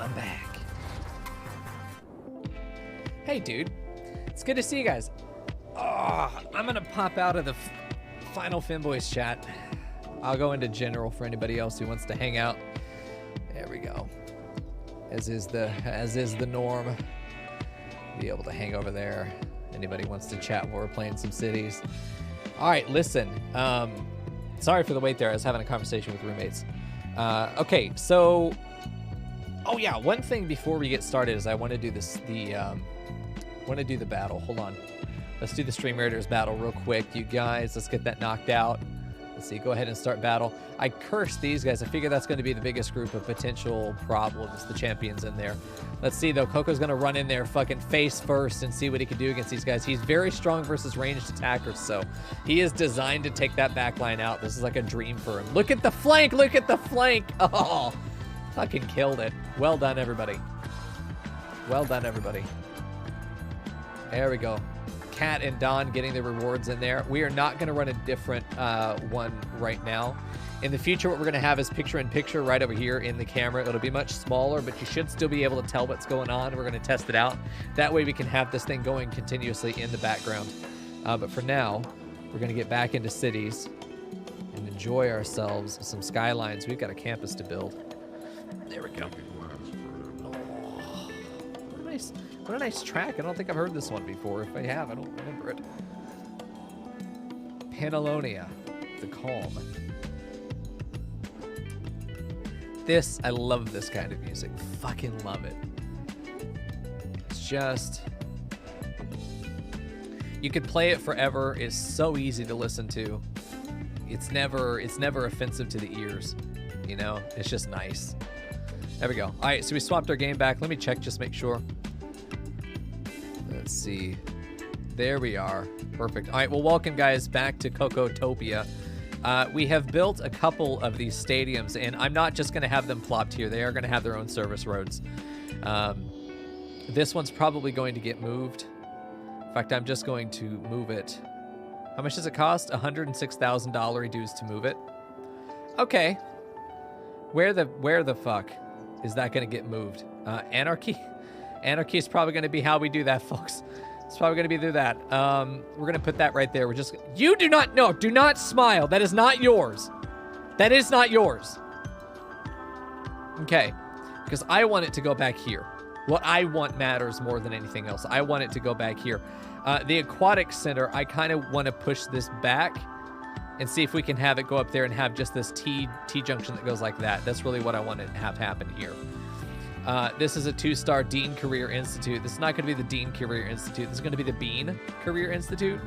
I'm back. Hey, dude. It's good to see you guys. Oh, I'm going to pop out of the Final Finboys chat. I'll go into general for anybody else who wants to hang out. There we go. As is the norm. Be able to hang over there. Anybody wants to chat while we're playing some cities. All right, listen. Sorry for the wait there. I was having a conversation with roommates. Okay, so... Oh, yeah, one thing before we get started is I want to do the battle. Hold on. Let's do the Stream Raiders battle real quick, you guys. Let's get that knocked out. Let's see. Go ahead and start battle. I cursed these guys. I figure that's going to be the biggest group of potential problems, the champions in there. Let's see, though. Coco's going to run in there fucking face first and see what he can do against these guys. He's very strong versus ranged attackers, so he is designed to take that back line out. This is like a dream for him. Look at the flank. Look at the flank. Oh, fucking killed it. Well done, everybody. Well done, everybody. There we go. Kat and Don getting the rewards in there. We are not going to run a different one right now. In the future, what we're going to have is picture-in-picture right over here in the camera. It'll be much smaller, but you should still be able to tell what's going on. We're going to test it out. That way we can have this thing going continuously in the background. But for now, we're going to get back into cities and enjoy ourselves some Skylines. We've got a campus to build. There we go. Oh, what a nice track. I don't think I've heard this one before. If I have, I don't remember it. Panellonia, the Calm. I love this kind of music. Fucking love it. It's just... You could play it forever. It's so easy to listen to. It's never offensive to the ears. You know? It's just nice. There we go. All right, so we swapped our game back. Let me check, just make sure. Let's see. There we are. Perfect. All right, well, welcome, guys, back to Cocotopia. We have built a couple of these stadiums, and I'm not just going to have them plopped here. They are going to have their own service roads. This one's probably going to get moved. In fact, I'm just going to move it. How much does it cost? $106,000 dues to move it. Okay. Where the fuck is that going to get moved? Anarchy? Anarchy is probably going to be how we do that, folks. It's probably going to be through that. We're going to put that right there. We're just... You do not... No, do not smile. That is not yours. That is not yours. Okay. Because I want it to go back here. What I want matters more than anything else. I want it to go back here. The Aquatic Center, I kind of want to push this back and see if we can have it go up there and have just this T-junction that goes like that. That's really what I want to have happen here. This is a 2-star Dean Career Institute. This is not going to be the Dean Career Institute. This is going to be the Bean Career Institute.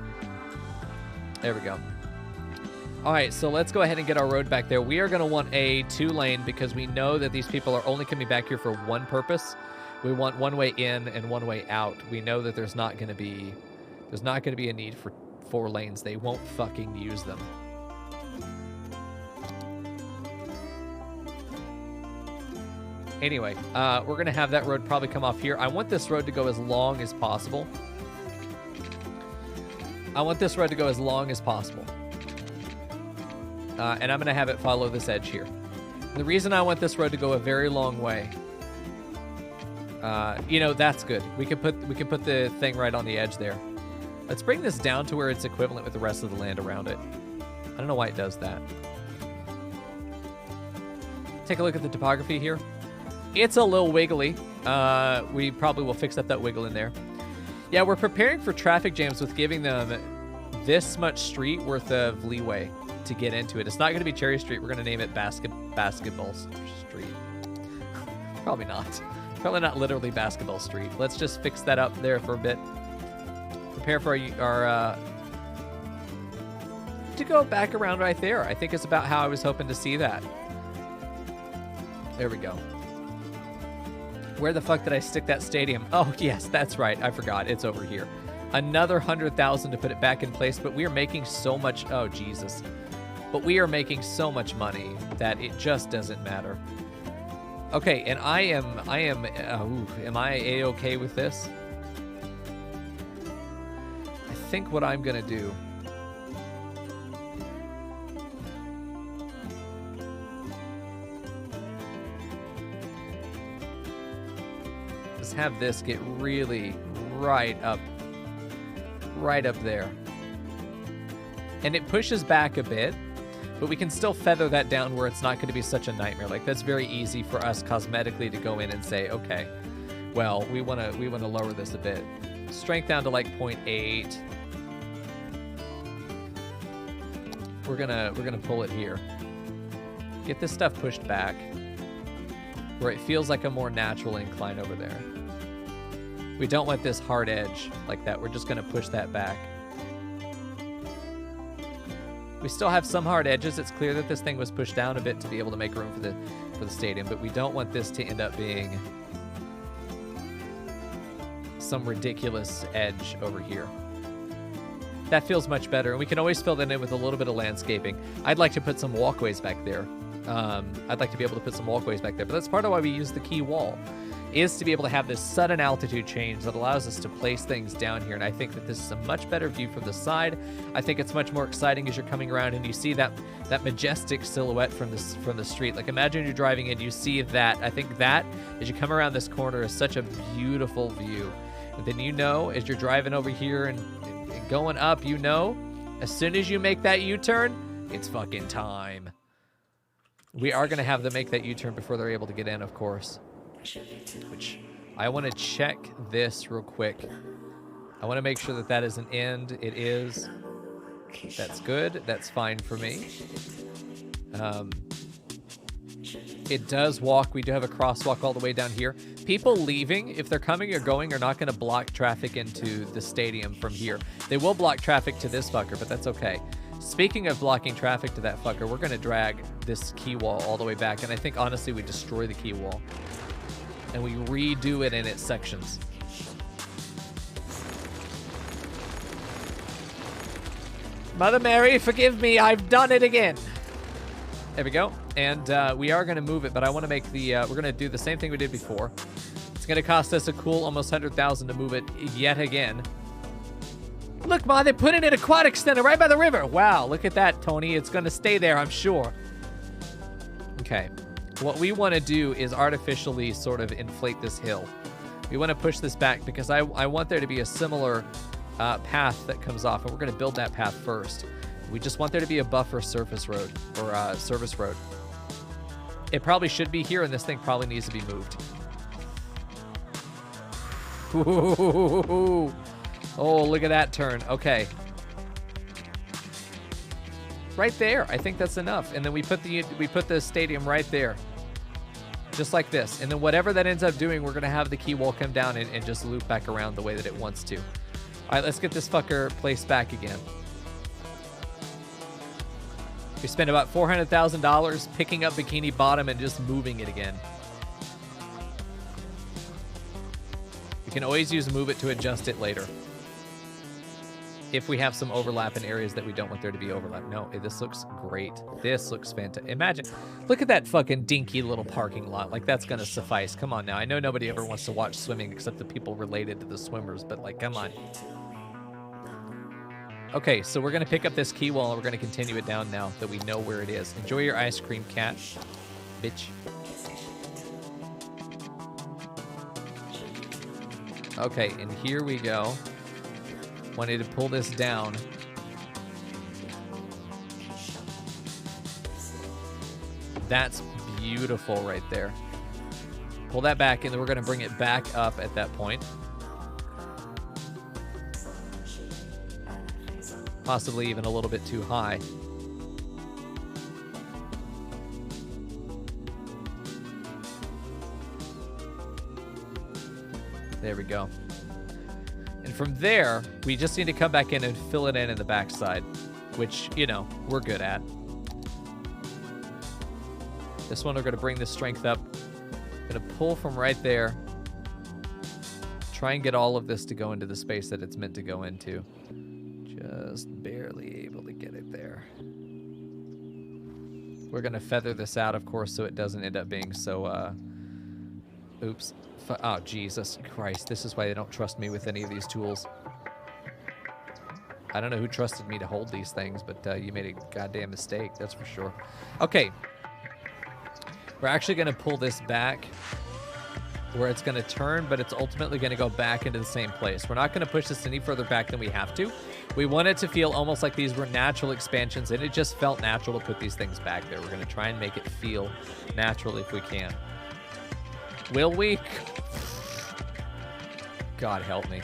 There we go. All right, so let's go ahead and get our road back there. We are going to want a 2-lane because we know that these people are only coming back here for one purpose. We want one way in and one way out. We know that there's not going to be a need for 4 lanes. They won't fucking use them. Anyway, we're going to have that road probably come off here. I want this road to go as long as possible. And I'm going to have it follow this edge here. The reason I want this road to go a very long way, you know, that's good. We can put the thing right on the edge there. Let's bring this down to where it's equivalent with the rest of the land around it. I don't know why it does that. Take a look at the topography here. It's a little wiggly. We probably will fix up that wiggle in there. Yeah, we're preparing for traffic jams with giving them this much street worth of leeway to get into it. It's not going to be Cherry Street. We're going to name it Basketball Street. Probably not. Probably not literally Basketball Street. Let's just fix that up there for a bit. Prepare for our to go back around right there. I think it's about how I was hoping to see that. There we go. Where the fuck did I stick that stadium? Oh, yes, that's right. I forgot. It's over here. Another 100,000 to put it back in place, but we are making so much... Oh, Jesus. But we are making so much money that it just doesn't matter. Okay, and am I A-okay with this? I think what I'm going to do... is have this get really right up there. And it pushes back a bit, but we can still feather that down where it's not going to be such a nightmare. Like, that's very easy for us cosmetically to go in and say, okay, well, we want to lower this a bit. Strength down to like 0.8. We're gonna pull it here. Get this stuff pushed back where it feels like a more natural incline over there. We don't want this hard edge like that. We're just gonna push that back. We still have some hard edges. It's clear that this thing was pushed down a bit to be able to make room for the stadium, but we don't want this to end up being some ridiculous edge over here. That feels much better, and we can always fill that in with a little bit of landscaping. I'd like to put some walkways back there. I'd like to be able to put some walkways back there, but that's part of why we use the key wall, is to be able to have this sudden altitude change that allows us to place things down here, and I think that this is a much better view from the side. I think it's much more exciting as you're coming around and you see that majestic silhouette from the street. Like, imagine you're driving in, you see that. I think that, as you come around this corner, is such a beautiful view. And then you know, as you're driving over here and going up, you know, as soon as you make that U-turn, it's fucking time. We are going to have them make that U-turn before they're able to get in, of course. Which, I want to check this real quick. I want to make sure that that is an end. It is. That's good. That's fine for me. It does walk. We do have a crosswalk all the way down here. People leaving, if they're coming or going, are not going to block traffic into the stadium from here. They will block traffic to this fucker, but that's okay. Speaking of blocking traffic to that fucker, we're going to drag this key wall all the way back, and I think, honestly, we destroy the key wall. And we redo it in its sections. Mother Mary, forgive me, I've done it again. There we go. And we are going to move it, but I want to make the, we're going to do the same thing we did before. It's going to cost us a cool almost 100,000 to move it yet again. Look, Ma, they put in an aquatic center right by the river. Wow, look at that, Tony. It's going to stay there, I'm sure. Okay. What we want to do is artificially sort of inflate this hill. We want to push this back because I want there to be a similar path that comes off, and we're going to build that path first. We just want there to be a buffer surface road, or service road. It probably should be here, and this thing probably needs to be moved. Ooh. Oh, look at that turn. Okay. Right there. I think that's enough. And then we put the stadium right there. Just like this. And then whatever that ends up doing, we're going to have the key wall come down and just loop back around the way that it wants to. All right, let's get this fucker placed back again. We spent about $400,000 picking up Bikini Bottom and just moving it again. We can always use Move It to adjust it later. If we have some overlap in areas that we don't want there to be overlap. No, this looks great. This looks fantastic. Imagine, look at that fucking dinky little parking lot. Like, that's going to suffice. Come on now. I know nobody ever wants to watch swimming except the people related to the swimmers, but, like, come on. Okay, so we're going to pick up this key wall and we're going to continue it down now that we know where it is. Enjoy your ice cream, cat. Bitch. Okay, and here we go. Wanted to pull this down. That's beautiful right there. Pull that back, and then we're going to bring it back up at that point. Possibly even a little bit too high. There we go. And from there, we just need to come back in and fill it in the backside, which, you know, we're good at. This one, we're going to bring the strength up. Going to pull from right there. Try and get all of this to go into the space that it's meant to go into. Just barely able to get it there. We're going to feather this out, of course, so it doesn't end up being so, oops. Oh, Jesus Christ. This is why they don't trust me with any of these tools. I don't know who trusted me to hold these things, but you made a goddamn mistake, that's for sure. Okay. We're actually going to pull this back where it's going to turn, but it's ultimately going to go back into the same place. We're not going to push this any further back than we have to. We want it to feel almost like these were natural expansions, and it just felt natural to put these things back there. We're going to try and make it feel natural if we can. Will we? God help me.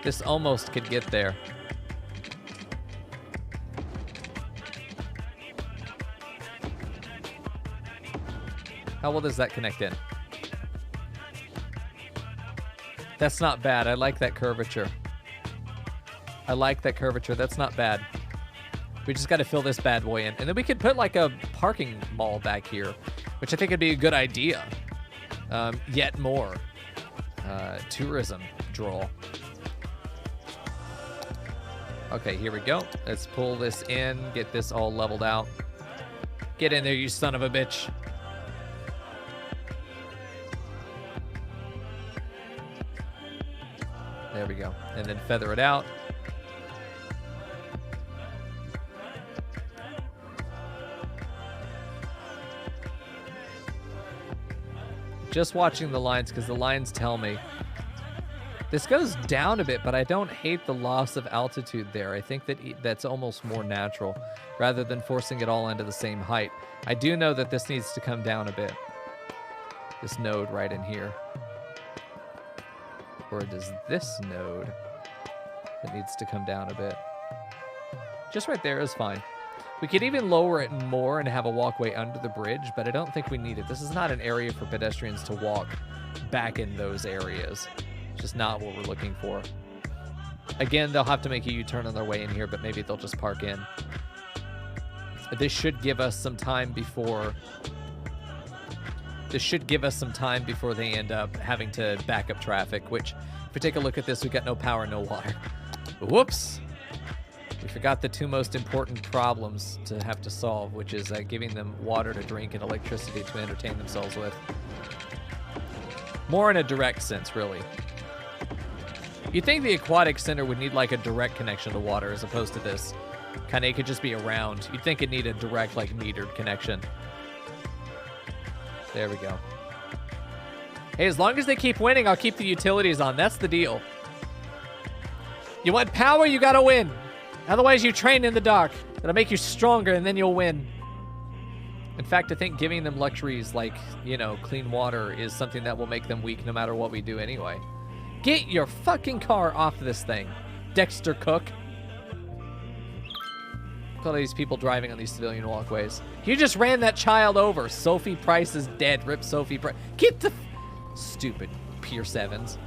This almost could get there. How well does that connect in? That's not bad. I like that curvature. I like that curvature. That's not bad. We just got to fill this bad boy in. And then we could put like a parking mall back here, which I think would be a good idea. Yet more tourism draw. Okay, here we go. Let's pull this in, get this all leveled out. Get in there, you son of a bitch. There we go. And then feather it out. Just watching the lines, because the lines tell me. This goes down a bit, but I don't hate the loss of altitude there. I think that that's almost more natural, rather than forcing it all into the same height. I do know that this needs to come down a bit. This node right in here. Or does this node that needs to come down a bit? Just right there is fine. We could even lower it more and have a walkway under the bridge, but I don't think we need it. This is not an area for pedestrians to walk back in those areas. Just not what we're looking for. Again, they'll have to make a U-turn on their way in here, but maybe they'll just park in. This should give us some time before... This should give us some time before they end up having to back up traffic, which, if we take a look at this, we've got no power, no water. Whoops! We forgot the two most important problems to have to solve, which is giving them water to drink and electricity to entertain themselves with. More in a direct sense, really. You'd think the Aquatic Center would need like a direct connection to water as opposed to this. Kind of, it could just be around. You'd think it'd need a direct, like, metered connection. There we go. Hey, as long as they keep winning, I'll keep the utilities on. That's the deal. You want power, you gotta win. Otherwise, you train in the dark. That'll make you stronger, and then you'll win. In fact, I think giving them luxuries like, you know, clean water is something that will make them weak no matter what we do anyway. Get your fucking car off this thing, Dexter Cook. Look at all these people driving on these civilian walkways. You just ran that child over. Sophie Price is dead. Rip Sophie Price. Get the... Stupid Pier 7s.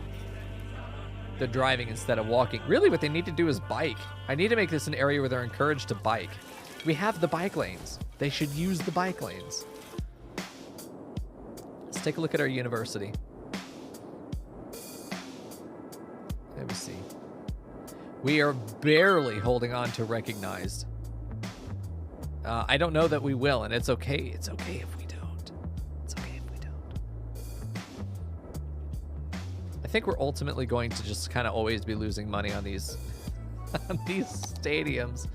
They're driving instead of walking. Really, what they need to do is bike. I need to make this an area where they're encouraged to bike. We have the bike lanes. They should use the bike lanes. Let's take a look at our university. Let me see. We are barely holding on to recognized. I don't know that we will, and it's okay. It's okay if we don't. It's okay if we don't. I think we're ultimately going to just kind of always be losing money on these, on these stadiums.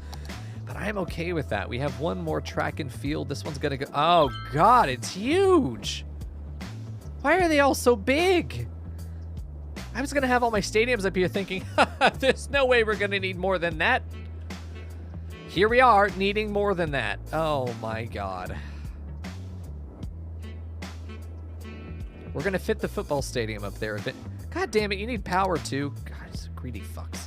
But I'm okay with that. We have one more track and field. This one's going to go... Oh, God, it's huge. Why are they all so big? I was going to have all my stadiums up here thinking, there's no way we're going to need more than that. Here we are, needing more than that. Oh, my God. We're going to fit the football stadium up there. God damn it, you need power, too. God, it's greedy fucks.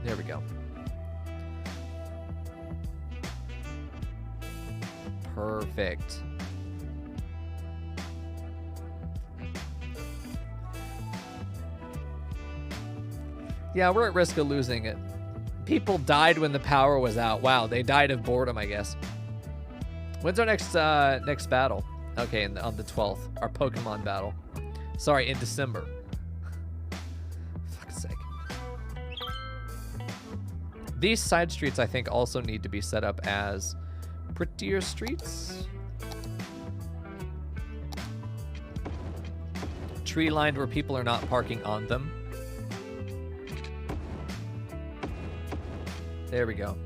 There we go. Perfect. Yeah, we're at risk of losing it. People died when the power was out. Wow, they died of boredom, I guess. When's our next battle? Okay, on the 12th. Our Pokemon battle. Sorry, in December. Fuck's sake. These side streets, I think, also need to be set up as prettier streets. tree lined where people are not parking on them. There we go.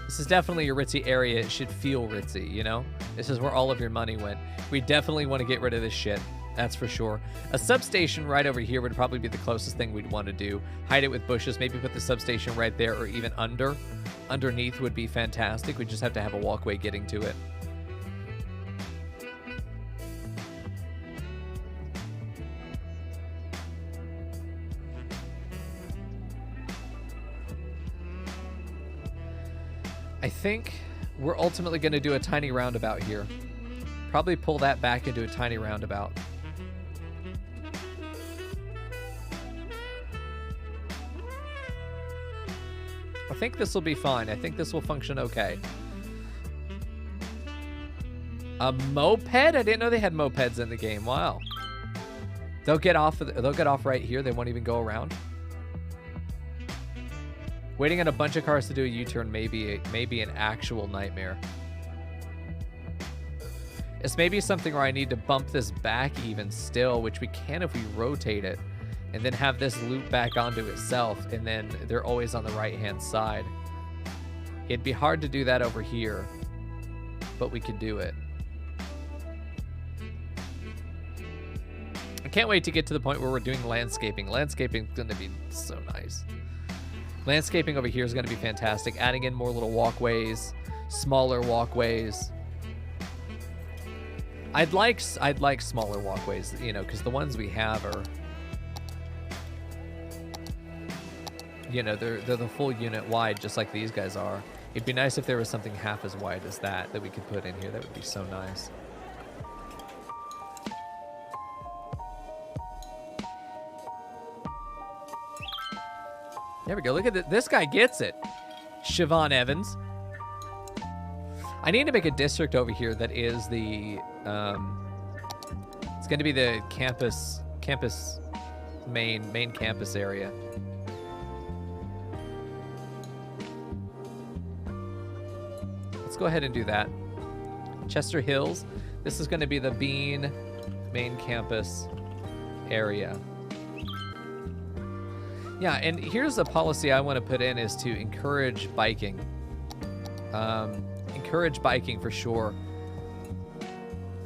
This is definitely a ritzy area. It should feel ritzy, you know? This is where all of your money went. We definitely want to get rid of this shit. That's for sure. A substation right over here would probably be the closest thing we'd want to do. Hide it with bushes. Maybe put the substation right there or even underneath would be fantastic. We just have to have a walkway getting to it. I think we're ultimately going to do a tiny roundabout here. Probably pull that back into a tiny roundabout. I think this will be fine. I think this will function okay. A moped? I didn't know they had mopeds in the game. Wow. They'll get off right here. They won't even go around. Waiting on a bunch of cars to do a U-turn may be an actual nightmare. It's maybe something where I need to bump this back even still, which we can if we rotate it, and then have this loop back onto itself, and then they're always on the right-hand side. It'd be hard to do that over here, but we could do it. I can't wait to get to the point where we're doing landscaping. Landscaping's going to be so nice. Landscaping over here is going to be fantastic. Adding in more little walkways, smaller walkways. I'd like smaller walkways, you know, because the ones we have are, you know, they're the full unit wide, just like these guys are. It'd be nice if there was something half as wide as that we could put in here. That would be so nice. There we go. Look at this. This guy gets it. Siobhan Evans. I need to make a district over here that is the, it's going to be the campus main campus area. Let's go ahead and do that. Chester Hills. This is going to be the Bean main campus area. Yeah, and here's a policy I want to put in is to encourage biking. Encourage biking for sure.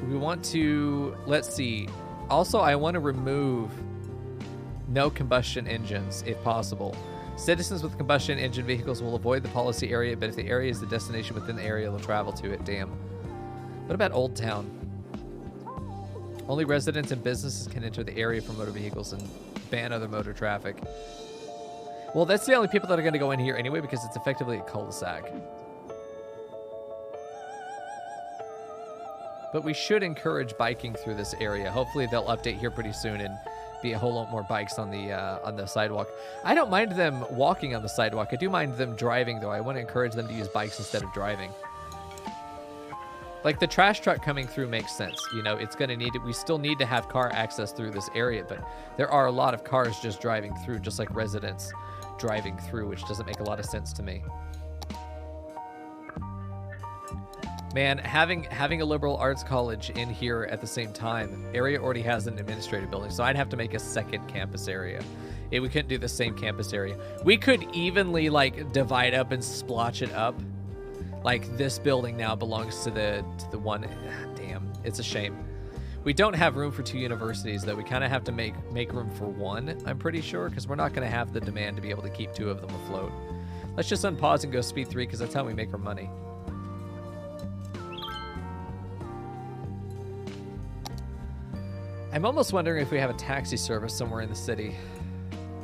We want to, let's see. Also, I want to remove no combustion engines if possible. Citizens with combustion engine vehicles will avoid the policy area, but if the area is the destination within the area, they'll travel to it. Damn. What about Old Town? Only residents and businesses can enter the area for motor vehicles and ban other motor traffic. Well, that's the only people that are going to go in here anyway because it's effectively a cul-de-sac. But we should encourage biking through this area. Hopefully they'll update here pretty soon and be a whole lot more bikes on the sidewalk. I don't mind them walking on the sidewalk. I do mind them driving, though. I want to encourage them to use bikes instead of driving. Like the trash truck coming through makes sense. You know, it's going to need it. We still need to have car access through this area, but there are a lot of cars just driving through, just like residents driving through, which doesn't make a lot of sense to me. Man, having a liberal arts college in here at the same time, area already has an administrative building, so I'd have to make a second campus area. We couldn't do the same campus area. We could evenly like divide up and splotch it up. Like this building now belongs to the one. Damn, it's a shame. We don't have room for two universities though. We kind of have to make room for one, I'm pretty sure, because we're not going to have the demand to be able to keep two of them afloat. Let's just unpause and go speed 3 because that's how we make our money. I'm almost wondering if we have a taxi service somewhere in the city.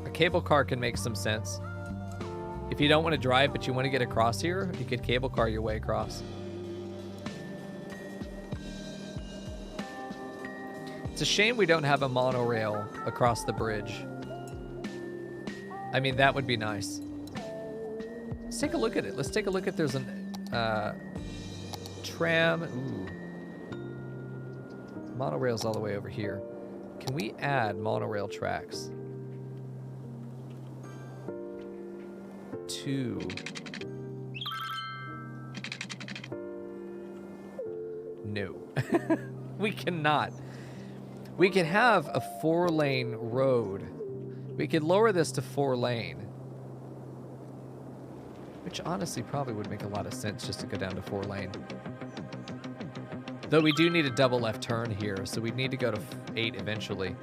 A cable car can make some sense. If you don't want to drive, but you want to get across here, you could cable car your way across. It's a shame we don't have a monorail across the bridge. I mean, that would be nice. Let's take a look at it. Let's take a look at there's an tram. Ooh. Monorail's all the way over here. Can we add monorail tracks? 2. No. We cannot. We could have a 4-lane road. We could lower this to 4-lane. Which honestly probably would make a lot of sense just to go down to 4-lane. Though we do need a double left turn here, so we need to go to 8 eventually.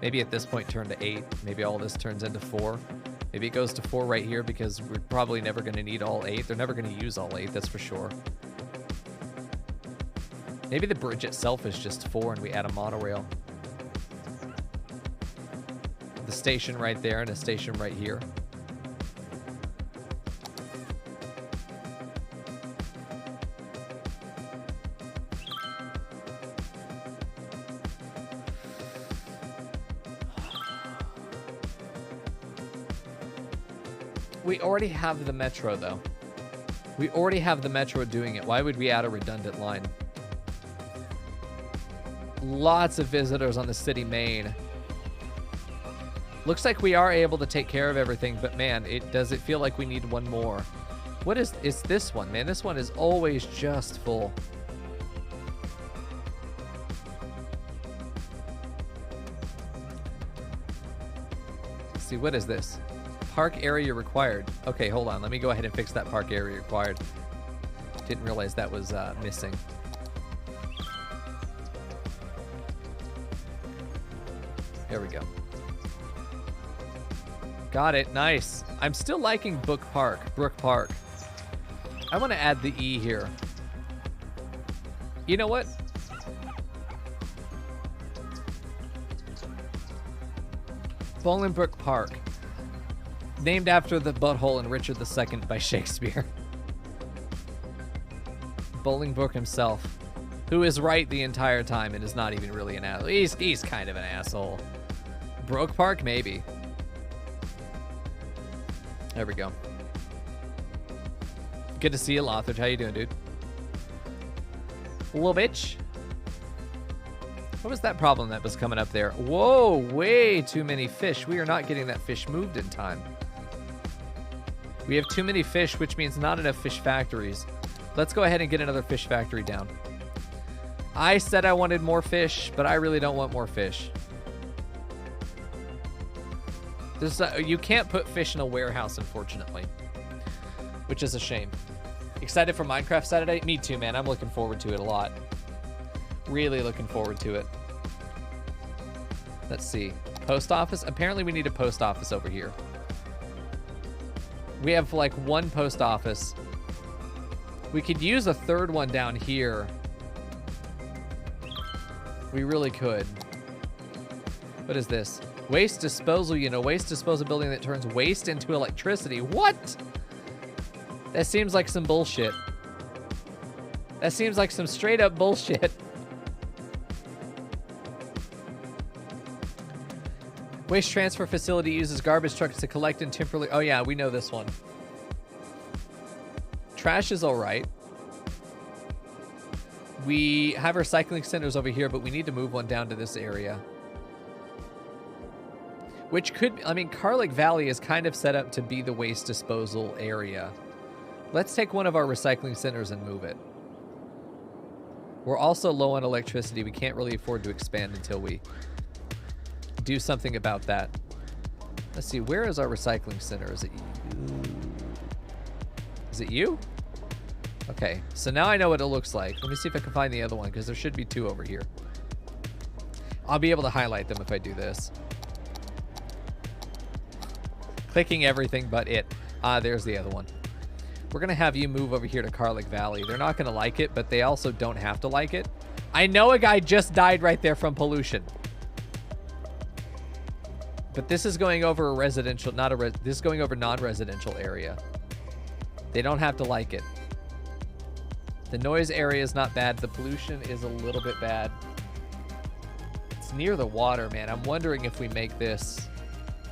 Maybe at this point turn to 8. Maybe all this turns into 4. Maybe it goes to 4 right here because we're probably never going to need all 8. They're never going to use all 8, that's for sure. Maybe the bridge itself is just 4 and we add a monorail. The station right there and a station right here. We already have the metro, though. We already have the metro doing it. Why would we add a redundant line? Lots of visitors on the city main. Looks like we are able to take care of everything, but man, does it feel like we need one more. What is it's this one, man? This one is always just full. Let's see, what is this? Park area required. Okay, hold on. Let me go ahead and fix that park area required. Didn't realize that was missing. There we go. Got it. Nice. I'm still liking Brook Park. I want to add the E here. You know what? Bolingbroke Park. Named after the butthole in Richard II by Shakespeare. Bolingbroke himself. Who is right the entire time and is not even really an asshole. He's kind of an asshole. Broke Park, maybe. There we go. Good to see you, Lothridge. How you doing, dude? Little bitch. What was that problem that was coming up there? Whoa, way too many fish. We are not getting that fish moved in time. We have too many fish, which means not enough fish factories. Let's go ahead and get another fish factory down. I said I wanted more fish, but I really don't want more fish. You can't put fish in a warehouse, unfortunately, which is a shame. Excited for Minecraft Saturday? Me too, man. I'm looking forward to it a lot. Really looking forward to it. Let's see. Post office? Apparently we need a post office over here. We have like one post office. We could use a third one down here. We really could. What is this? Waste disposal unit. Waste disposal building that turns waste into electricity. What? That seems like some bullshit. That seems like some straight up bullshit. Waste transfer facility uses garbage trucks to collect and temporarily... Oh yeah, we know this one. Trash is all right. We have recycling centers over here, but we need to move one down to this area. Which could... I mean, Carlick Valley is kind of set up to be the waste disposal area. Let's take one of our recycling centers and move it. We're also low on electricity. We can't really afford to expand until we do something about that. Let's see, where is our recycling center? Is it you? Is it you? Okay, so now I know what it looks like. Let me see if I can find the other one, because there should be two over here. I'll be able to highlight them if I do this. Clicking everything but it. There's the other one. We're going to have you move over here to Carlick Valley. They're not going to like it, but they also don't have to like it. I know a guy just died right there from pollution. But this is going over a residential, this is going over non-residential area. They don't have to like it. The noise area is not bad. The pollution is a little bit bad. It's near the water, man. I'm wondering if we make this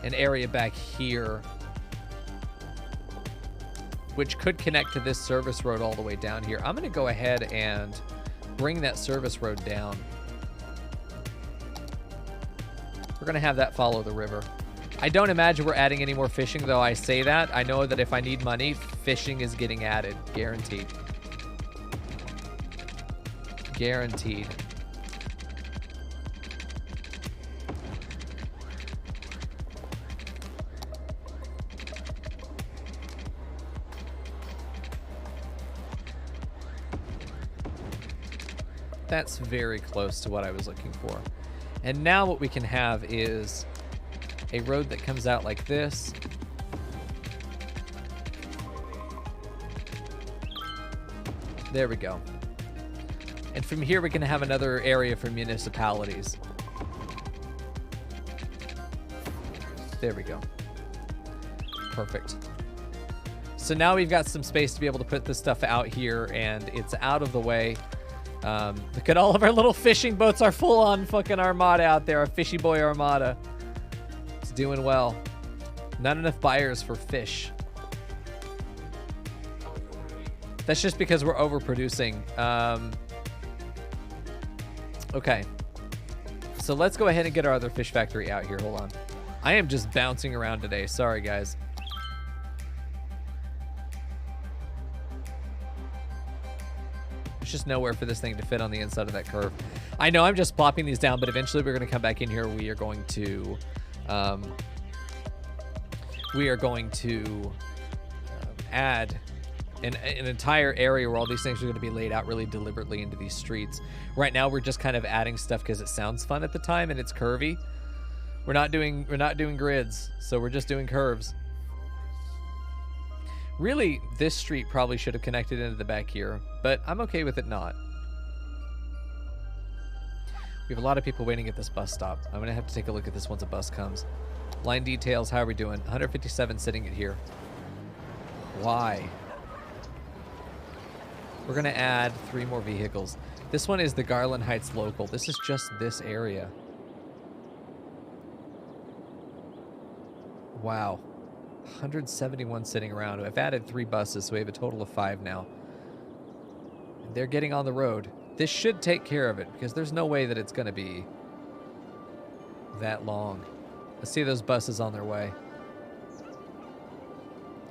an area back here, which could connect to this service road all the way down here. I'm going to go ahead and bring that service road down. We're going to have that follow the river. I don't imagine we're adding any more fishing, though I say that. I know that if I need money, fishing is getting added. Guaranteed. Guaranteed. That's very close to what I was looking for. And now what we can have is a road that comes out like this. There we go. And from here we can have another area for municipalities. There we go. Perfect. So now we've got some space to be able to put this stuff out here, and it's out of the way. Look at all of our little fishing boats, our full-on fucking armada out there, our fishy boy armada. It's doing well. Not enough buyers for fish. That's just because we're overproducing. Okay. So let's go ahead and get our other fish factory out here. Hold on. I am just bouncing around today. Sorry, guys. There's just nowhere for this thing to fit on the inside of that curve. I know I'm just plopping these down, but eventually we're going to come back in here. We are going to add an entire area where all these things are going to be laid out really deliberately into these streets. Right now we're just kind of adding stuff because it sounds fun at the time and it's curvy. We're not doing grids, so we're just doing curves. Really, this street probably should have connected into the back here, but I'm okay with it not. We have a lot of people waiting at this bus stop. I'm going to have to take a look at this once a bus comes. Line details, how are we doing? 157 sitting at here. Why? We're going to add 3 more vehicles. This one is the Garland Heights local. This is just this area. Wow. 171 sitting around. I've added 3 buses, so we have a total of 5 now. They're getting on the road. This should take care of it, because there's no way that it's going to be that long. Let's see those buses on their way.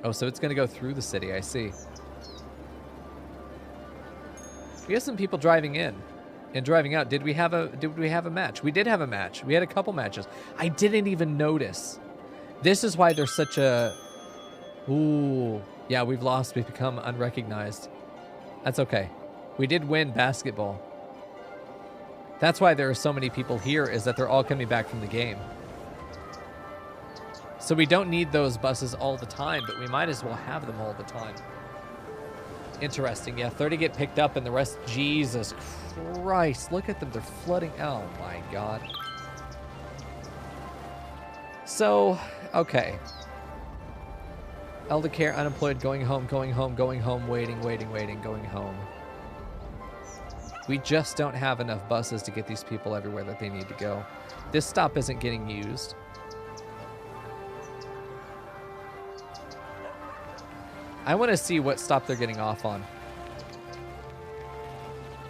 Oh, so it's going to go through the city. I see. We have some people driving in and driving out. Did we have a match? We did have a match. We had a couple matches. I didn't even notice. This is why there's such a... Ooh. Yeah, we've lost. We've become unrecognized. That's okay. We did win basketball. That's why there are so many people here, is that they're all coming back from the game. So we don't need those buses all the time, but we might as well have them all the time. Interesting. Yeah, 30 get picked up and the rest... Jesus Christ. Look at them. They're flooding. Oh, my God. So, okay. Elder care, unemployed, going home, waiting, going home. We just don't have enough buses to get these people everywhere that they need to go. This stop isn't getting used. I want to see what stop they're getting off on.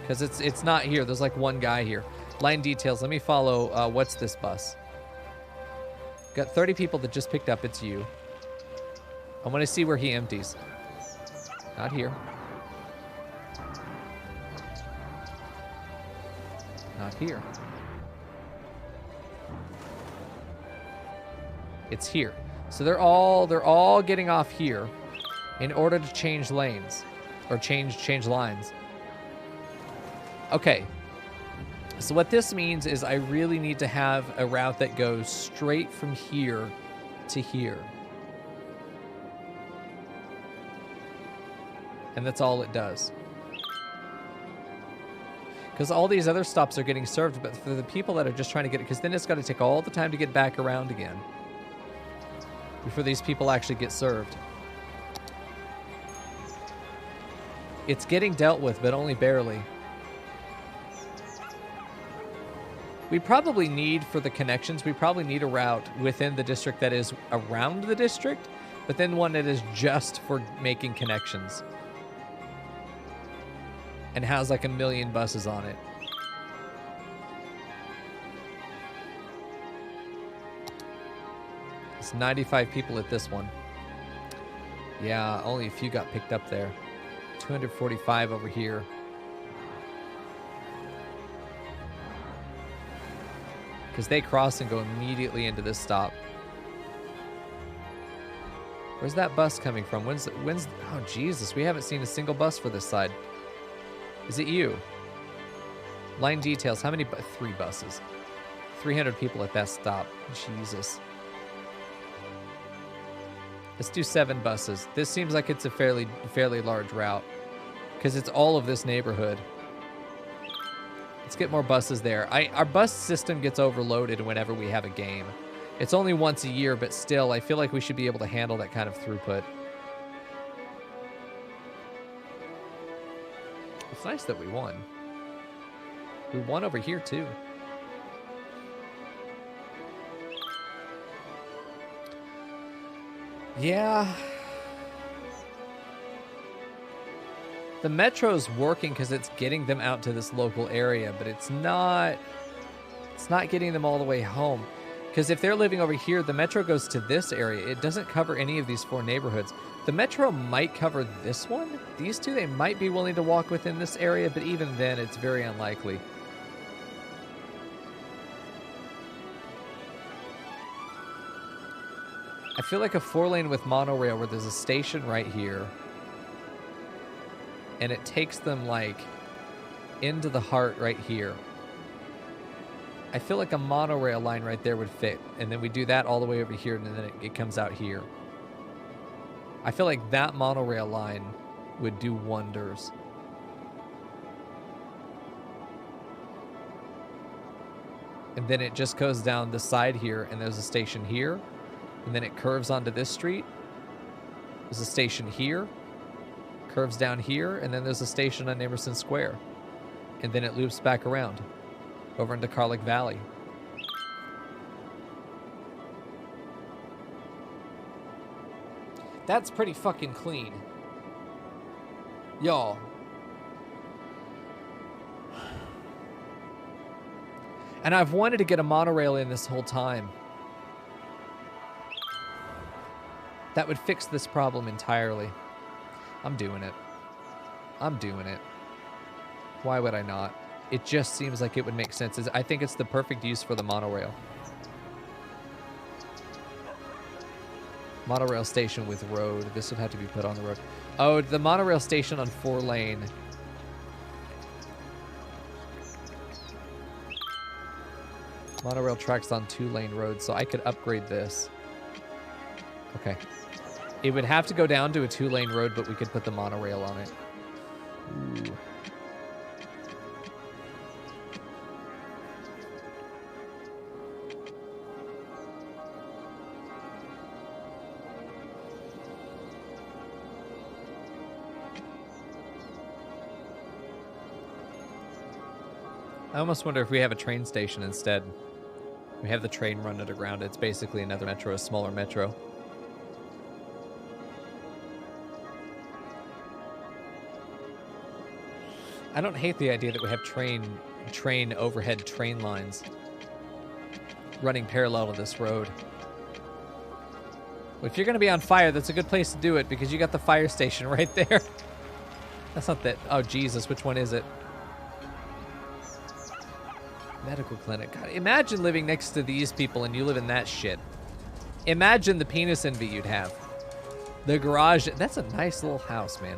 Because it's not here. There's like one guy here. Line details. Let me follow. What's this bus? Got 30 people that just picked up. It's you. I want to see where he empties. Not here. Not here. It's here. So they're all getting off here in order to change lanes or change lines. Okay. So what this means is I really need to have a route that goes straight from here to here. And that's all it does. Because all these other stops are getting served, but for the people that are just trying to get it, because then it's got to take all the time to get back around again before these people actually get served. It's getting dealt with, but only barely. We probably need, for the connections, we probably need a route within the district that is around the district, but then one that is just for making connections. And has like 1 million buses on it. It's 95 people at this one. Yeah, only a few got picked up there. 245 over here. Because they cross and go immediately into this stop. Where's that bus coming from? When's oh Jesus, we haven't seen a single bus for this side. Is it you? Line details. How many? 3 buses. 300 people at that stop. Jesus. Let's do 7 buses. This seems like it's a fairly large route because it's all of this neighborhood. Let's get more buses there. Our bus system gets overloaded whenever we have a game. It's only once a year, but still, I feel like we should be able to handle that kind of throughput. It's nice that we won. We won over here, too. Yeah. The metro's working because it's getting them out to this local area, but it's not getting them all the way home. Because if they're living over here, the metro goes to this area. It doesn't cover any of these 4 neighborhoods. The metro might cover this one. These 2, they might be willing to walk within this area, but even then, it's very unlikely. I feel like a 4-lane with monorail where there's a station right here. And it takes them, like, into the heart right here. I feel like a monorail line right there would fit. And then we do that all the way over here, and then it comes out here. I feel like that monorail line would do wonders. And then it just goes down the side here, and there's a station here. And then it curves onto this street. There's a station here. Curves down here, and then there's a station on Emerson Square. And then it loops back around over into Carlick Valley. That's pretty fucking clean. Y'all. And I've wanted to get a monorail in this whole time. That would fix this problem entirely. I'm doing it. I'm doing it. Why would I not? It just seems like it would make sense. I think it's the perfect use for the monorail. Monorail station with road. This would have to be put on the road. Oh, the monorail station on 4-lane. Monorail tracks on 2-lane road, so I could upgrade this. Okay. It would have to go down to a 2-lane road, but we could put the monorail on it. Ooh. I almost wonder if we have a train station instead. We have the train run underground. It's basically another metro, a smaller metro. I don't hate the idea that we have overhead train lines running parallel to this road. Well, if you're going to be on fire, that's a good place to do it because you got the fire station right there. That's not that. Oh, Jesus. Which one is it? Medical clinic. God, imagine living next to these people and you live in that shit. Imagine the penis envy you'd have. The garage. That's a nice little house, man.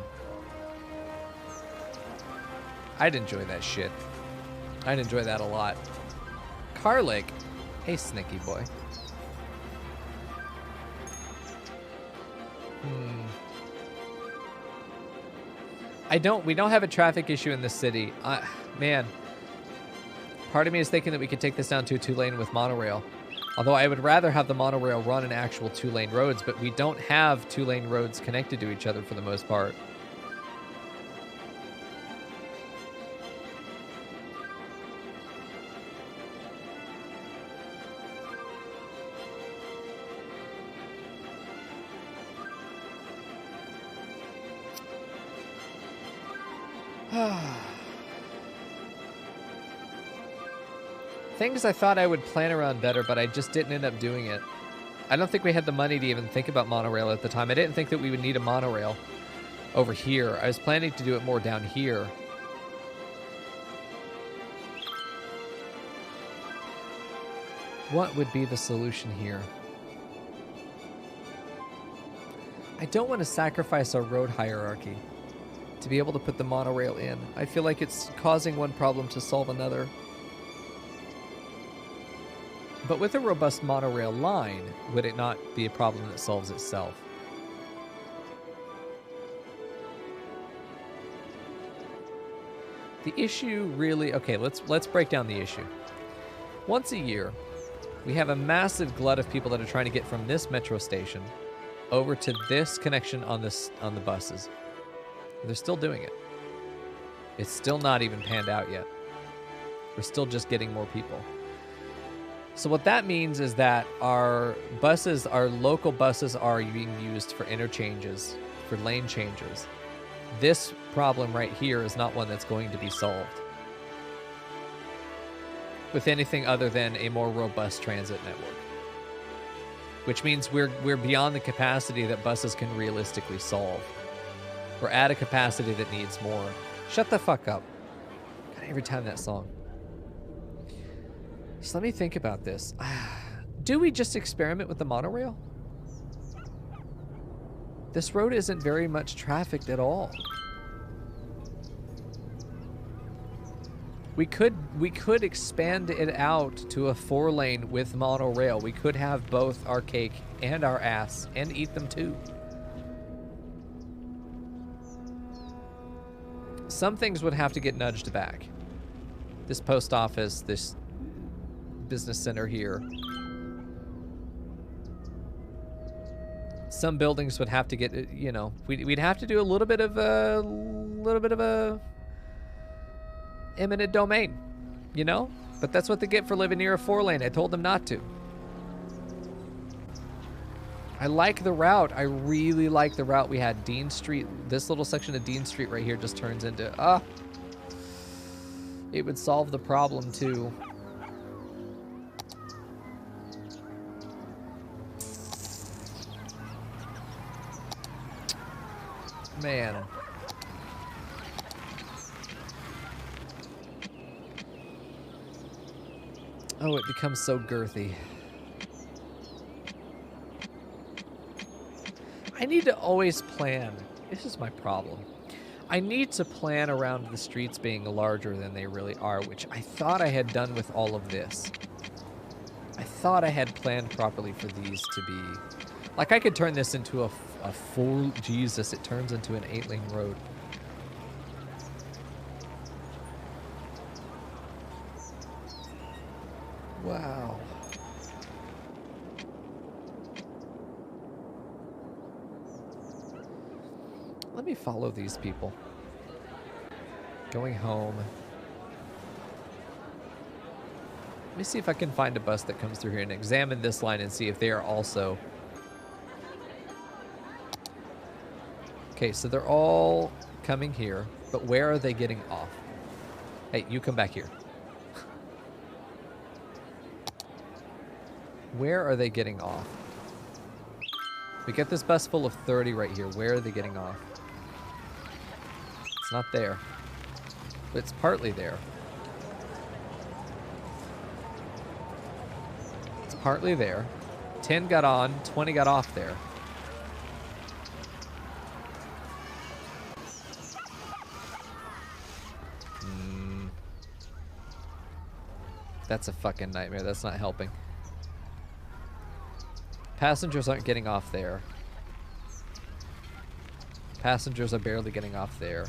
I'd enjoy that shit. I'd enjoy that a lot. Carlick. Hey, Snicky boy. We don't have a traffic issue in this city. Man. Part of me is thinking that we could take this down to a 2-lane with monorail. Although I would rather have the monorail run in actual 2-lane roads, but we don't have 2-lane roads connected to each other for the most part. Things I thought I would plan around better, but I just didn't end up doing it. I don't think we had the money to even think about monorail at the time. I didn't think that we would need a monorail over here. I was planning to do it more down here. What would be the solution here? I don't want to sacrifice our road hierarchy. to be able to put the monorail in. I feel like it's causing one problem to solve another. But with a robust monorail line, would it not be a problem that solves itself? The issue really... Okay, let's break down the issue. Once a year, we have a massive glut of people that are trying to get from this metro station over to this connection on the buses. They're still doing it. It's still not even panned out yet. We're still just getting more people. So what that means is that our buses, our local buses, are being used for interchanges, for lane changes. This problem right here is not one that's going to be solved with anything other than a more robust transit network. Which means we're beyond the capacity that buses can realistically solve. We're at a capacity that needs more. Shut the fuck up. God, every time that song. So let me think about this. Do we just experiment with the monorail? This road isn't very much trafficked at all. We could expand it out to a 4-lane with monorail. We could have both our cake and our ass and eat them too. Some things would have to get nudged back. This post office, this business center here. Some buildings would have to get, you know, we'd have to do a little bit of a eminent domain, you know? But that's what they get for living near a 4-lane. I told them not to. I like the route. I really like the route we had. Dean Street, this little section of Dean Street right here just turns into, it would solve the problem too. Man. Oh, it becomes so girthy. I need to always plan. This is my problem. I need to plan around the streets being larger than they really are, which I thought I had done with all of this. I thought I had planned properly for these to be... Like, I could turn this into a full... Jesus, it turns into an 8-lane road. Wow. Let me follow these people. Going home. Let me see if I can find a bus that comes through here and examine this line and see if they are also... Okay, so they're all coming here, but where are they getting off? Hey, you come back here. Where are they getting off? We get this bus full of 30 right here. Where are they getting off? It's not there. But it's partly there. It's partly there. 10 got on, 20 got off there. That's a fucking nightmare. That's not helping. Passengers aren't getting off there. Passengers are barely getting off there.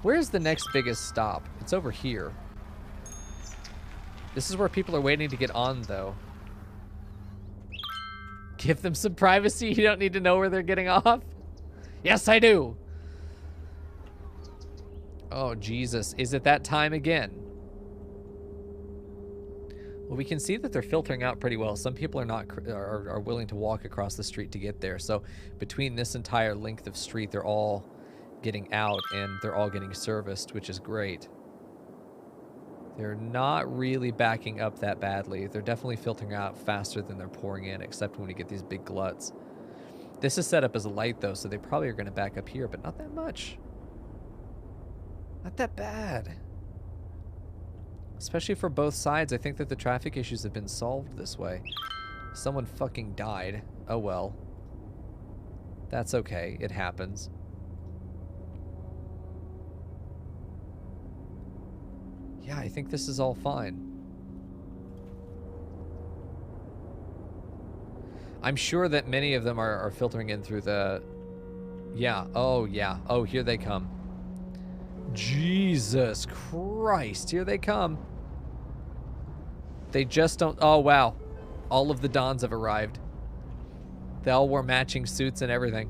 Where's the next biggest stop? It's over here. This is where people are waiting to get on, though. Give them some privacy. You don't need to know where they're getting off. Yes, I do. Oh, Jesus. Is it that time again? Well, we can see that they're filtering out pretty well. Some people are willing to walk across the street to get there. So between this entire length of street, they're all getting out and they're all getting serviced, which is great. They're not really backing up that badly. They're definitely filtering out faster than they're pouring in, except when we get these big gluts. This is set up as a light, though, so they probably are going to back up here, but not that much. Not that bad. Especially for both sides. I think that the traffic issues have been solved this way. Someone fucking died. Oh well. That's okay. It happens. Yeah, I think this is all fine. I'm sure that many of them are filtering in through the... Yeah. Oh, yeah. Oh, here they come. Jesus Christ. Here they come. They just don't... Oh, wow. All of the Dons have arrived. They all wore matching suits and everything.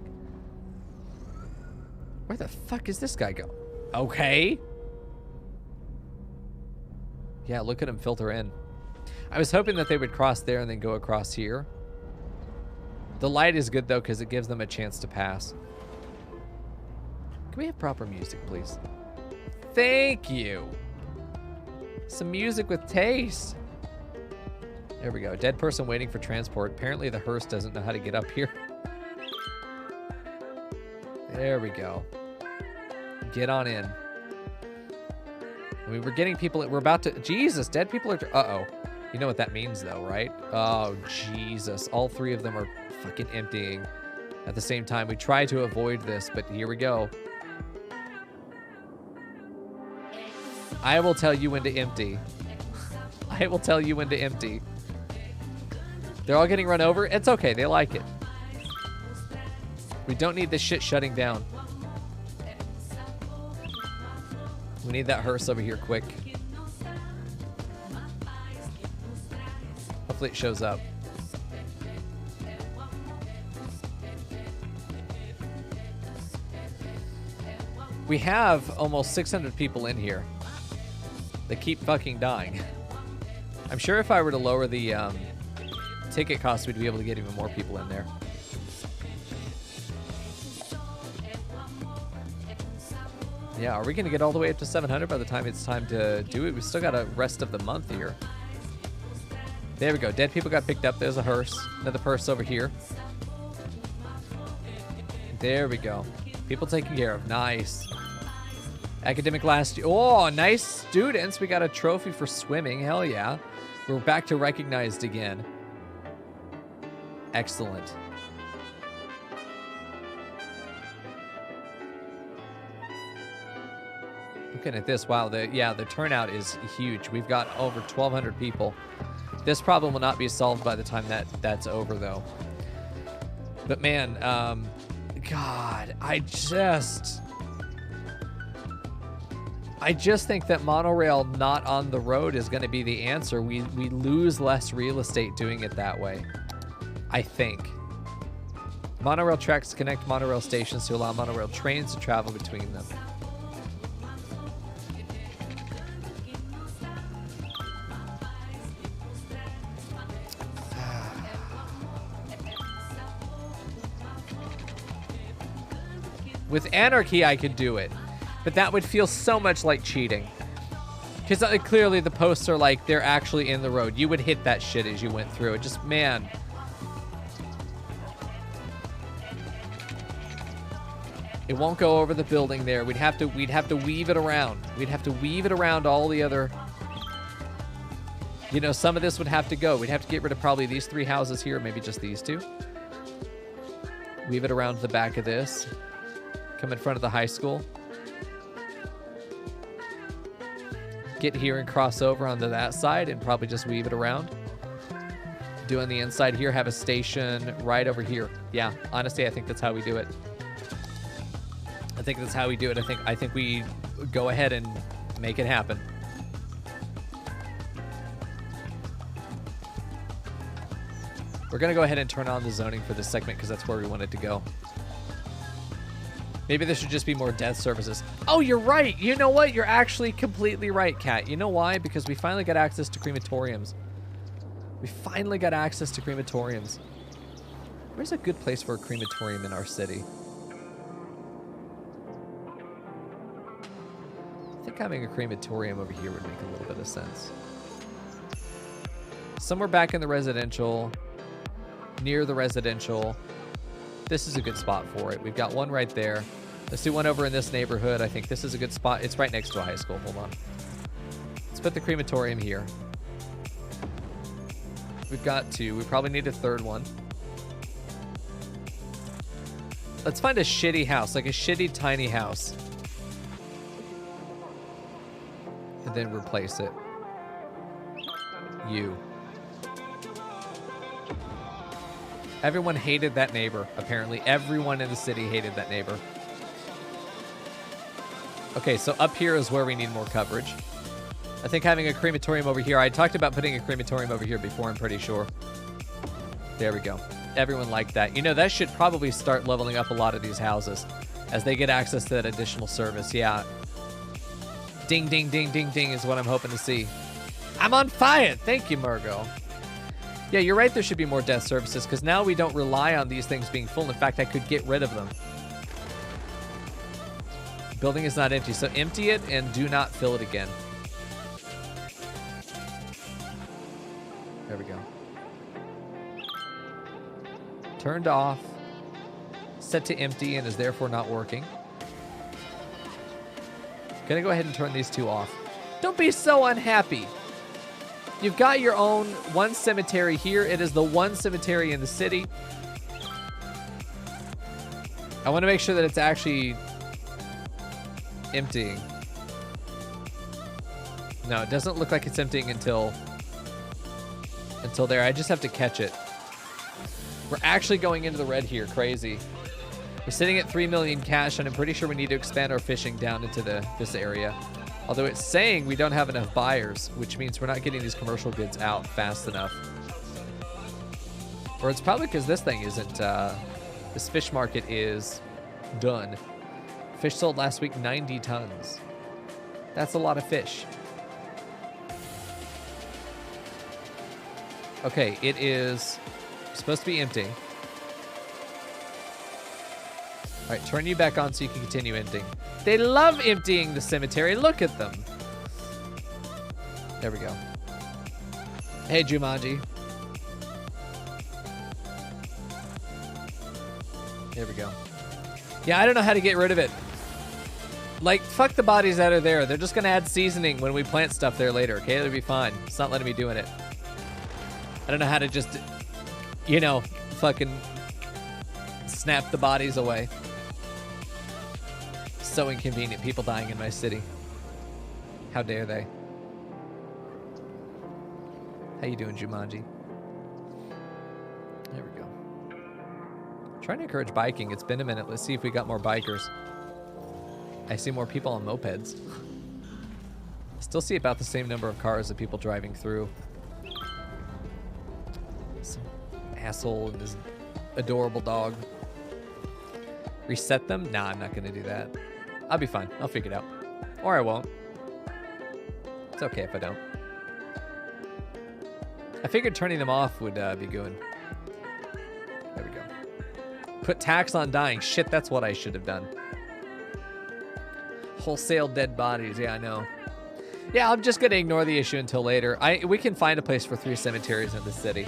Where the fuck is this guy go? Okay. Yeah, look at him filter in. I was hoping that they would cross there and then go across here. The light is good, though, because it gives them a chance to pass. Can we have proper music, please? Thank you. Some music with taste. There we go. Dead person waiting for transport. Apparently the hearse doesn't know how to get up here. There we go. Get on in. I mean, we're getting people... We're about to... Jesus, dead people are... Uh-oh. You know what that means, though, right? Oh, Jesus. All three of them are fucking emptying at the same time. We try to avoid this, but here we go. I will tell you when to empty. I will tell you when to empty. They're all getting run over. It's okay. They like it. We don't need this shit shutting down. We need that hearse over here quick. Hopefully it shows up. We have almost 600 people in here. They keep fucking dying. I'm sure if I were to lower the ticket cost, we'd be able to get even more people in there. Yeah, are we going to get all the way up to 700 by the time it's time to do it? We still got a rest of the month here. There we go. Dead people got picked up. There's a hearse. Another hearse over here. There we go. People taken care of. Nice. Academic last year. Oh, nice students. We got a trophy for swimming. Hell yeah. We're back to recognized again. Excellent. Looking at this, wow, the turnout is huge. We've got over 1,200 people. This problem will not be solved by the time that's over, though. But man, God, I just think that monorail not on the road is going to be the answer. We lose less real estate doing it that way, I think. Monorail tracks connect monorail stations to allow monorail trains to travel between them. With anarchy, I could do it. But that would feel so much like cheating. Because clearly the posts are like, they're actually in the road. You would hit that shit as you went through it. Just, man. It won't go over the building there. We'd have to weave it around. We'd have to weave it around all the other... You know, some of this would have to go. We'd have to get rid of probably these 3 houses here, maybe just these 2. Weave it around the back of this. Come in front of the high school. Get here and cross over onto that side and probably just weave it around. Do on the inside here, have a station right over here. Yeah, honestly, I think that's how we do it. I think that's how we do it. I think we go ahead and make it happen. We're going to go ahead and turn on the zoning for this segment because that's where we want it to go. Maybe there should just be more death services. Oh, you're right. You know what? You're actually completely right, Kat. You know why? Because we finally got access to crematoriums. We finally got access to crematoriums. Where's a good place for a crematorium in our city? I think having a crematorium over here would make a little bit of sense. Somewhere back in the residential, near the residential. This is a good spot for it. We've got one right there. Let's do one over in this neighborhood. I think this is a good spot. It's right next to a high school. Hold on. Let's put the crematorium here. We've got 2. We probably need a 3rd one. Let's find a shitty house, like a shitty tiny house. And then replace it. You. Everyone hated that neighbor, apparently. Everyone in the city hated that neighbor. Okay, so up here is where we need more coverage. I think having a crematorium over here. I talked about putting a crematorium over here before, I'm pretty sure. There we go. Everyone liked that. You know, that should probably start leveling up a lot of these houses as they get access to that additional service. Yeah. Ding, ding, ding, ding, ding is what I'm hoping to see. I'm on fire. Thank you, Margot. Yeah, you're right. There should be more death services because now we don't rely on these things being full. In fact, I could get rid of them. Building is not empty, so empty it and do not fill it again. There we go. Turned off. Set to empty and is therefore not working. Gonna go ahead and turn these two off. Don't be so unhappy. You've got your own one cemetery here. It is the one cemetery in the city. I want to make sure that it's actually emptying. No, it doesn't look like it's emptying until there. I just have to catch it. We're actually going into the red here. Crazy. We're sitting at 3 million cash, and I'm pretty sure we need to expand our fishing down into this area. Although it's saying we don't have enough buyers, which means we're not getting these commercial goods out fast enough. Or it's probably because this thing isn't, this fish market is done. Fish sold last week, 90 tons. That's a lot of fish. Okay, it is supposed to be empty. All right, turn you back on so you can continue emptying. They love emptying the cemetery. Look at them. There we go. Hey, Jumanji. There we go. Yeah, I don't know how to get rid of it. Like, fuck the bodies that are there. They're just going to add seasoning when we plant stuff there later, okay? It'll be fine. It's not letting me doing it. I don't know how to just, you know, fucking snap the bodies away. So inconvenient. People dying in my city. How dare they? How you doing, Jumanji? There we go. Trying to encourage biking. It's been a minute. Let's see if we got more bikers. I see more people on mopeds. Still see about the same number of cars of people driving through. Some asshole and his adorable dog. Reset them? Nah, I'm not going to do that. I'll be fine. I'll figure it out. Or I won't. It's okay if I don't. I figured turning them off would be good. There we go. Put tax on dying. Shit, that's what I should have done. Wholesale dead bodies. Yeah, I know. Yeah, I'm just going to ignore the issue until later. We can find a place for 3 cemeteries in the city.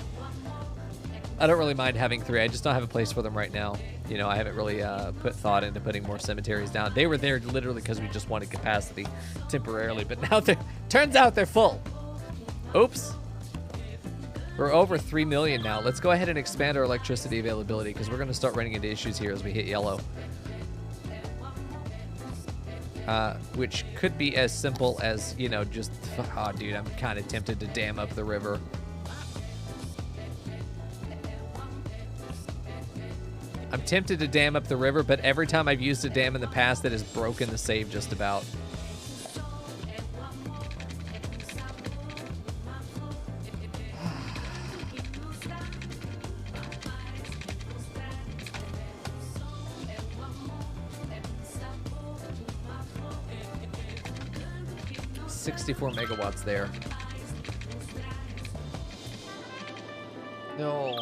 I don't really mind having 3. I just don't have a place for them right now. You know, I haven't really put thought into putting more cemeteries down. They were there literally because we just wanted capacity temporarily, but now turns out they're full. Oops. We're over 3 million now. Let's go ahead and expand our electricity availability because we're going to start running into issues here as we hit yellow. Which could be as simple as, you know, just, oh, dude, I'm kind of tempted to dam up the river. I'm tempted to dam up the river, but every time I've used a dam in the past, it has broken the save just about. $64 megawatts there. No.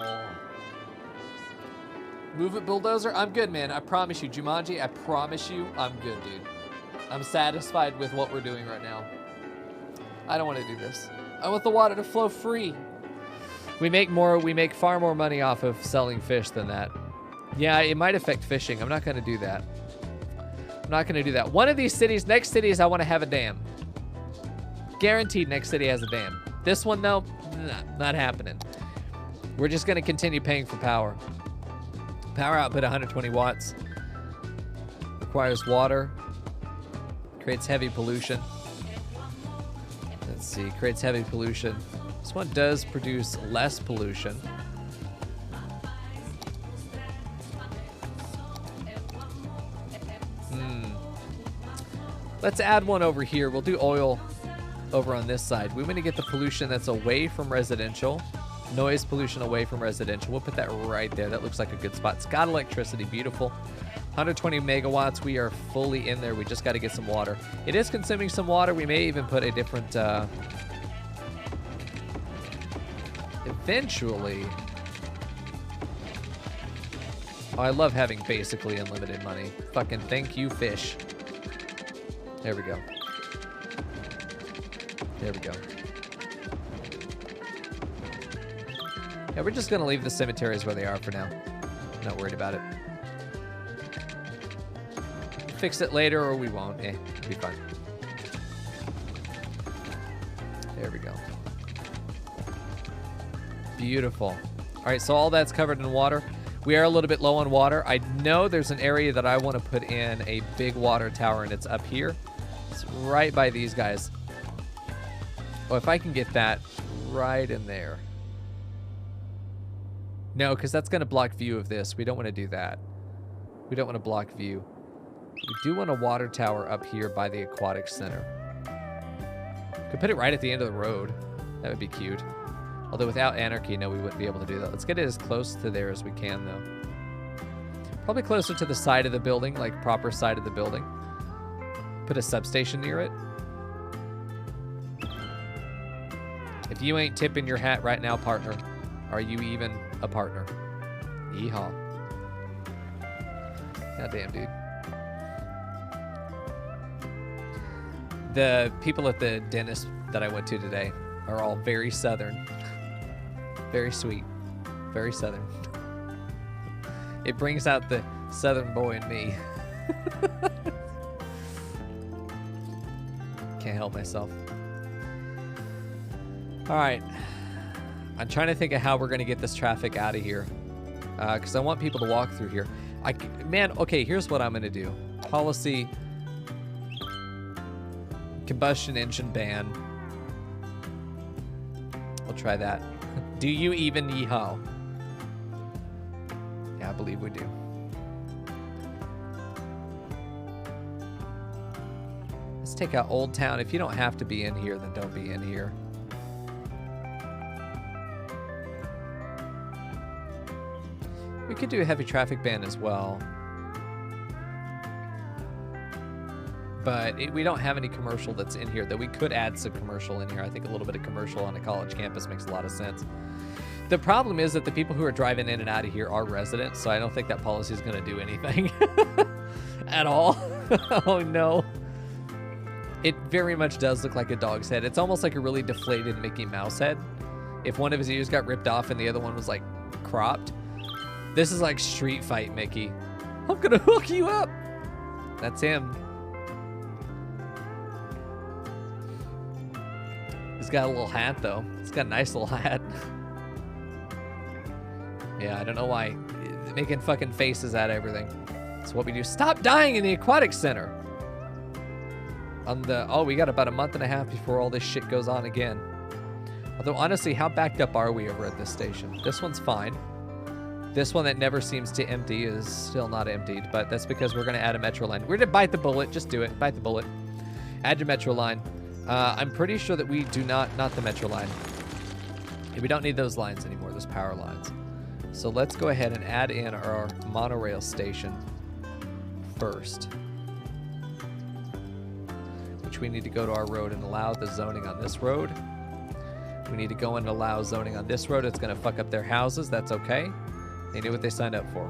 Move it, bulldozer. I'm good, man. I promise you, Jumanji. I promise you, I'm good, dude. I'm satisfied with what we're doing right now. I don't want to do this. I want the water to flow free. We make far more money off of selling fish than that. Yeah, it might affect fishing. I'm not going to do that. I'm not going to do that. One of these cities, next cities, I want to have a dam. Guaranteed next city has a dam. This one, though, nah, not happening. We're just going to continue paying for power. Power output 120 watts. Requires water. Creates heavy pollution. Let's see, creates heavy pollution. This one does produce less pollution. Let's add one over here. We'll do oil over on this side. We want to get the pollution that's away from residential. Noise pollution away from residential. We'll put that right there. That looks like a good spot. It's got electricity. Beautiful. 120 megawatts. We are fully in there. We just got to get some water. It is consuming some water. We may even put a different... eventually... Oh, I love having basically unlimited money. Fucking thank you, fish. There we go. There we go. Yeah, we're just going to leave the cemeteries where they are for now. Not worried about it. Fix it later or we won't. It'll be fine. There we go. Beautiful. All right, so all that's covered in water. We are a little bit low on water. I know there's an area that I want to put in a big water tower, and it's up here. It's right by these guys. Oh, if I can get that right in there. No, because that's going to block view of this. We don't want to do that. We don't want to block view. We do want a water tower up here by the Aquatic Center. Could put it right at the end of the road. That would be cute. Although without anarchy, no, we wouldn't be able to do that. Let's get it as close to there as we can, though. Probably closer to the side of the building, like proper side of the building. Put a substation near it. If you ain't tipping your hat right now, partner, are you even a partner? Yeehaw. Goddamn, dude. The people at the dentist that I went to today are all very southern. Very sweet. Very southern. It brings out the southern boy in me. Can't help myself. All right. I'm trying to think of how we're going to get this traffic out of here. Because I want people to walk through here. Man, okay, here's what I'm going to do. Policy. Combustion engine ban. We'll try that. Do you even yeehaw? Yeah, I believe we do. Let's take out Old Town. If you don't have to be in here, then don't be in here. We could do a heavy traffic ban as well. But we don't have any commercial that's in here, though we could add some commercial in here. I think a little bit of commercial on a college campus makes a lot of sense. The problem is that the people who are driving in and out of here are residents, so I don't think that policy is going to do anything at all. Oh, no. It very much does look like a dog's head. It's almost like a really deflated Mickey Mouse head. If one of his ears got ripped off and the other one was, like, cropped. This is like Street Fight Mickey. I'm going to hook you up. That's him. He's got a little hat, though. He's got a nice little hat. Yeah, I don't know why. Making fucking faces at everything. That's what we do. Stop dying in the Aquatic Center. Oh, we got about a month and a half before all this shit goes on again. Although, honestly, how backed up are we over at this station? This one's fine. This one that never seems to empty is still not emptied, but that's because we're going to add a metro line. We're going to bite the bullet. Just do it. Bite the bullet. Add your metro line. I'm pretty sure that we do not the metro line. We don't need those lines anymore, those power lines. So let's go ahead and add in our monorail station first. Which we need to go to our road and allow the zoning on this road. We need to go and allow zoning on this road. It's going to fuck up their houses. That's okay. They knew what they signed up for.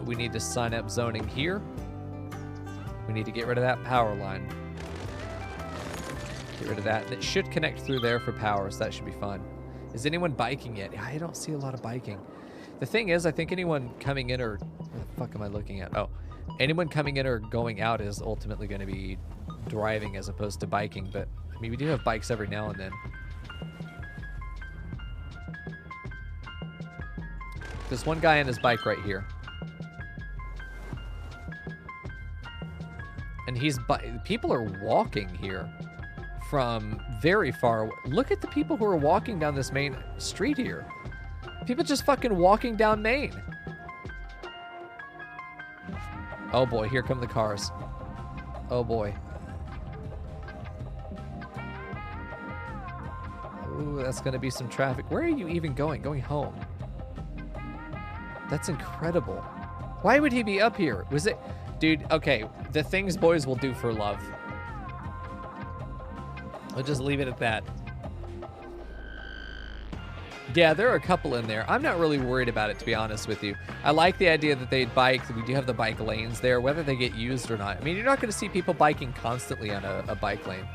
We need to sign up zoning here. We need to get rid of that power line. Get rid of that. It should connect through there for power, so that should be fun. Is anyone biking yet? I don't see a lot of biking. The thing is, I think anyone coming in or... Where the fuck am I looking at? Oh. Anyone coming in or going out is ultimately going to be driving as opposed to biking, but I mean, we do have bikes every now and then. there's one guy on his bike right here. And people are walking here from very far away. Look at the people who are walking down this main street here. People just fucking walking down Main. Oh boy, here come the cars. Oh boy. Ooh, that's gonna be some traffic. Where are you even going? Going home. That's incredible. Why would he be up here? Was it... Dude, okay, the things boys will do for love. I'll just leave it at that. Yeah, there are a couple in there. I'm not really worried about it, to be honest with you. I like the idea that they'd bike. We do have the bike lanes there, whether they get used or not. I mean, you're not going to see people biking constantly on a bike lane.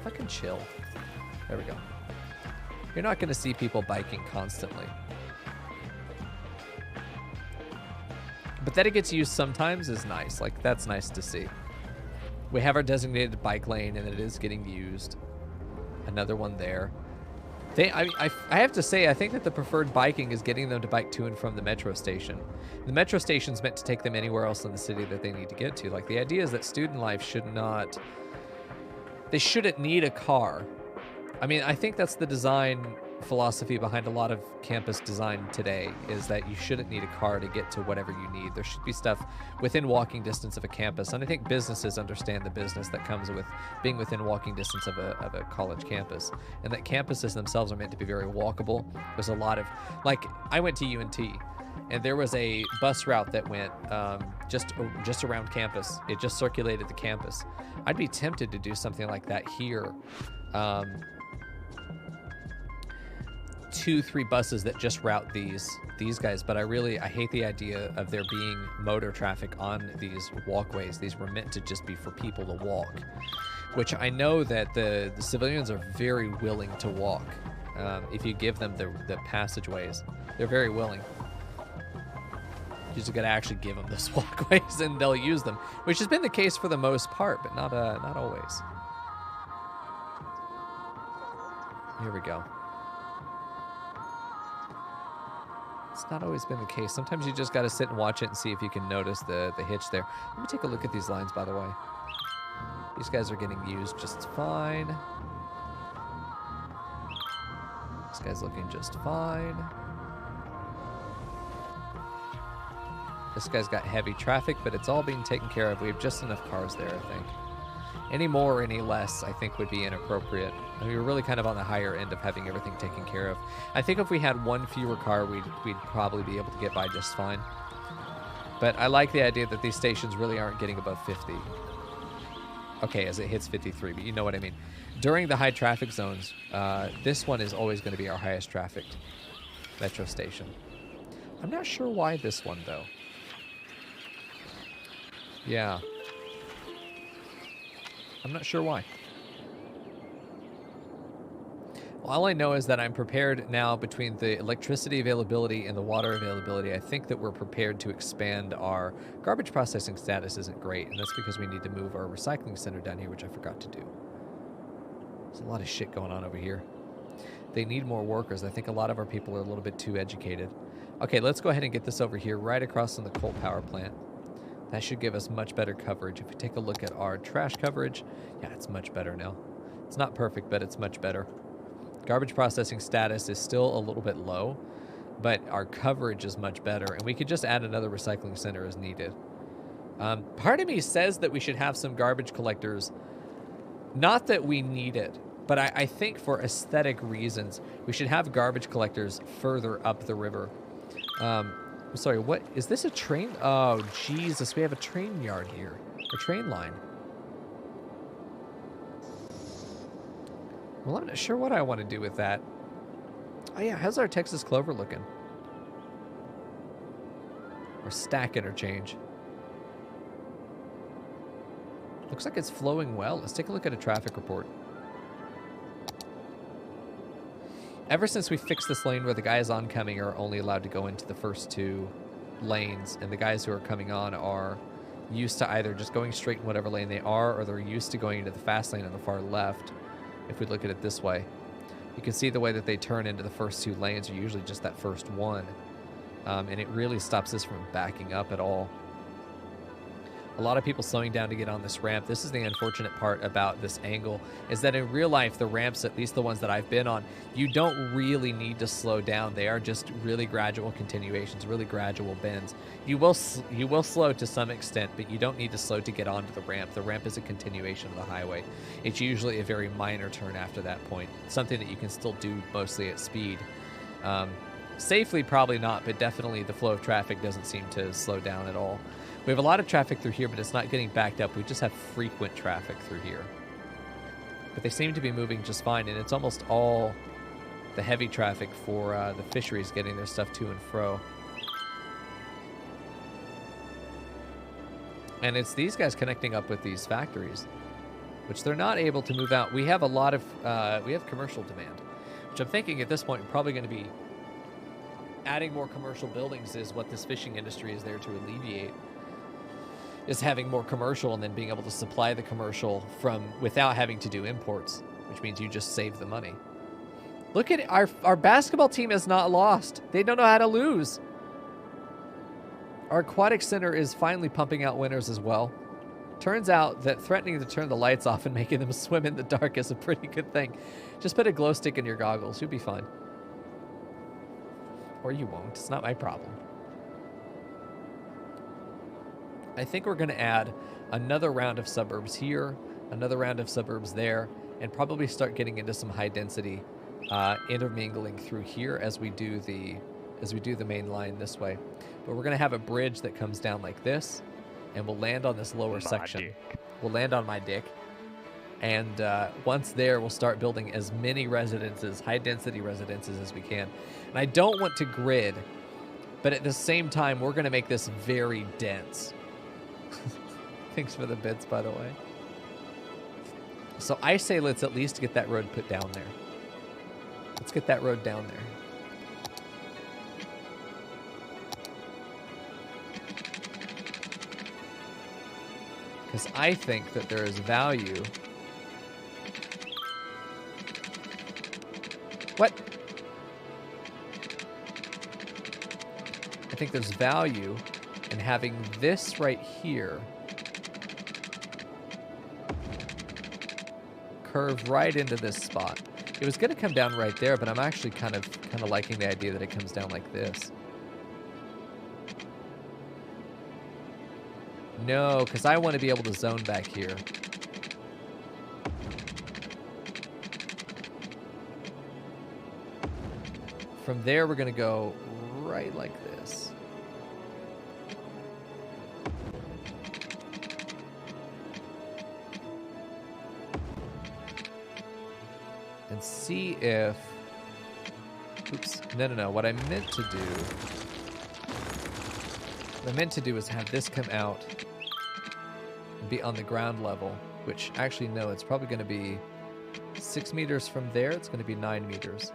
Fucking chill. There we go. You're not going to see people biking constantly. But that it gets used sometimes is nice. Like, that's nice to see. We have our designated bike lane, and it is getting used. Another one there. I have to say, I think that the preferred biking is getting them to bike to and from the metro station. The metro station's meant to take them anywhere else in the city that they need to get to. Like, the idea is that student life should not... They shouldn't need a car. I mean, I think that's the design philosophy behind a lot of campus design today, is that you shouldn't need a car to get to whatever you need. There should be stuff within walking distance of a campus, and I think businesses understand the business that comes with being within walking distance of a college campus, and that campuses themselves are meant to be very walkable. There's a lot of, like, I went to UNT, and there was a bus route that went just around campus. It just circulated the campus. I'd be tempted to do something like that here. 2-3 buses that just route these guys, but I hate the idea of there being motor traffic on these walkways. These were meant to just be for people to walk, which I know that the civilians are very willing to walk. If you give them the passageways, they're very willing. You just gotta actually give them those walkways and they'll use them, which has been the case for the most part, but not always. Here we go. It's not always been the case. Sometimes you just got to sit and watch it and see if you can notice the hitch there. Let me take a look at these lines, by the way. These guys are getting used just fine. This guy's looking just fine. This guy's got heavy traffic, but it's all being taken care of. We have just enough cars there, I think. Any more or any less, I think, would be inappropriate. I mean, we're really kind of on the higher end of having everything taken care of. I think if we had one fewer car, we'd probably be able to get by just fine. But I like the idea that these stations really aren't getting above 50. Okay, as it hits 53, but you know what I mean. During the high traffic zones, this one is always going to be our highest trafficked metro station. I'm not sure why this one, though. Yeah. I'm not sure why. Well, all I know is that I'm prepared now between the electricity availability and the water availability. I think that we're prepared to expand our garbage processing status isn't great, and that's because we need to move our recycling center down here, which I forgot to do. There's a lot of shit going on over here. They need more workers. I think a lot of our people are a little bit too educated. Okay, let's go ahead and get this over here right across from the coal power plant. That should give us much better coverage. If we take a look at our trash coverage, yeah, it's much better now. It's not perfect, but it's much better. Garbage processing status is still a little bit low, but our coverage is much better, and we could just add another recycling center as needed. Part of me says that we should have some garbage collectors. Not that we need it, but I think for aesthetic reasons, we should have garbage collectors further up the river. I'm sorry, what? Is this a train? Oh, Jesus, we have a train yard here. A train line. Well, I'm not sure what I want to do with that. Oh, yeah, how's our Texas clover looking? Or stack interchange. Looks like it's flowing well. Let's take a look at a traffic report. Ever since we fixed this lane where the guys oncoming are only allowed to go into the first 2 lanes, and the guys who are coming on are used to either just going straight in whatever lane they are, or they're used to going into the fast lane on the far left. If we look at it this way, you can see the way that they turn into the first 2 lanes are usually just that first one. and it really stops this from backing up at all. A lot of people slowing down to get on this ramp. This is the unfortunate part about this angle, is that in real life, the ramps, at least the ones that I've been on, you don't really need to slow down. They are just really gradual continuations, really gradual bends. You will slow to some extent, but you don't need to slow to get onto the ramp. The ramp is a continuation of the highway. It's usually a very minor turn after that point, something that you can still do mostly at speed. Safely, probably not, but definitely the flow of traffic doesn't seem to slow down at all. We have a lot of traffic through here, but it's not getting backed up. We just have frequent traffic through here. But they seem to be moving just fine, and it's almost all the heavy traffic for the fisheries getting their stuff to and fro. And it's these guys connecting up with these factories, which they're not able to move out. We have a lot of, we have commercial demand, which I'm thinking at this point we're probably going to be adding more commercial buildings is what this fishing industry is there to alleviate. Is having more commercial and then being able to supply the commercial from without having to do imports, which means you just save the money. Look at it. Our basketball team has not lost. They don't know how to lose. Our Aquatic Center is finally pumping out winners as well. Turns out that threatening to turn the lights off and making them swim in the dark is a pretty good thing. Just put a glow stick in your goggles. You'll be fine. Or you won't. It's not my problem. I think we're going to add another round of suburbs here, another round of suburbs there, and probably start getting into some high density intermingling through here as we do the main line this way. But we're going to have a bridge that comes down like this, and we'll land on this lower section. We'll land on my dick. And once there, we'll start building as many residences, high density residences as we can. And I don't want to grid, but at the same time, we're going to make this very dense. Thanks for the bits, by the way. So I say let's at least get that road put down there. Let's get that road down there. Because I think that there is value. What? I think there's value in having this right here curve right into this spot. It was going to come down right there, but I'm actually kind of liking the idea that it comes down like this. No, because I want to be able to zone back here. From there, we're going to go right like this. And see if... Oops. No. What I meant to do is have this come out and be on the ground level, which actually, no, it's probably going to be 6 meters from there. It's going to be 9 meters.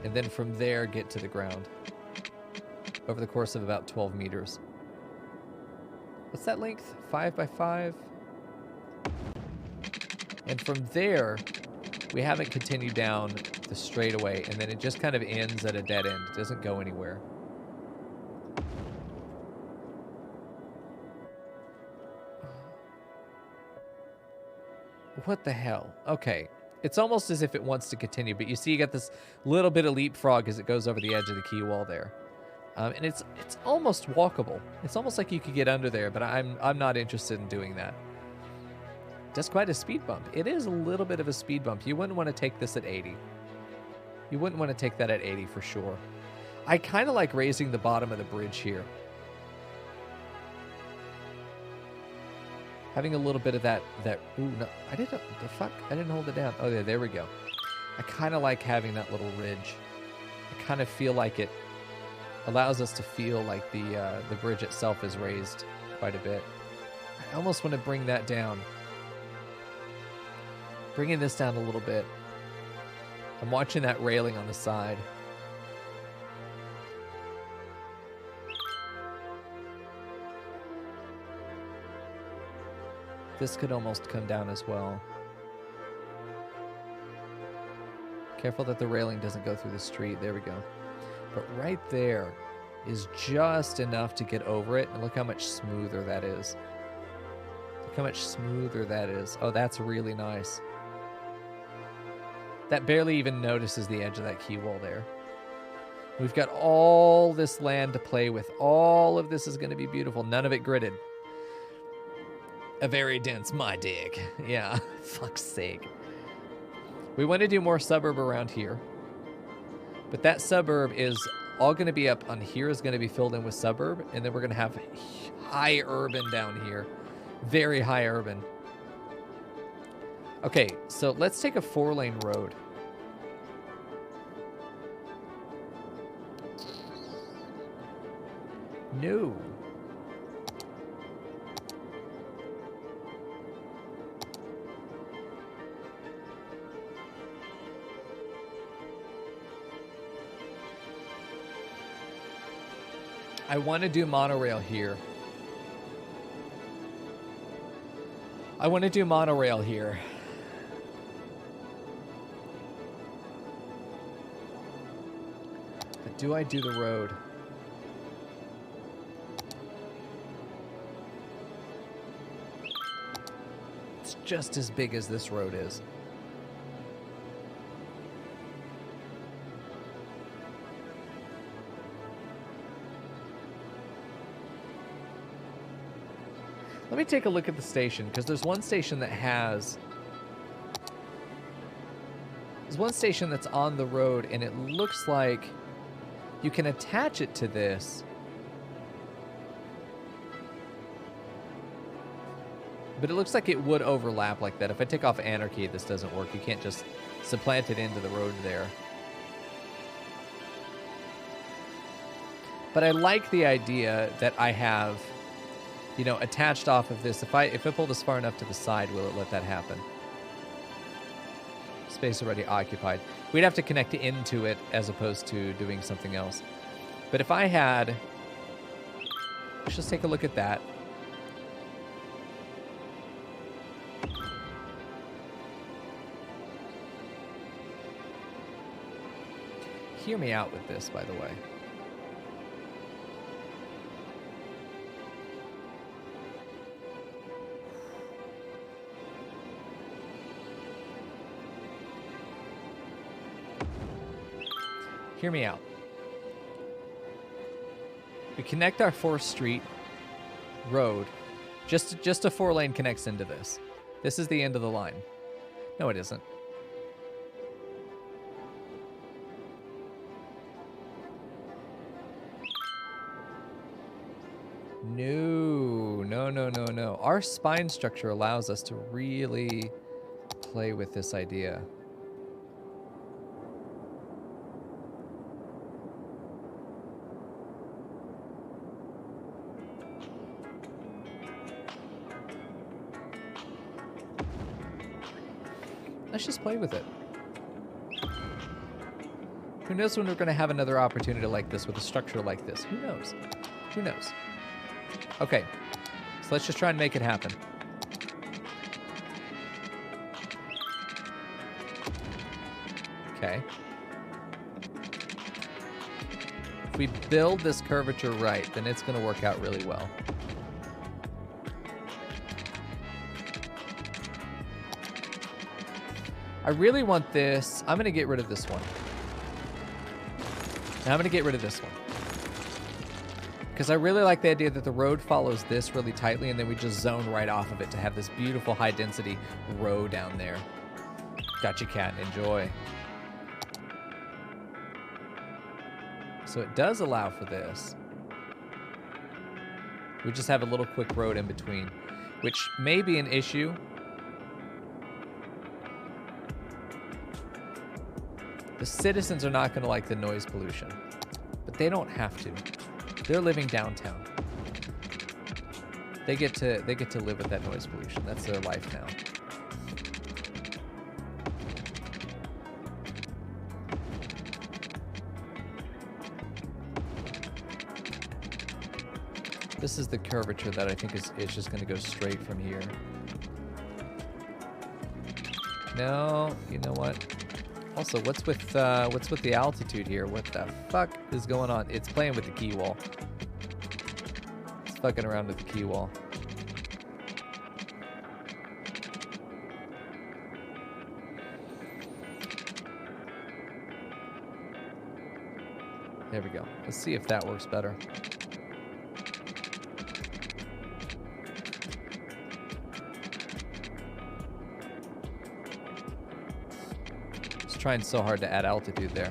And then from there, get to the ground over the course of about 12 meters. What's that length? 5 by 5? And from there, we haven't continued down the straightaway, and then it just kind of ends at a dead end. It doesn't go anywhere. What the hell? Okay. It's almost as if it wants to continue, but you see you got this little bit of leapfrog as it goes over the edge of the key wall there. And it's almost walkable. It's almost like you could get under there, but I'm not interested in doing that. Just quite a speed bump. It is a little bit of a speed bump. You wouldn't want to take this at 80. You wouldn't want to take that at 80 for sure. I kind of like raising the bottom of the bridge here. Having a little bit of that, ooh, no, I didn't, the fuck? I didn't hold it down. Oh, yeah, there we go. I kind of like having that little ridge. I kind of feel like it allows us to feel like the bridge itself is raised quite a bit. I almost want to bring that down. Bringing this down a little bit. I'm watching that railing on the side. This could almost come down as well. Careful that the railing doesn't go through the street. There we go. But right there is just enough to get over it. And look how much smoother that is. Look how much smoother that is. Oh, that's really nice. That barely even notices the edge of that key wall there. We've got all this land to play with. All of this is going to be beautiful. None of it gridded. A very dense my dig. Yeah, fuck's sake. We want to do more suburb around here. But that suburb is all going to be up on here is going to be filled in with suburb. And then we're going to have high urban down here. Very high urban. Okay, so let's take a 4-lane road. No. I want to do monorail here. I want to do monorail here. But do I do the road? It's just as big as this road is. Let me take a look at the station, because there's one station that has... There's one station that's on the road, and it looks like you can attach it to this. But it looks like it would overlap like that. If I take off Anarchy, this doesn't work. You can't just supplant it into the road there. But I like the idea that I have... you know, attached off of this. If I pull this far enough to the side, will it let that happen? Space already occupied. We'd have to connect into it as opposed to doing something else. But if I had... Let's just take a look at that. Hear me out with this, by the way. Hear me out. We connect our 4th Street road. Just a 4-lane connects into this. This is the end of the line. No, it isn't. No. Our spine structure allows us to really play with this idea. Let's just play with it. Who knows when we're going to have another opportunity like this with a structure like this? Who knows? Who knows? Okay, so let's just try and make it happen. Okay. If we build this curvature right, then it's going to work out really well. I really want this. I'm going to get rid of this one. And I'm going to get rid of this one. Because I really like the idea that the road follows this really tightly, and then we just zone right off of it to have this beautiful high-density row down there. Gotcha, cat. Enjoy. So it does allow for this. We just have a little quick road in between, which may be an issue. The citizens are not going to like the noise pollution, but they don't have to. They're living downtown. They get to live with that noise pollution. That's their life now. This is the curvature that I think is just going to go straight from here. No, you know what? Also, what's with the altitude here? What the fuck is going on? It's playing with the key wall. It's fucking around with the key wall. There we go. Let's see if that works better. Trying so hard to add altitude there.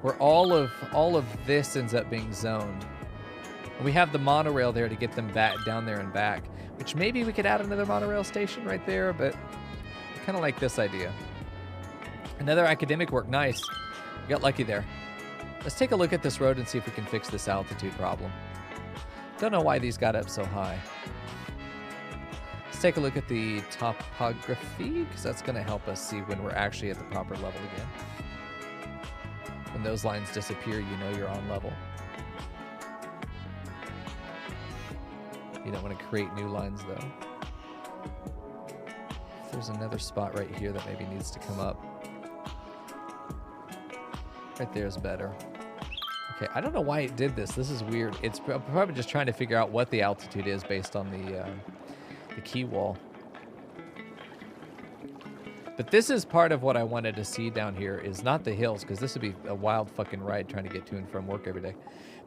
Where all of this ends up being zoned. And we have the monorail there to get them back down there and back, which maybe we could add another monorail station right there, but I kind of like this idea. Another academic work, nice. We got lucky there. Let's take a look at this road and see if we can fix this altitude problem. Don't know why these got up so high. Let's take a look at the topography, because that's going to help us see when we're actually at the proper level again. When those lines disappear, you know you're on level. You don't want to create new lines, though. There's another spot right here that maybe needs to come up. Right there is better. Okay, I don't know why it did this. This is weird. It's probably just trying to figure out what the altitude is based on the key wall. But this is part of what I wanted to see down here is not the hills, because this would be a wild fucking ride trying to get to and from work every day.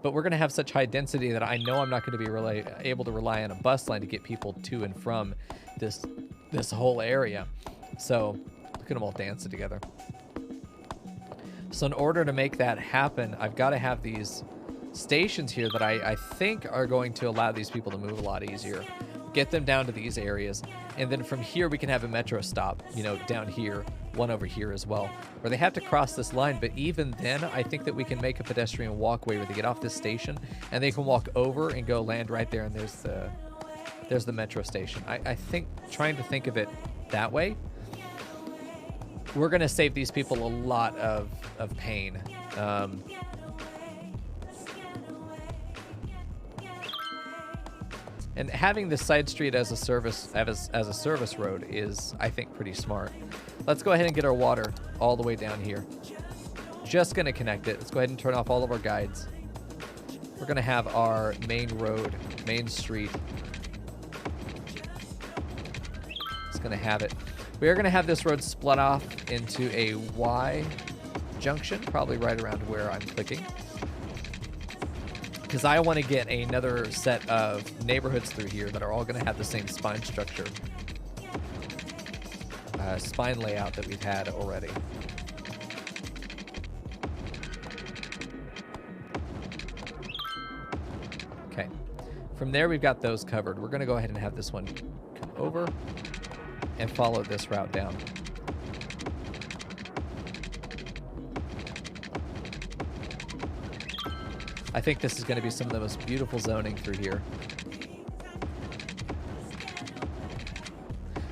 But we're going to have such high density that I know I'm not going to be able to rely on a bus line to get people to and from this whole area. So look at them all dancing together. So in order to make that happen, I've got to have these stations here that I think are going to allow these people to move a lot easier. Get them down to these areas. And then from here, we can have a metro stop, you know, down here, one over here as well, where they have to cross this line. But even then, I think that we can make a pedestrian walkway where they get off this station and they can walk over and go land right there. And there's the metro station. I think trying to think of it that way, we're going to save these people a lot of pain. And having this side street as a service road is, I think, pretty smart. Let's go ahead and get our water all the way down here. Just going to connect it. Let's go ahead and turn off all of our guides. We're going to have our main road, main street. It's going to have it. We are going to have this road split off into a Y junction, probably right around where I'm clicking. Because I want to get another set of neighborhoods through here that are all going to have the same spine structure. Spine layout that we've had already. Okay. From there, we've got those covered. We're going to go ahead and have this one come over and follow this route down. I think this is going to be some of the most beautiful zoning through here.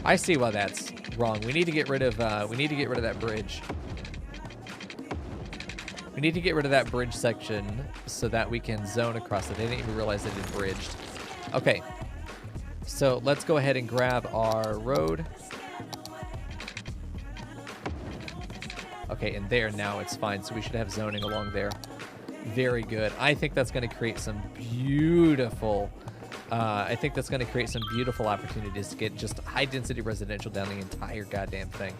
I see why that's wrong. We need to get rid of that bridge. We need to get rid of that bridge section so that we can zone across it. I didn't even realize it had bridged. Okay. So let's go ahead and grab our road. Okay, and there now it's fine. So we should have zoning along there. Very good. I think that's going to create some beautiful opportunities to get just high density residential down the entire goddamn thing.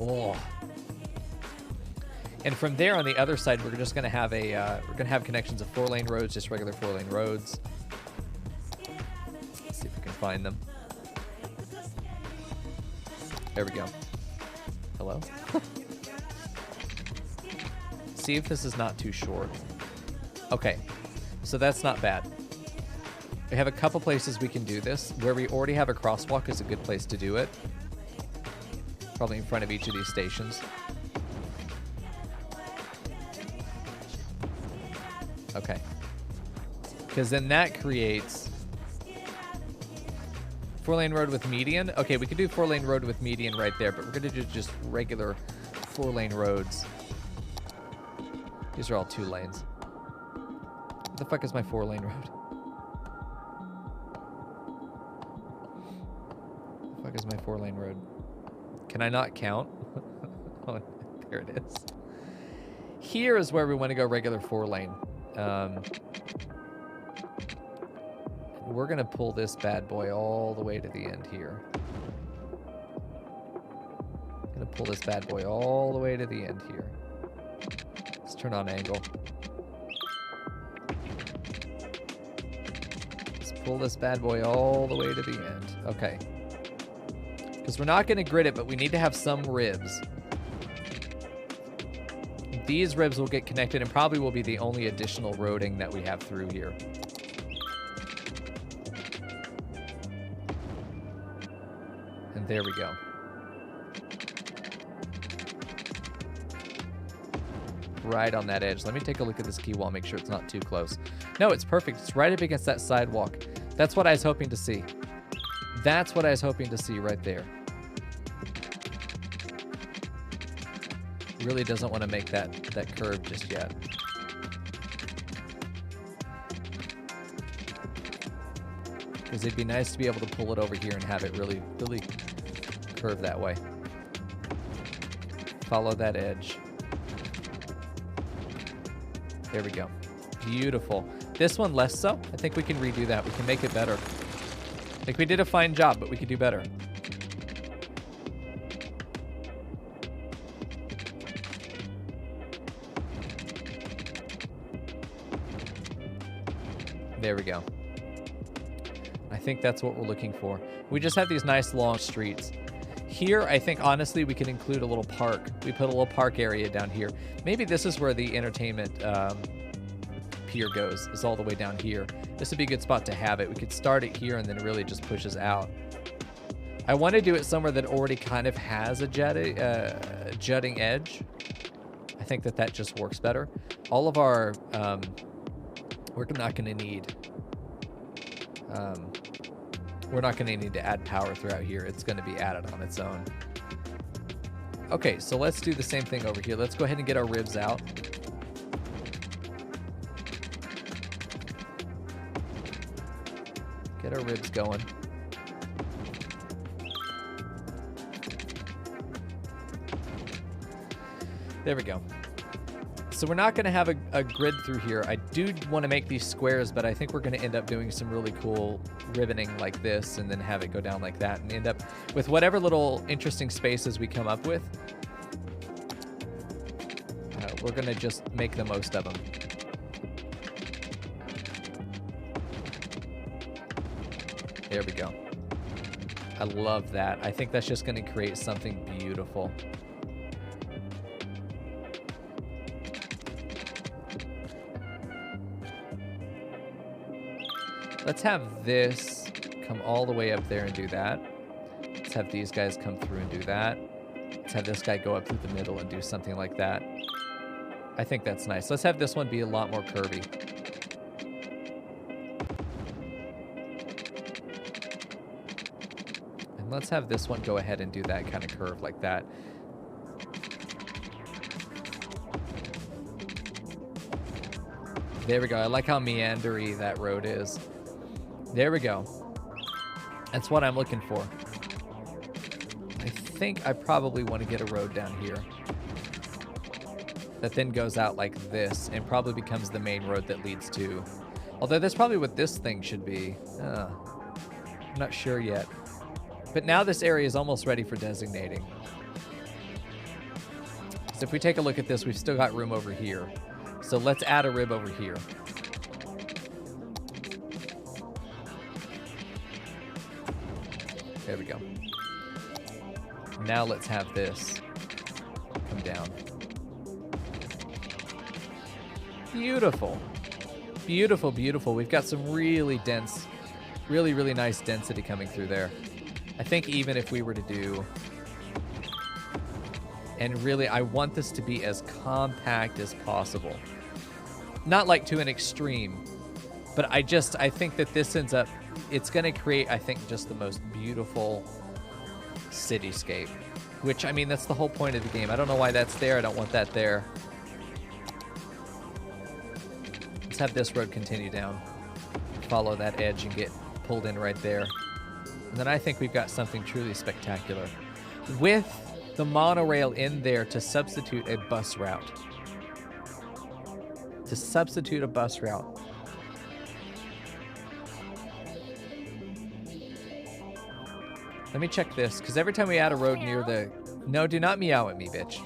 Oh. And from there on the other side, we're just going to have connections of 4-lane roads, just regular 4-lane roads. Let's see if we can find them. There we go. Hello? See if this is not too short. Okay, so that's not bad. We have a couple places we can do this. Where we already have a crosswalk is a good place to do it. Probably in front of each of these stations. Okay. Because then that creates 4-lane road with median. Okay, we could do 4-lane road with median right there, but we're going to do just regular 4-lane roads. These are all 2 lanes. What the fuck is my 4-lane road? my 4-lane road? Can I not count? Oh, there it is. Here is where we want to go regular 4-lane. We're going to pull this bad boy all the way to the end here. Going to pull this bad boy all the way to the end here. Let's turn on angle. Let's pull this bad boy all the way to the end. Okay. Because we're not going to grid it, but we need to have some ribs. These ribs will get connected and probably will be the only additional roading that we have through here. And there we go. Right on that edge. Let me take a look at this key wall, make sure it's not too close. No, it's perfect. It's right up against that sidewalk. That's what I was hoping to see. That's what I was hoping to see right there. Really doesn't want to make that curve just yet. Because it'd be nice to be able to pull it over here and have it really, really curve that way. Follow that edge. There we go. Beautiful. This one less so. I think we can redo that. We can make it better. I think we did a fine job, but we could do better. There we go. I think that's what we're looking for. We just have these nice long streets. Here, I think, honestly, we can include a little park. We put a little park area down here. Maybe this is where the entertainment pier goes, is all the way down here. This would be a good spot to have it. We could start it here and then it really just pushes out. I want to do it somewhere that already kind of has a jutting edge. I think that just works better. All of our... we're not going to need... we're not going to need to add power throughout here. It's going to be added on its own. Okay, so let's do the same thing over here. Let's go ahead and get our ribs out. Get our ribs going. There we go. So we're not going to have a grid through here. I do want to make these squares, but I think we're going to end up doing some really cool ribboning like this and then have it go down like that and end up with whatever little interesting spaces we come up with. We're going to just make the most of them. There we go. I love that. I think that's just going to create something beautiful. Let's have this come all the way up there and do that. Let's have these guys come through and do that. Let's have this guy go up through the middle and do something like that. I think that's nice. Let's have this one be a lot more curvy. And let's have this one go ahead and do that kind of curve like that. There we go. I like how meandery that road is. There we go. That's what I'm looking for. I think I probably want to get a road down here that then goes out like this and probably becomes the main road that leads to... Although that's probably what this thing should be. I'm not sure yet. But now this area is almost ready for designating. So if we take a look at this, we've still got room over here. So let's add a rib over here. There we go. Now let's have this come down. Beautiful. Beautiful, beautiful. We've got some really dense, really, really nice density coming through there. I think even if we were to do... And really, I want this to be as compact as possible. Not like to an extreme, but I think that this ends up... It's going to create, I think, just the most beautiful cityscape. Which, I mean, that's the whole point of the game. I don't know why that's there. I don't want that there. Let's have this road continue down. Follow that edge and get pulled in right there. And then I think we've got something truly spectacular. With the monorail in there to substitute a bus route. To substitute a bus route. Let me check this, because every time we add a road near the... No, do not meow at me, bitch.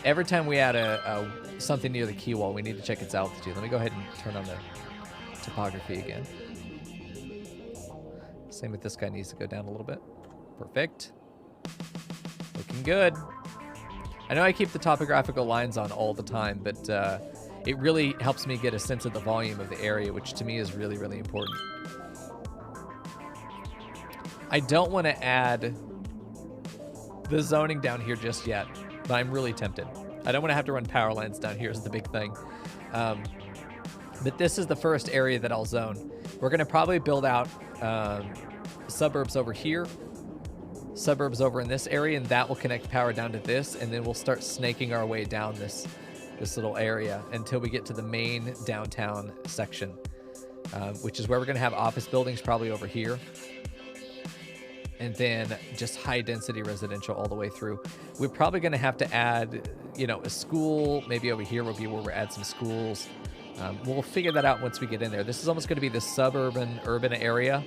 Every time we add something near the key wall, we need to check its altitude. Let me go ahead and turn on the topography again. Same with this guy, needs to go down a little bit. Perfect. Looking good. I know I keep the topographical lines on all the time, but it really helps me get a sense of the volume of the area, which to me is really, really important. I don't want to add the zoning down here just yet, but I'm really tempted. I don't want to have to run power lines down here is the big thing. But this is the first area that I'll zone. We're going to probably build out suburbs over here, suburbs over in this area, and that will connect power down to this, and then we'll start snaking our way down this little area until we get to the main downtown section, which is where we're going to have office buildings probably over here. And then just high density residential all the way through. We're probably going to have to add, you know, a school. Maybe over here will be where we add some schools. We'll figure that out once we get in there. This is almost going to be the suburban, urban area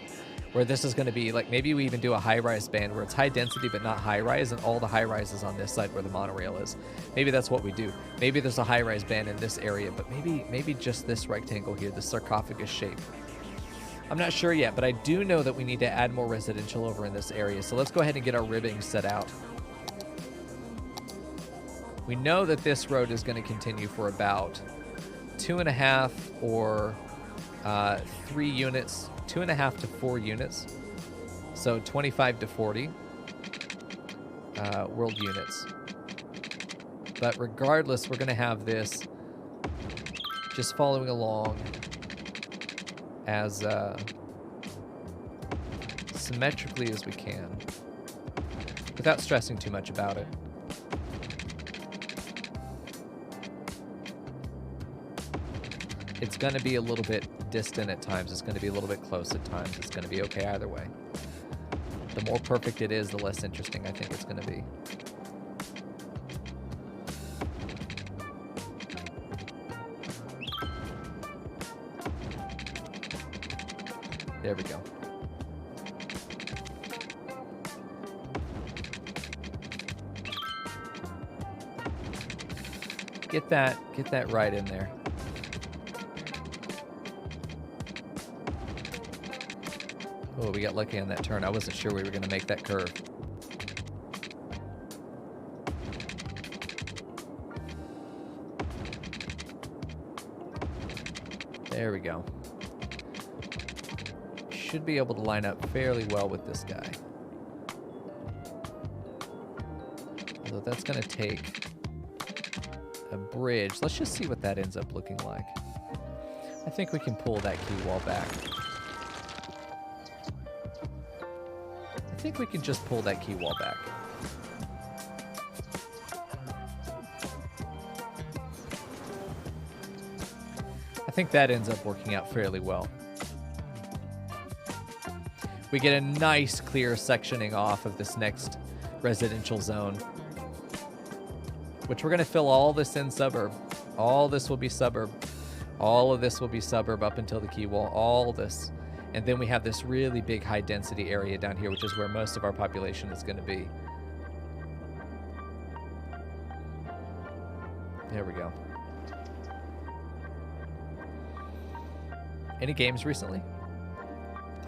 where this is going to be like, maybe we even do a high-rise band where it's high density but not high-rise, and all the high-rises on this side where the monorail is. Maybe that's what we do. Maybe there's a high-rise band in this area, but maybe just this rectangle here, this sarcophagus shape. I'm not sure yet, but I do know that we need to add more residential over in this area. So let's go ahead and get our ribbing set out. We know that this road is going to continue for about 2.5 or 3 units, 2.5 to 4 units. So 25 to 40 world units. But regardless, we're going to have this just following along as symmetrically as we can without stressing too much about it. It's going to be a little bit distant at times. It's going to be a little bit close at times. It's going to be okay either way. The more perfect it is, the less interesting I think it's going to be. There we go. Get that right in there. Oh, we got lucky on that turn. I wasn't sure we were going to make that curve. There we go. Should be able to line up fairly well with this guy. Although that's going to take a bridge. Let's just see what that ends up looking like. I think we can pull that key wall back. I think we can just pull that key wall back. I think that ends up working out fairly well. We get a nice clear sectioning off of this next residential zone, which we're going to fill all this in suburb. All this will be suburb. All of this will be suburb up until the key wall. All this. And then we have this really big high density area down here, which is where most of our population is going to be. There we go. Any games recently?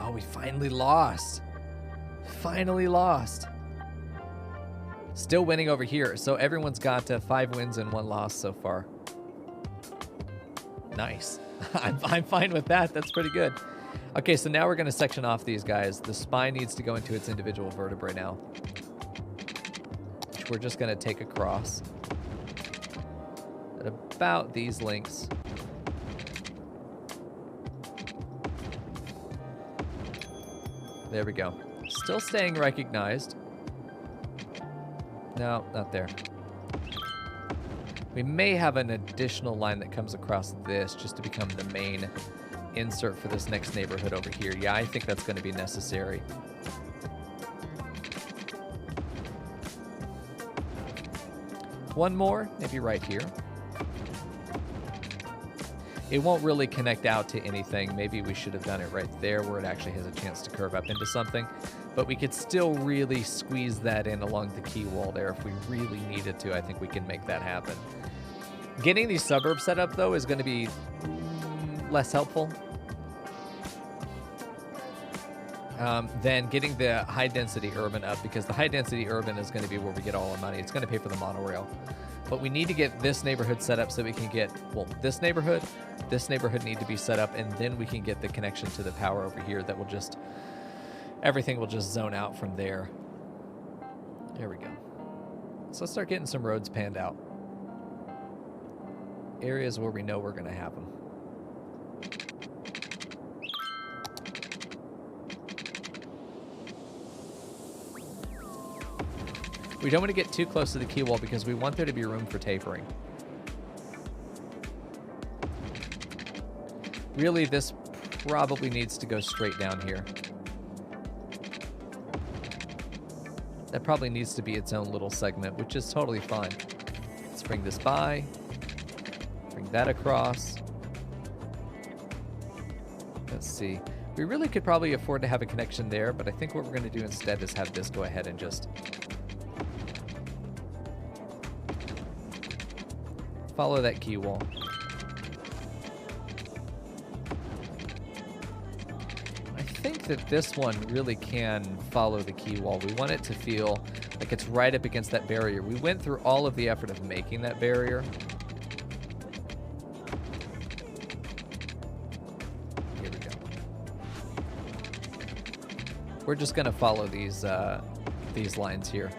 Oh, we finally lost. Finally lost. Still winning over here. So everyone's got 5 wins and 1 loss so far. Nice. I'm fine with that. That's pretty good. Okay, so now we're going to section off these guys. The spine needs to go into its individual vertebrae now, which we're just going to take across at about these lengths. There we go. Still staying recognized. No, not there. We may have an additional line that comes across this just to become the main insert for this next neighborhood over here. Yeah, I think that's going to be necessary. One more, maybe right here. It won't really connect out to anything. Maybe we should have done it right there where it actually has a chance to curve up into something. But we could still really squeeze that in along the key wall there if we really needed to. I think we can make that happen. Getting these suburbs set up, though, is going to be less helpful than getting the high-density urban up, because the high-density urban is going to be where we get all our money. It's going to pay for the monorail. But we need to get this neighborhood set up so we can get, well, this neighborhood need to be set up, and then we can get the connection to the power over here that will just, everything will just zone out from there. There we go. So let's start getting some roads panned out. Areas where we know we're going to have them. We don't want to get too close to the key wall because we want there to be room for tapering. Really, this probably needs to go straight down here. That probably needs to be its own little segment, which is totally fine. Let's bring this by. Bring that across. Let's see. We really could probably afford to have a connection there, but I think what we're going to do instead is have this go ahead and just follow that key wall. I think that this one really can follow the key wall. We want it to feel like it's right up against that barrier. We went through all of the effort of making that barrier. Here we go. We're just going to follow these lines here,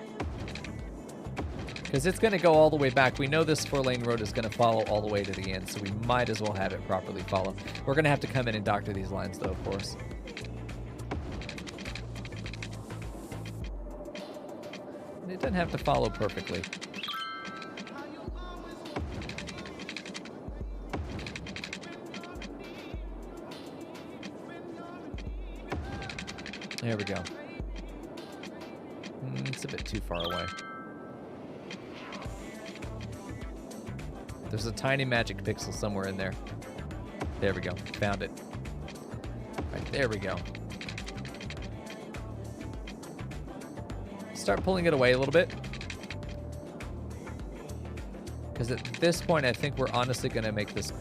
because it's going to go all the way back. We know this 4-lane road is going to follow all the way to the end, so we might as well have it properly follow. We're going to have to come in and doctor these lines, though, of course. And it doesn't have to follow perfectly. There we go. It's a bit too far away. There's a tiny magic pixel somewhere in there. There we go. Found it. Right, there we go. Start pulling it away a little bit. Because at this point, I think we're honestly going to make this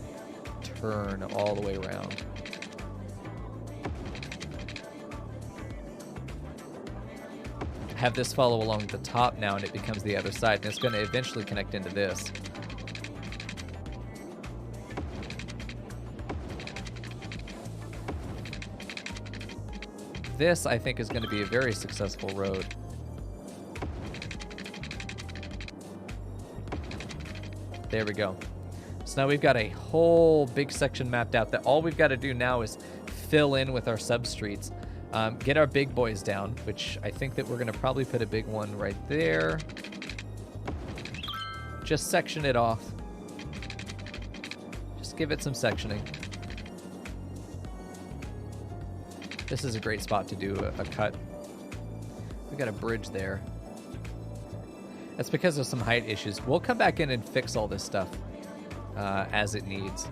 turn all the way around. Have this follow along the top now, and it becomes the other side. And it's going to eventually connect into this. This, I think, is going to be a very successful road. There we go. So now we've got a whole big section mapped out that all we've got to do now is fill in with our substreets. Get our big boys down, which I think that we're going to probably put a big one right there. Just section it off. Just give it some sectioning. This is a great spot to do a cut. We got a bridge there. That's because of some height issues. We'll come back in and fix all this stuff as it needs.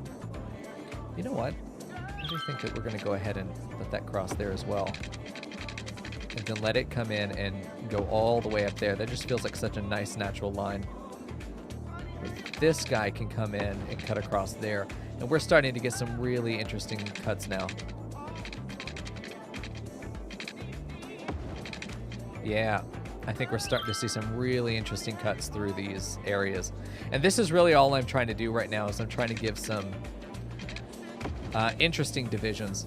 You know what? I do think that we're going to go ahead and let that cross there as well. And then let it come in and go all the way up there. That just feels like such a nice natural line. This guy can come in and cut across there. And we're starting to get some really interesting cuts now. Yeah, I think we're starting to see some really interesting cuts through these areas. And this is really all I'm trying to do right now, is I'm trying to give some interesting divisions.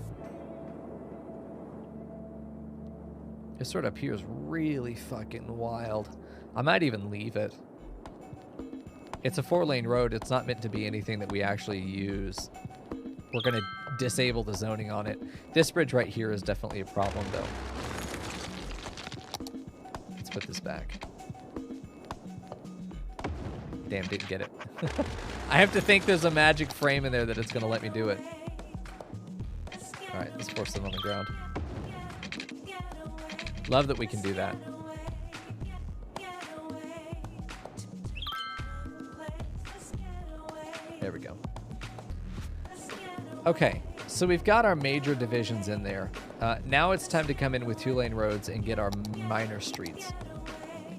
This sort of up here is really fucking wild. I might even leave it. It's a 4-lane road. It's not meant to be anything that we actually use. We're going to disable the zoning on it. This bridge right here is definitely a problem, though. Let's put this back. Damn, didn't get it. I have to think there's a magic frame in there that it's going to let me do it. Let's force it on the ground. Love that we can do that. There we go. Okay, so we've got our major divisions in there. Now it's time to come in with 2-lane roads and get our minor streets.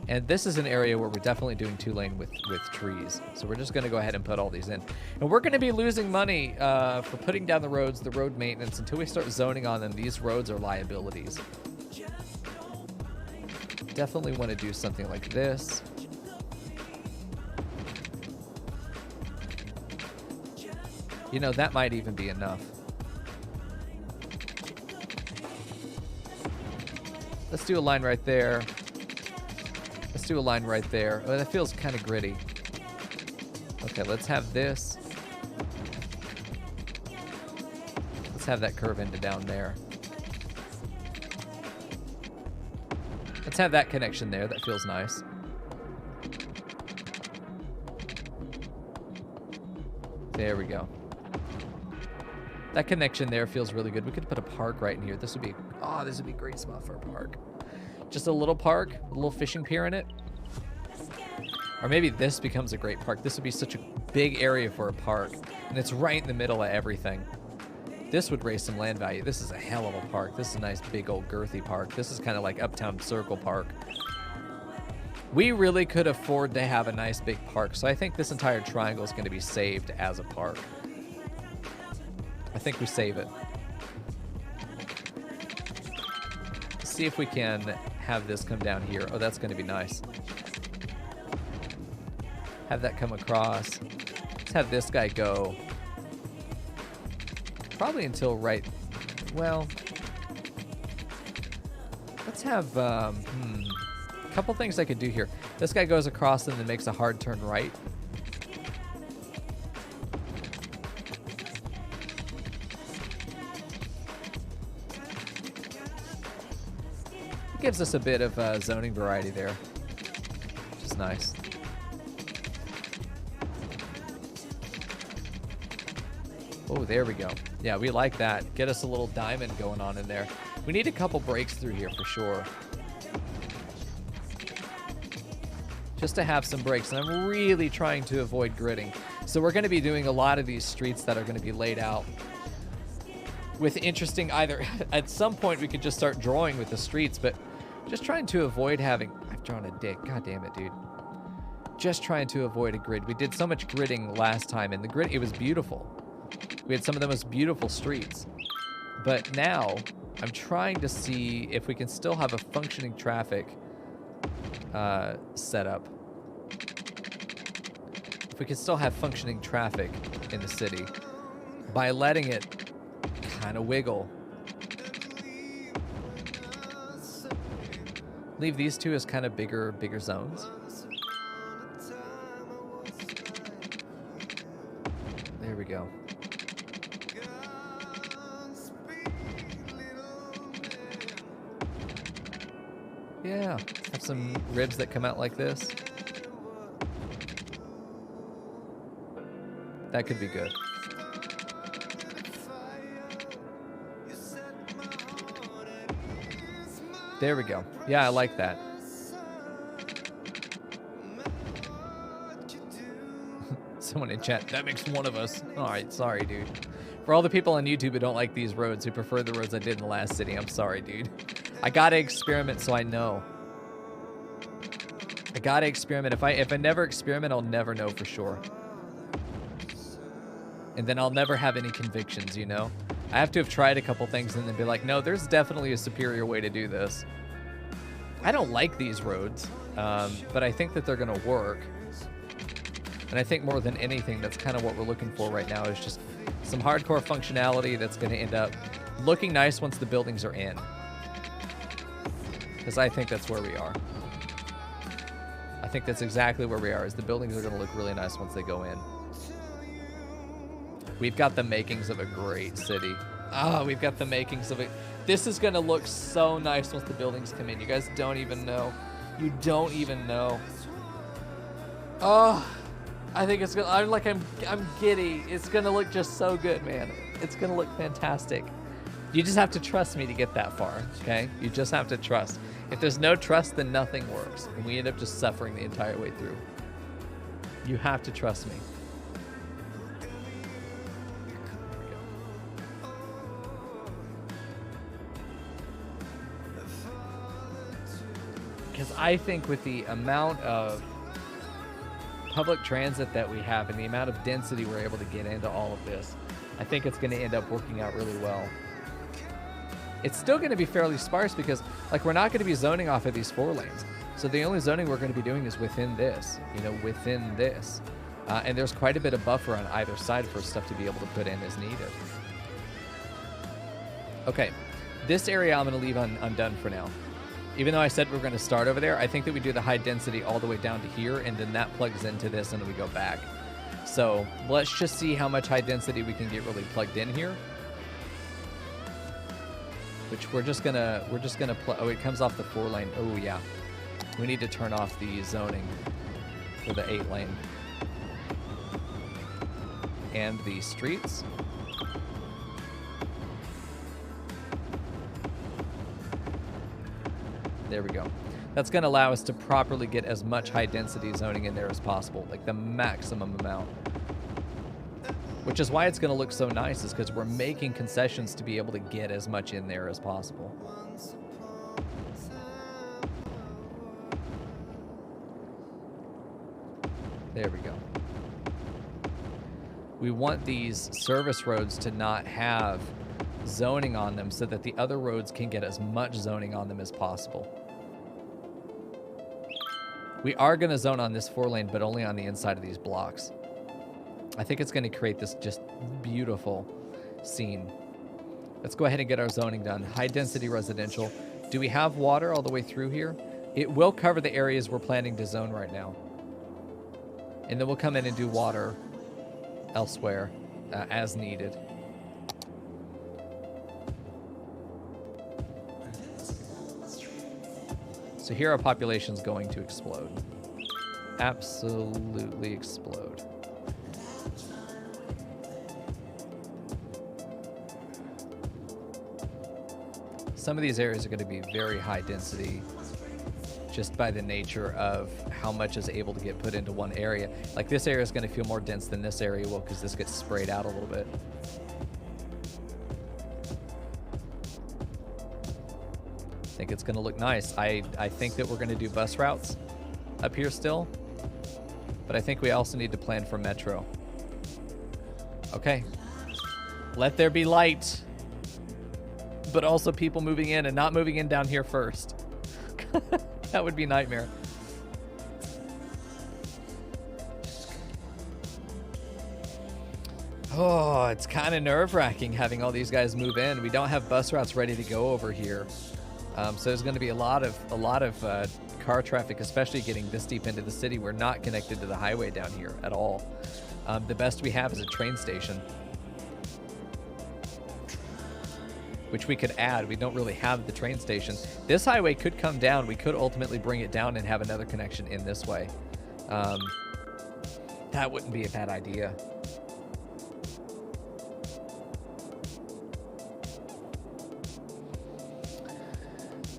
And this is an area where we're definitely doing 2-lane with trees. So we're just going to go ahead and put all these in. And we're going to be losing money for putting down the roads, the road maintenance, until we start zoning on them. These roads are liabilities. Definitely want to do something like this. You know, that might even be enough. Let's do a line right there. Let's do a line right there. Oh, that feels kind of gritty. Okay, let's have this. Let's have that curve into down there. Let's have that connection there. That feels nice. There we go. That connection there feels really good. We could put a park right in here. This would be, oh, this would be a great spot for a park. Just a little park with a little fishing pier in it. Or maybe this becomes a great park. This would be such a big area for a park. And it's right in the middle of everything. This would raise some land value. This is a hell of a park. This is a nice big old girthy park. This is kind of like Uptown Circle Park. We really could afford to have a nice big park. So I think this entire triangle is going to be saved as a park. I think we save it. Let's see if we can have this come down here. Oh, that's going to be nice. Have that come across. Let's have this guy go. Probably until right. Well, let's have a couple things I could do here. This guy goes across and then makes a hard turn right. Gives us a bit of zoning variety there, which is nice. Oh, there we go. Yeah, we like that. Get us a little diamond going on in there. We need a couple breaks through here for sure. Just to have some breaks. And I'm really trying to avoid gridding. So we're going to be doing a lot of these streets that are going to be laid out with interesting, either at some point we could just start drawing with the streets, but just trying to avoid having, I've drawn a dick. God damn it, dude. Just trying to avoid a grid. We did so much gridding last time, and the grid, it was beautiful. We had some of the most beautiful streets. But now, I'm trying to see if we can still have a functioning traffic setup. If we can still have functioning traffic in the city by letting it kind of wiggle. Leave these two as kind of bigger zones. There we go. Yeah, have some ribs that come out like this. That could be good. There we go. Yeah, I like that. Someone in chat, that makes one of us. All right, sorry, dude. For all the people on YouTube who don't like these roads, who prefer the roads I did in the last city, I'm sorry, dude. I gotta experiment so I know. I gotta experiment. If I never experiment, I'll never know for sure. And then I'll never have any convictions, you know? I have to have tried a couple things and then be like, no, there's definitely a superior way to do this. I don't like these roads, but I think that they're going to work. And I think more than anything, that's kind of what we're looking for right now, is just some hardcore functionality that's going to end up looking nice once the buildings are in. Because I think that's where we are. I think that's exactly where we are, is the buildings are going to look really nice once they go in. We've got the makings of a great city. Ah, we've got the makings of it. This is going to look so nice once the buildings come in. You guys don't even know. You don't even know. Oh, I think it's going to, I'm giddy. It's going to look just so good, man. It's going to look fantastic. You just have to trust me to get that far, okay? You just have to trust. If there's no trust, then nothing works. And we end up just suffering the entire way through. You have to trust me. Because I think with the amount of public transit that we have and the amount of density we're able to get into all of this, I think it's going to end up working out really well. It's still going to be fairly sparse because, like, we're not going to be zoning off of these 4 lanes. So the only zoning we're going to be doing is within this, you know, within this. And there's quite a bit of buffer on either side for stuff to be able to put in as needed. Okay, this area I'm going to leave undone for now. Even though I said we're going to start over there, I think that we do the high density all the way down to here, and then that plugs into this, and then we go back. So let's just see how much high density we can get really plugged in here. Which we're just gonna oh, it comes off the 4 lane. Oh yeah, we need to turn off the zoning for the 8 lane and the streets. There we go. That's going to allow us to properly get as much high density zoning in there as possible, like the maximum amount. Which is why it's going to look so nice, is because we're making concessions to be able to get as much in there as possible. There we go. We want these service roads to not have zoning on them so that the other roads can get as much zoning on them as possible. We are going to zone on this 4 lane, but only on the inside of these blocks. I think it's going to create this just beautiful scene. Let's go ahead and get our zoning done. High density residential. Do we have water all the way through here? It will cover the areas we're planning to zone right now. And then we'll come in and do water elsewhere as needed. So here our population's going to explode. Absolutely explode. Some of these areas are going to be very high density just by the nature of how much is able to get put into one area. Like this area is going to feel more dense than this area will because this gets sprayed out a little bit. I think it's going to look nice. I think that we're going to do bus routes up here still, but I think we also need to plan for metro. Okay. Let there be light, but also people moving in and not moving in down here first. That would be a nightmare. Oh, it's kind of nerve-wracking having all these guys move in. We don't have bus routes ready to go over here. So there's going to be a lot of car traffic, especially getting this deep into the city. We're not connected to the highway down here at all. The best we have is a train station, which we could add. We don't really have the train station. This highway could come down. We could ultimately bring it down and have another connection in this way. That wouldn't be a bad idea.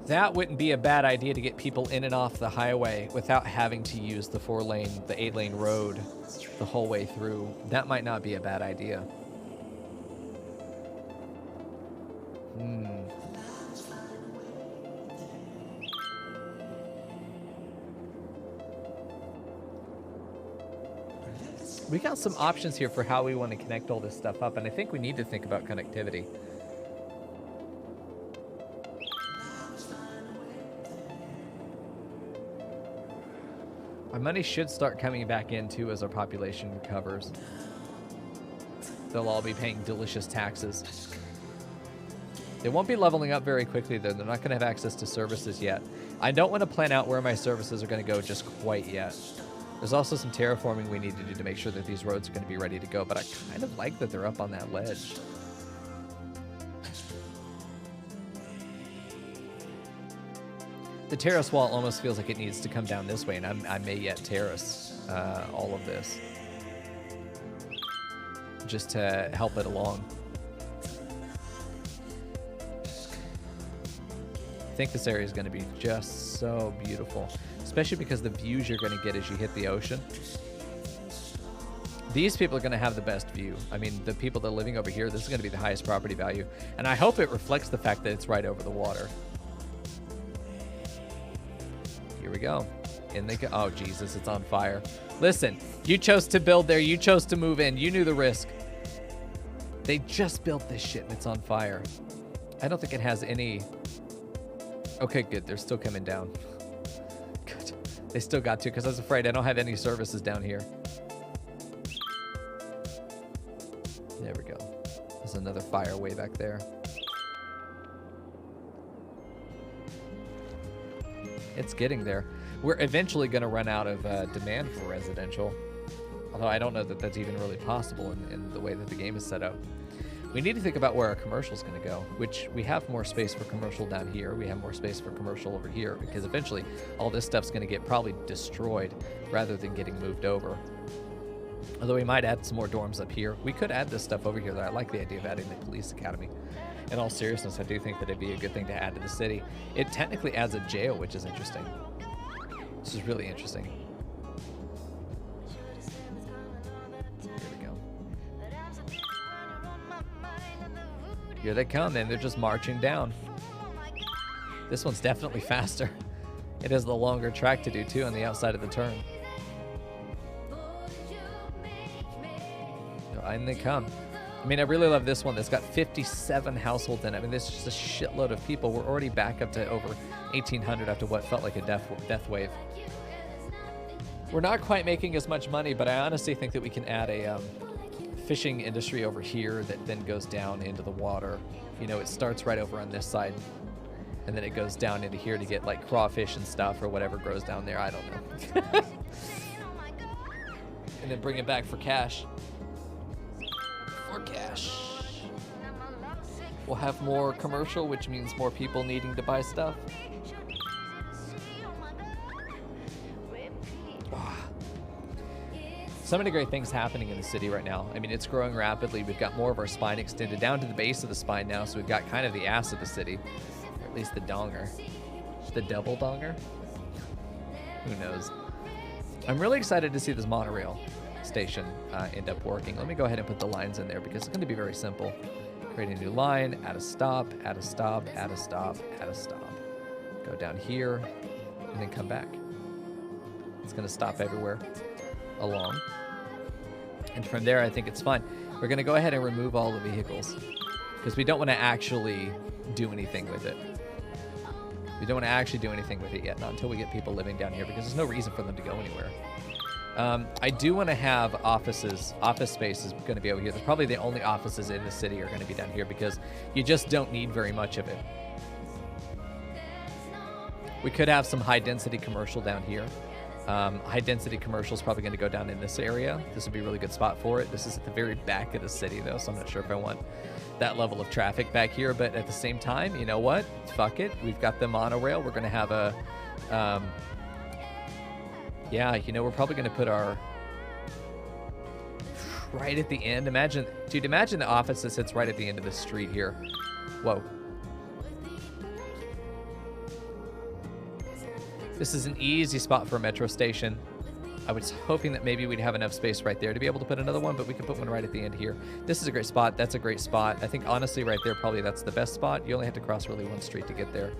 That wouldn't be a bad idea to get people in and off the highway without having to use the 4 lane, the 8 lane road the whole way through. That might not be a bad idea. We got some options here for how we want to connect all this stuff up, and I think we need to think about connectivity. Our money should start coming back in too as our population recovers. They'll all be paying delicious taxes. They won't be leveling up very quickly though. They're not going to have access to services yet. I don't want to plan out where my services are going to go just quite yet. There's also some terraforming we need to do to make sure that these roads are going to be ready to go, but I kind of like that they're up on that ledge. The terrace wall almost feels like it needs to come down this way, and I may yet terrace all of this just to help it along. I think this area is going to be just so beautiful, especially because the views you're going to get as you hit the ocean. These people are going to have the best view. I mean, the people that are living over here, this is going to be the highest property value. And I hope it reflects the fact that it's right over the water. Here we go. In they go. Oh, Jesus, it's on fire. Listen, you chose to build there. You chose to move in. You knew the risk. They just built this shit and it's on fire. I don't think it has any... Okay, good. They're still coming down. Good. They still got to, because I was afraid I don't have any services down here. There we go. There's another fire way back there. It's getting there. We're eventually going to run out of demand for residential. Although I don't know that that's even really possible in the way that the game is set up. We need to think about where our commercial is going to go, which we have more space for commercial down here. We have more space for commercial over here, because eventually all this stuff's going to get probably destroyed rather than getting moved over. Although we might add some more dorms up here. We could add this stuff over here. I like the idea of adding the police academy. In all seriousness, I do think that it'd be a good thing to add to the city. It technically adds a jail, which is interesting. This is really interesting. Here they come, and they're just marching down. This one's definitely faster. It has the longer track to do, too, on the outside of the turn. And they come. I mean, I really love this one that's got 57 households in it. I mean, there's just a shitload of people. We're already back up to over 1,800 after what felt like a death wave. We're not quite making as much money, but I honestly think that we can add a... fishing industry over here that then goes down into the water. You know, it starts right over on this side and then it goes down into here to get like crawfish and stuff or whatever grows down there. I don't know. And then bring it back for cash. For cash. We'll have more commercial, which means more people needing to buy stuff. So many great things happening in the city right now. I mean, it's growing rapidly. We've got more of our spine extended down to the base of the spine now, so we've got kind of the ass of the city, or at least the donger. The double donger? Who knows? I'm really excited to see this monorail station end up working. Let me go ahead and put the lines in there because it's going to be very simple. Create a new line, add a stop, add a stop, add a stop, add a stop. Go down here, and then come back. It's going to stop everywhere along. And from there, I think it's fine. We're going to go ahead and remove all the vehicles because we don't want to actually do anything with it. We don't want to actually do anything with it yet, not until we get people living down here because there's no reason for them to go anywhere. I do want to have offices. Office space is going to be over here. There's probably the only offices in the city are going to be down here because you just don't need very much of it. We could have some high-density commercial down here. High-density commercial is probably going to go down in this area. This would be a really good spot for it. This is at the very back of the city, though, so I'm not sure if I want that level of traffic back here. But at the same time, you know what? Fuck it. We've got the monorail. We're going to have a... yeah, you know, we're probably going to put our... right at the end. Imagine... Dude, imagine the office that sits right at the end of the street here. Whoa. This is an easy spot for a metro station. I was hoping that maybe we'd have enough space right there to be able to put another one, but we can put one right at the end here. This is a great spot. That's a great spot. I think, honestly, right there, probably that's the best spot. You only have to cross really one street to get there.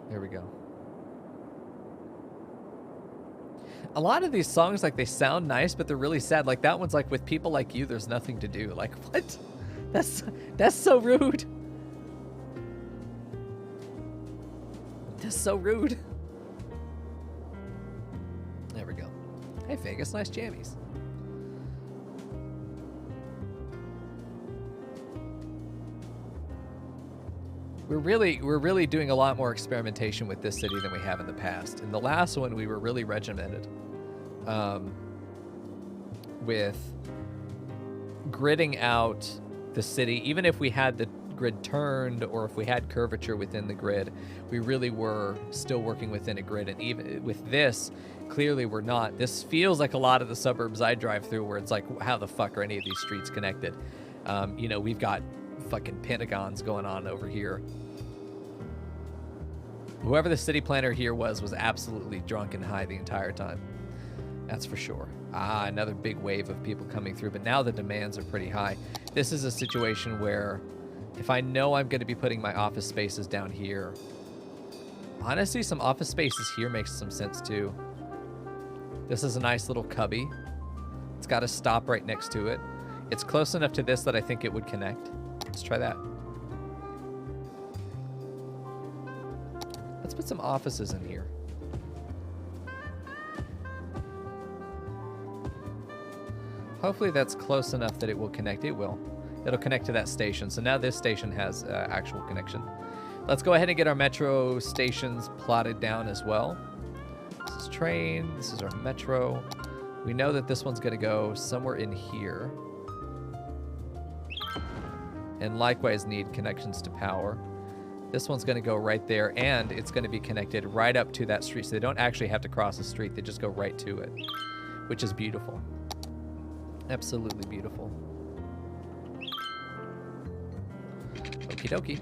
There we go. A lot of these songs, like, they sound nice, but they're really sad. Like, that one's like, with people like you, there's nothing to do. Like, what? That's so rude. That's so rude. There we go. Hey, Vegas, nice jammies. We're really doing a lot more experimentation with this city than we have in the past. In the last one, we were really regimented with gridding out the city. Even if we had the grid turned or if we had curvature within the grid, we really were still working within a grid. And even with this, clearly we're not. This feels like a lot of the suburbs I drive through where it's like, how the fuck are any of these streets connected? You know, we've got fucking pentagons going on over here. Whoever the city planner here was absolutely drunk and high the entire time. That's for sure. Ah, another big wave of people coming through, but now the demands are pretty high. This is a situation where if I know I'm going to be putting my office spaces down here, honestly, some office spaces here makes some sense too. This is a nice little cubby. It's got a stop right next to it. It's close enough to this that I think it would connect. Let's try that. Let's put some offices in here. Hopefully that's close enough that it will connect. It will. It'll connect to that station. So now this station has actual connection. Let's go ahead and get our metro stations plotted down as well. This is train. This is our metro. We know that this one's going to go somewhere in here. And likewise need connections to power. This one's going to go right there, and it's going to be connected right up to that street. So they don't actually have to cross the street. They just go right to it, which is beautiful. Absolutely beautiful. Okie dokie.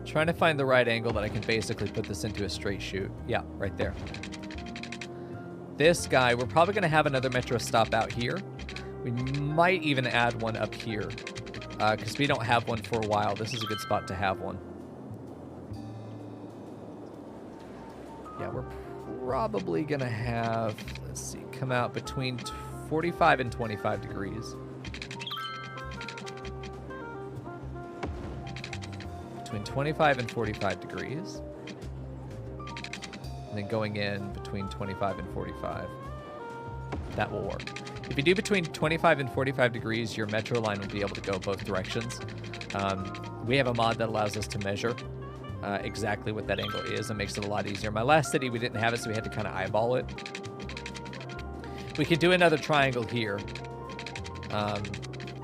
Trying to find the right angle that I can basically put this into a straight shoot. Yeah, right there. This guy, we're probably going to have another metro stop out here. We might even add one up here because we don't have one for a while. This is a good spot to have one. Yeah, we're probably going to have, let's see, come out between 45 and 25 degrees. Between 25 and 45 degrees. And then going in between 25 and 45. That will work. If you do between 25 and 45 degrees, your metro line will be able to go both directions. We have a mod that allows us to measure exactly what that angle is and makes it a lot easier. My last city, we didn't have it, so we had to kind of eyeball it. We could do another triangle here,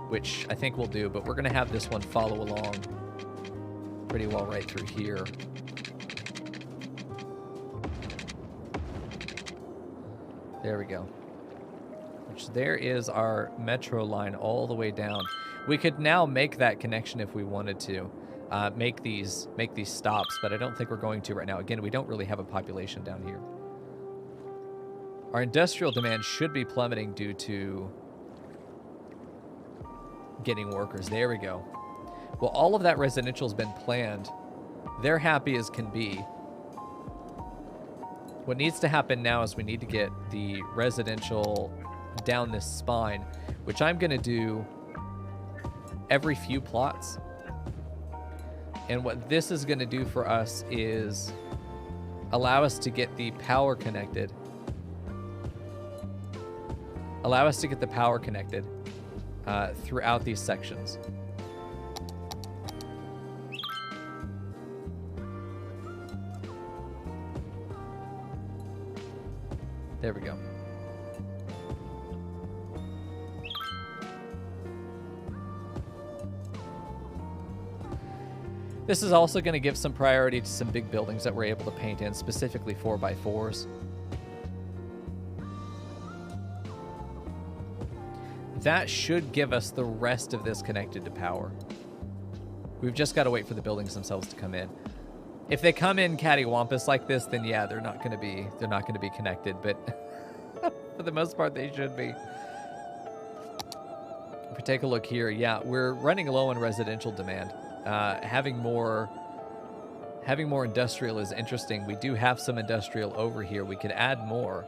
which I think we'll do, but we're going to have this one follow along pretty well right through here. There we go. Which there is our metro line all the way down. We could now make that connection if we wanted to. Make these stops, but I don't think we're going to right now. Again, we don't really have a population down here. Our industrial demand should be plummeting due to getting workers. There we go. Well, all of that residential has been planned. They're happy as can be. What needs to happen now is we need to get the residential down this spine, which I'm going to do every few plots. And what this is going to do for us is allow us to get the power connected. Allow us to get the power connected throughout these sections. There we go. This is also going to give some priority to some big buildings that we're able to paint in, specifically 4x4s. That should give us the rest of this connected to power. We've just got to wait for the buildings themselves to come in. If they come in cattywampus like this, then yeah, they're not going to be connected, but for the most part they should be. If we take a look here, yeah, we're running low on residential demand. Having more industrial is interesting. We do have some industrial over here. We could add more.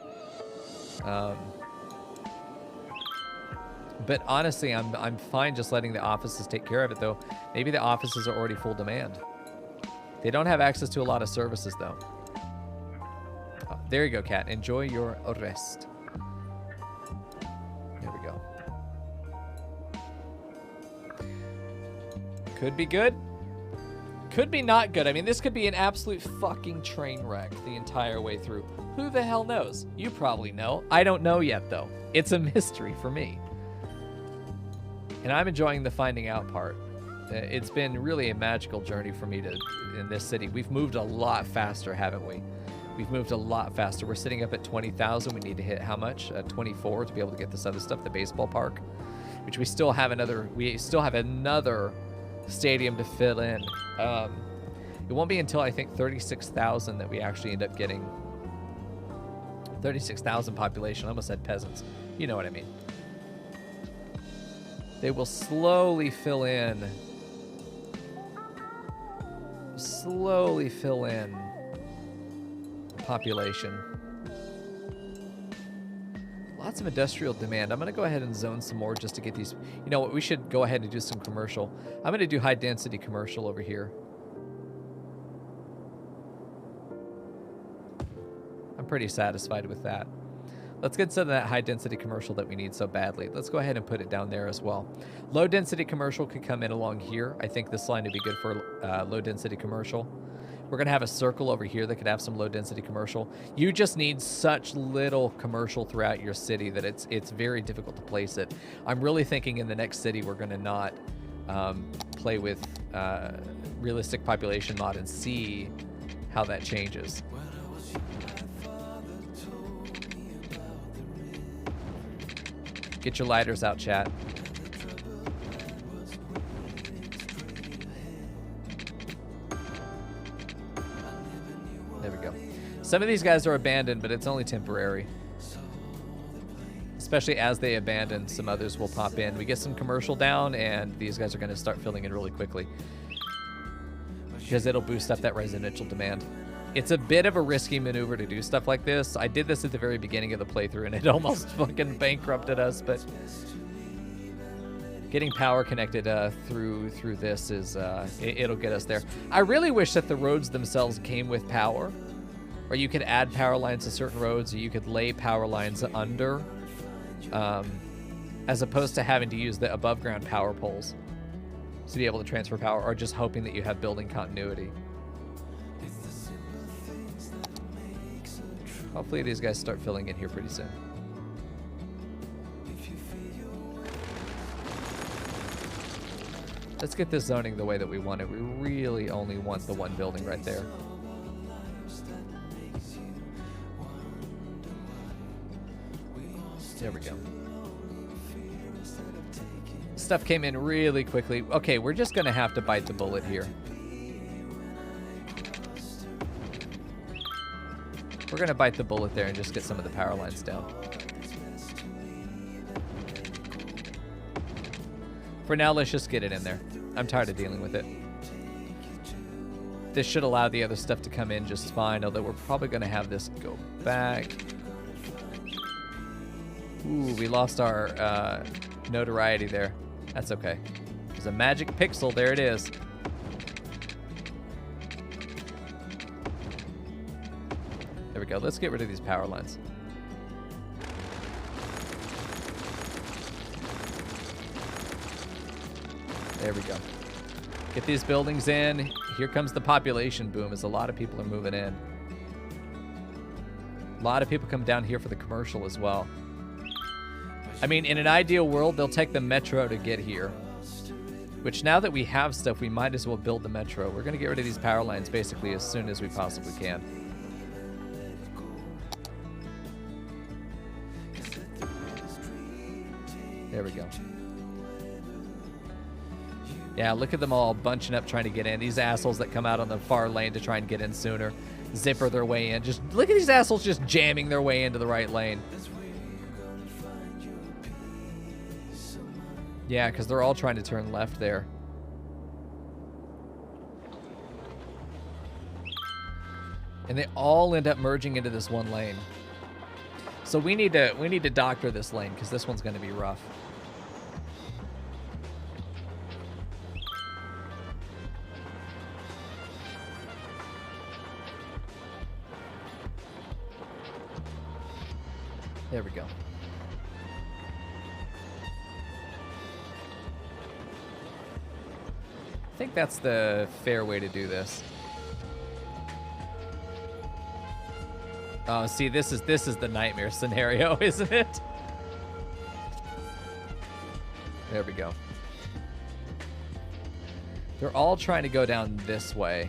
But honestly, I'm fine just letting the offices take care of it, though. Maybe the offices are already full demand. They don't have access to a lot of services, though. Oh, there you go, Kat. Enjoy your rest. There we go. Could be good. Could be not good. I mean, this could be an absolute fucking train wreck the entire way through. Who the hell knows? You probably know. I don't know yet, though. It's a mystery for me. And I'm enjoying the finding out part. It's been really a magical journey for me in this city. We've moved a lot faster, haven't we? We've moved a lot faster. We're sitting up at 20,000. We need to hit how much? 24 to be able to get this other stuff, the baseball park, which we still have another stadium to fill in. It won't be until I think 36,000 that we actually end up getting 36,000 population. I almost said peasants. You know what I mean. They will slowly fill in. Slowly fill in population. Lots of industrial demand. I'm going to go ahead and zone some more just to get these. You know what? We should go ahead and do some commercial. I'm going to do high density commercial over here. I'm pretty satisfied with that. Let's get some of that high density commercial that we need so badly. Let's go ahead and put it down there as well. Low density commercial could come in along here. I think this line would be good for low density commercial. We're going to have a circle over here that could have some low density commercial. You just need such little commercial throughout your city that it's very difficult to place it. I'm really thinking in the next city we're going to not play with realistic population mod and see how that changes. Get your lighters out, chat. There we go. Some of these guys are abandoned, but it's only temporary. Especially as they abandon, some others will pop in. We get some commercial down, and these guys are going to start filling in really quickly. Because it'll boost up that residential demand. It's a bit of a risky maneuver to do stuff like this. I did this at the very beginning of the playthrough, and it almost fucking bankrupted us, but getting power connected through this is, it'll get us there. I really wish that the roads themselves came with power, or you could add power lines to certain roads, or you could lay power lines under, as opposed to having to use the above ground power poles to be able to transfer power, or just hoping that you have building continuity. Hopefully these guys start filling in here pretty soon. Let's get this zoning the way that we want it. We really only want the one building right there. There we go. Stuff came in really quickly. Okay, we're just going to have to bite the bullet here. We're going to bite the bullet there and just get some of the power lines down. For now, let's just get it in there. I'm tired of dealing with it. This should allow the other stuff to come in just fine, although we're probably going to have this go back. Ooh, we lost our notoriety there. That's okay. There's a magic pixel. There it is. There we go. Let's get rid of these power lines. There we go. Get these buildings in. Here comes the population boom as a lot of people are moving in. A lot of people come down here for the commercial as well. I mean, in an ideal world, they'll take the metro to get here. Which now that we have stuff, we might as well build the metro. We're going to get rid of these power lines basically as soon as we possibly can. There we go. Yeah, look at them all bunching up trying to get in. These assholes that come out on the far lane to try and get in sooner. Zipper their way in. Just look at these assholes just jamming their way into the right lane. Yeah, because they're all trying to turn left there. And they all end up merging into this one lane. So we need to doctor this lane because this one's going to be rough. There we go. I think that's the fair way to do this. Oh, see, this is the nightmare scenario, isn't it? There we go. They're all trying to go down this way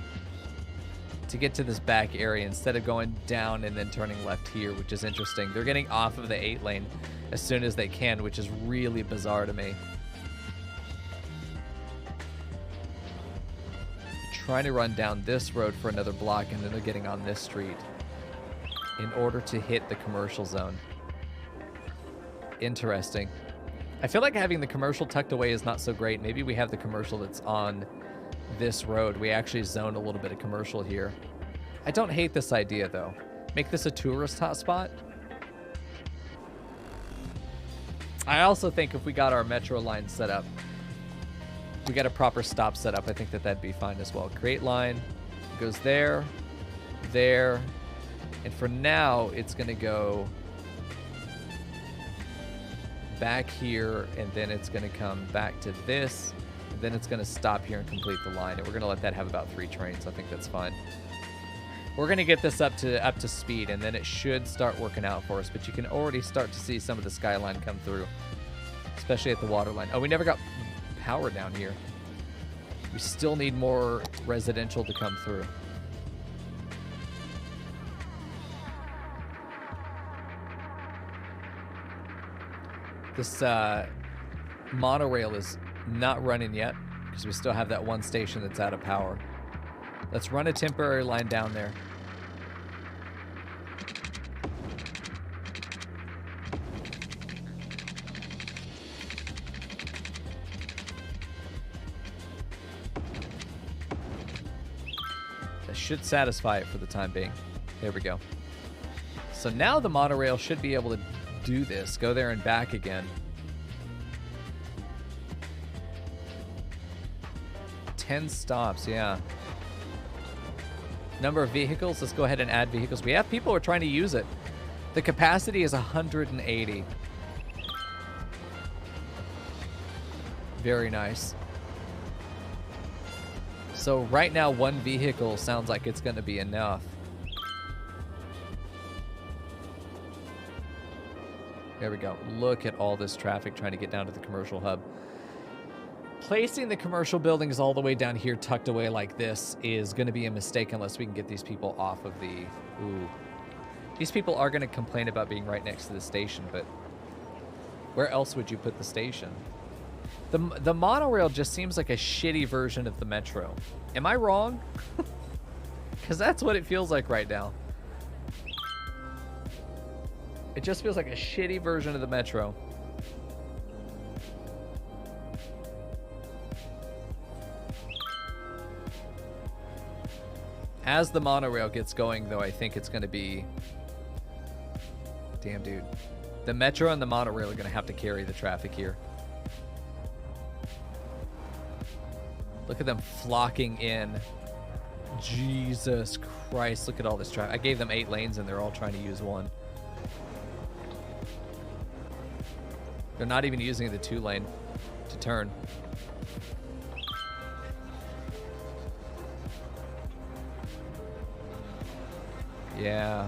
to get to this back area instead of going down and then turning left here, which is interesting. They're getting off of the 8 lane as soon as they can, which is really bizarre to me. Trying to run down this road for another block, and then they're getting on this street in order to hit the commercial zone. Interesting. I feel like having the commercial tucked away is not so great. Maybe we have the commercial that's on this road. We actually zone a little bit of commercial here. I don't hate this idea, though. Make this a tourist hotspot. I also think if we got our metro line set up, we got a proper stop set up, I think that that'd be fine as well. Create line goes there, there, and for now, it's going to go back here, and then it's going to come back to this, and then it's going to stop here and complete the line, and we're going to let that have about 3 trains. I think that's fine. We're going to get this up to speed, and then it should start working out for us, but you can already start to see some of the skyline come through, especially at the water line. Oh, we never got power down here. We still need more residential to come through. This monorail is not running yet because we still have that one station that's out of power. Let's run a temporary line down there. That should satisfy it for the time being. There we go. So now the monorail should be able to do this. Go there and back again. 10 stops, yeah. Number of vehicles, let's go ahead and add vehicles. We have people who are trying to use it. The capacity is 180. Very nice. So right now, 1 vehicle sounds like it's going to be enough. There we go. Look at all this traffic trying to get down to the commercial hub. Placing the commercial buildings all the way down here tucked away like this is going to be a mistake unless we can get these people off of the... Ooh. These people are going to complain about being right next to the station, but where else would you put the station? The monorail just seems like a shitty version of the metro. Am I wrong? Because that's what it feels like right now. It just feels like a shitty version of the metro. As the monorail gets going, though, I think it's going to be... Damn, dude. The metro and the monorail are going to have to carry the traffic here. Look at them flocking in. Jesus Christ, look at all this traffic. I gave them 8 lanes and they're all trying to use 1. They're not even using the 2 lane to turn. Yeah.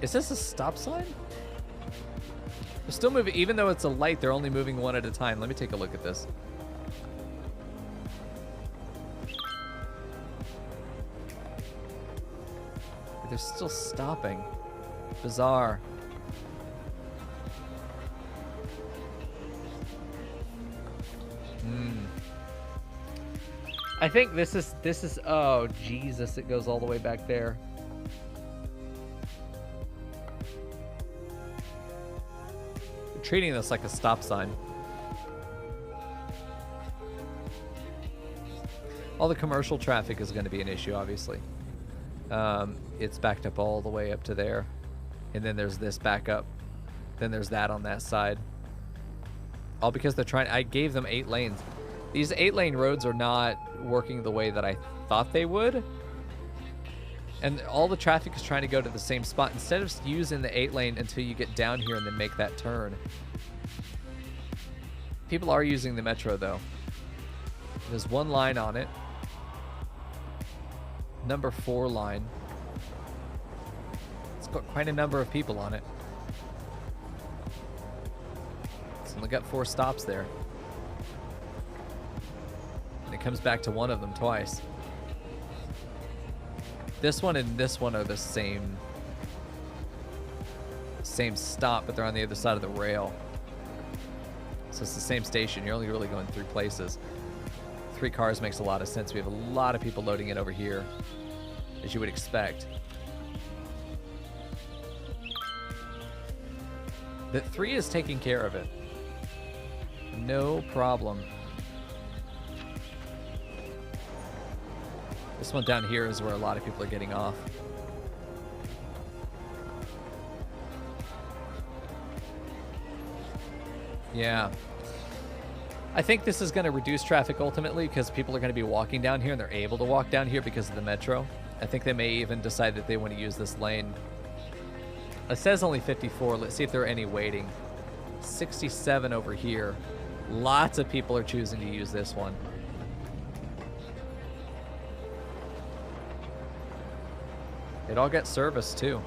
Is this a stop sign? They're still moving, even though it's a light, they're only moving 1 at a time. Let me take a look at this. They're still stopping. Bizarre. I think this is oh Jesus, it goes all the way back there. We're treating this like a stop sign. All the commercial traffic is going to be an issue, obviously. It's backed up all the way up to there. And then there's this backup. Then there's that on that side. All because they're trying... I gave them 8 lanes. These 8-lane roads are not working the way that I thought they would. And all the traffic is trying to go to the same spot. Instead of using the 8-lane until you get down here and then make that turn. People are using the metro, though. There's 1 line on it. Number 4 line. It's got quite a number of people on it. It's only got 4 stops there. And it comes back to one of them twice. This one and this one are the same stop, but they're on the other side of the rail. So it's the same station. You're only really going 3 places. 3 cars makes a lot of sense. We have a lot of people loading in over here, as you would expect. But 3 is taking care of it. No problem. This one down here is where a lot of people are getting off. Yeah. I think this is going to reduce traffic ultimately because people are going to be walking down here and they're able to walk down here because of the metro. I think they may even decide that they want to use this lane. It says only 54. Let's see if there are any waiting. 67 over here. Lots of people are choosing to use this one. It all gets service too.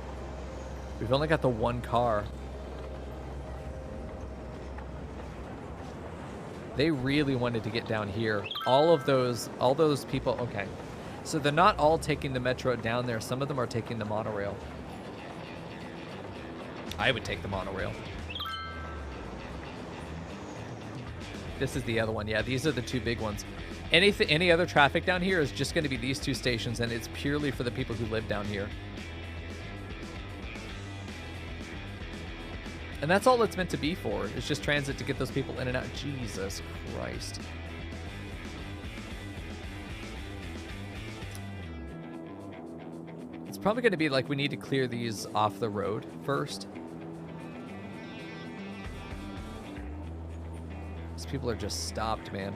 We've only got the 1 car. They really wanted to get down here. All those people, okay. So they're not all taking the metro down there. Some of them are taking the monorail. I would take the monorail. This is the other one. Yeah, these are the 2 big ones. Any other traffic down here is just going to be these 2 stations, and it's purely for the people who live down here. And that's all it's meant to be for. It's just transit to get those people in and out. Jesus Christ. It's probably going to be like we need to clear these off the road first. These people are just stopped, man.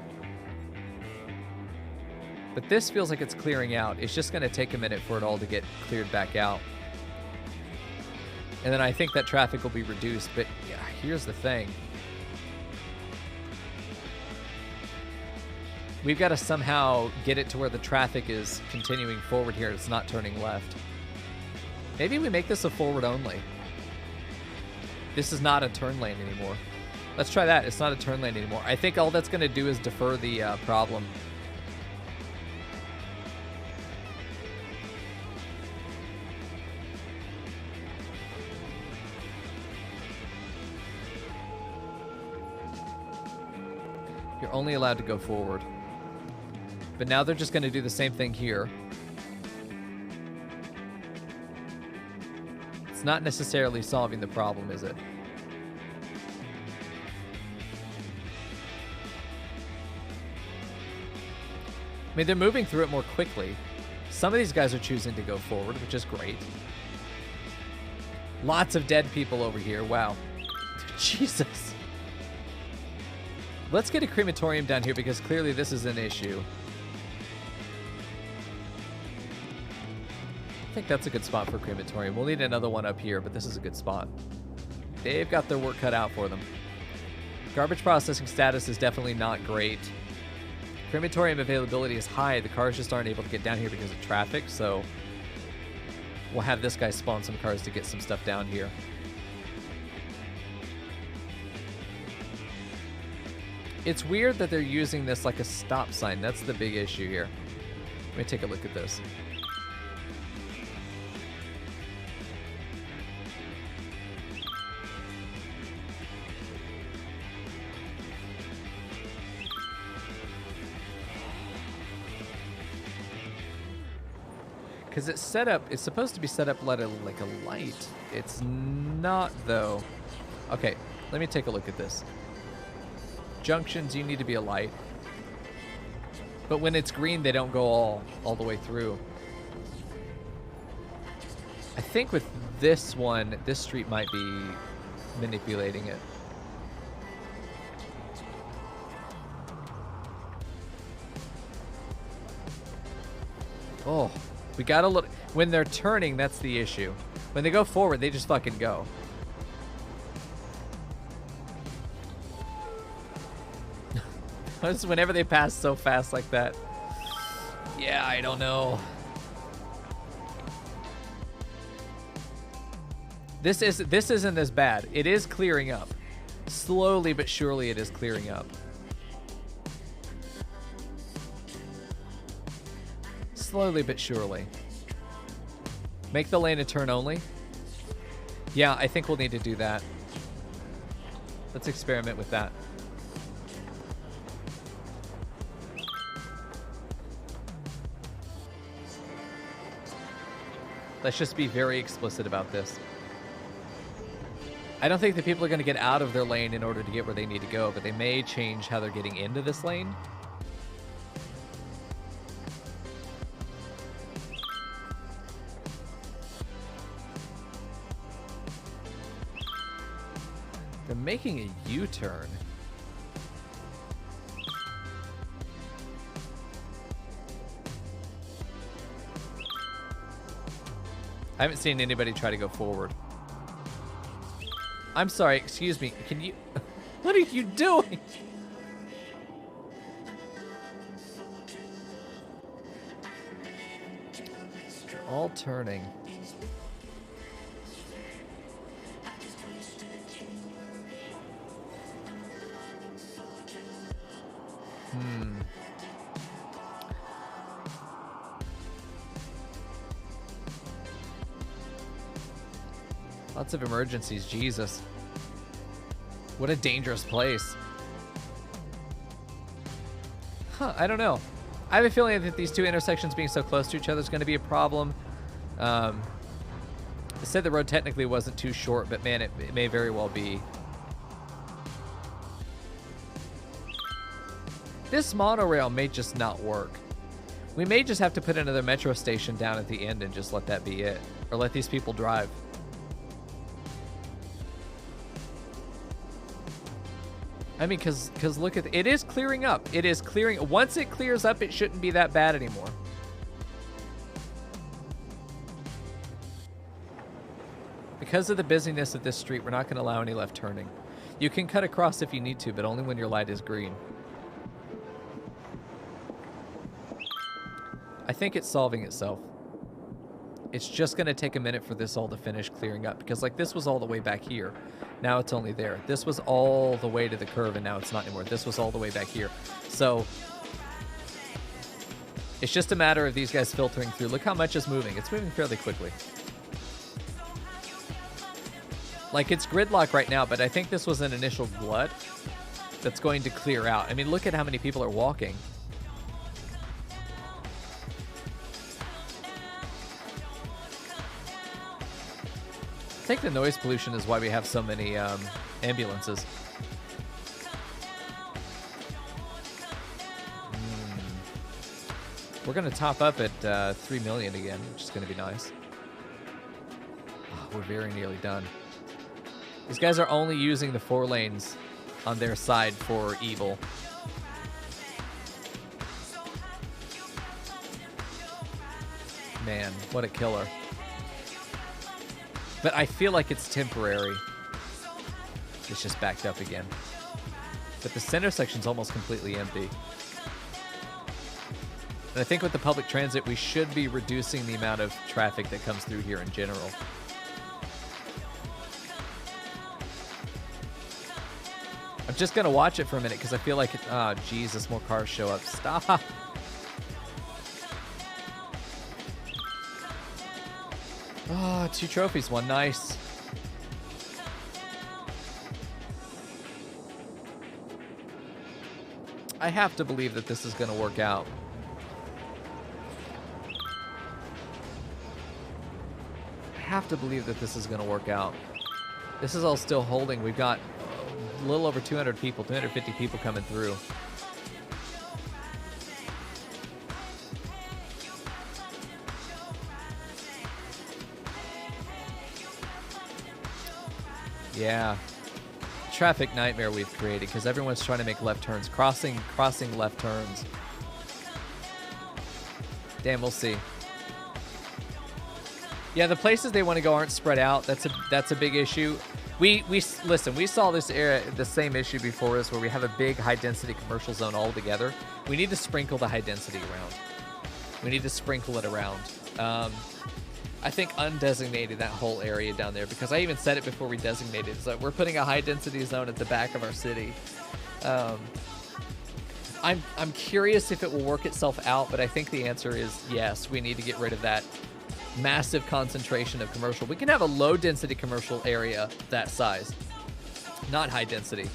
But this feels like it's clearing out. It's just going to take a minute for it all to get cleared back out. And then I think that traffic will be reduced. But yeah, here's the thing. We've got to somehow get it to where the traffic is continuing forward here. It's not turning left. Maybe we make this a forward only. This is not a turn lane anymore. Let's try that. It's not a turn lane anymore. I think all that's going to do is defer the problem. You're only allowed to go forward. But now they're just going to do the same thing here. It's not necessarily solving the problem, is it? I mean, they're moving through it more quickly. Some of these guys are choosing to go forward, which is great. Lots of dead people over here. Wow. Jesus. Let's get a crematorium down here because clearly this is an issue. I think that's a good spot for a crematorium. We'll need another one up here, but this is a good spot. They've got their work cut out for them. Garbage processing status is definitely not great. Crematorium availability is high. The cars just aren't able to get down here because of traffic, so we'll have this guy spawn some cars to get some stuff down here. It's weird that they're using this like a stop sign. That's the big issue here. Let me take a look at this. Because it's set up, it's supposed to be set up like a light. It's not, though. Okay, let me take a look at this. Junctions, you need to be a light. But when it's green, they don't go all the way through. I think with this one, this street might be manipulating it. Oh. We gotta look. When they're turning, that's the issue. When they go forward, they just fucking go. Whenever they pass so fast like that. Yeah, I don't know. This isn't as bad. It is clearing up. Slowly but surely it is clearing up. Slowly but surely. Make the lane a turn only. Yeah, I think we'll need to do that. Let's experiment with that. Let's just be very explicit about this. I don't think that people are going to get out of their lane in order to get where they need to go, but they may change how they're getting into this lane. They're making a U-turn. I haven't seen anybody try to go forward. I'm sorry, excuse me. Can you... What are you doing? They're all turning. Lots of emergencies, Jesus. What a dangerous place. Huh, I don't know. I have a feeling that these two intersections being so close to each other is going to be a problem. I said the road technically wasn't too short, but man, it may very well be. This monorail may just not work. We may just have to put another metro station down at the end and just let that be it. Or let these people drive. I mean, because look at it is clearing up. It is clearing. Once it clears up, it shouldn't be that bad anymore. Because of the busyness of this street, we're not going to allow any left turning. You can cut across if you need to, but only when your light is green. I think it's solving itself. It's just going to take a minute for this all to finish clearing up. Because, like, this was all the way back here. Now it's only there. This was all the way to the curve, and now it's not anymore. This was all the way back here. So, it's just a matter of these guys filtering through. Look how much is moving. It's moving fairly quickly. Like, it's gridlock right now, but I think this was an initial glut that's going to clear out. I mean, look at how many people are walking. I think the noise pollution is why we have so many ambulances. We're going to top up at 3 million again, which is going to be nice. Oh, we're very nearly done. These guys are only using the 4 lanes on their side for evil. Man, what a killer. But I feel like it's temporary. It's just backed up again. But the center section's almost completely empty. And I think with the public transit, we should be reducing the amount of traffic that comes through here in general. I'm just going to watch it for a minute because I feel like, oh, Jesus, more cars show up. Stop. Oh, 2 trophies, 1 nice. I have to believe that this is going to work out. I have to believe that this is going to work out. This is all still holding. We've got a little over 200 people, 250 people coming through. Yeah. Traffic nightmare we've created because everyone's trying to make left turns, crossing left turns. Damn, we'll see. Yeah, the places they want to go aren't spread out. That's a big issue. We listen, we saw this the same issue before us where we have a big high density commercial zone all together. We need to sprinkle the high density around. We need to sprinkle it around. I think undesignated that whole area down there, because I even said it before we designated. So we're putting a high density zone at the back of our city. I'm curious if it will work itself out, but I think the answer is yes. We need to get rid of that massive concentration of commercial. We can have a low density commercial area that size, not high density.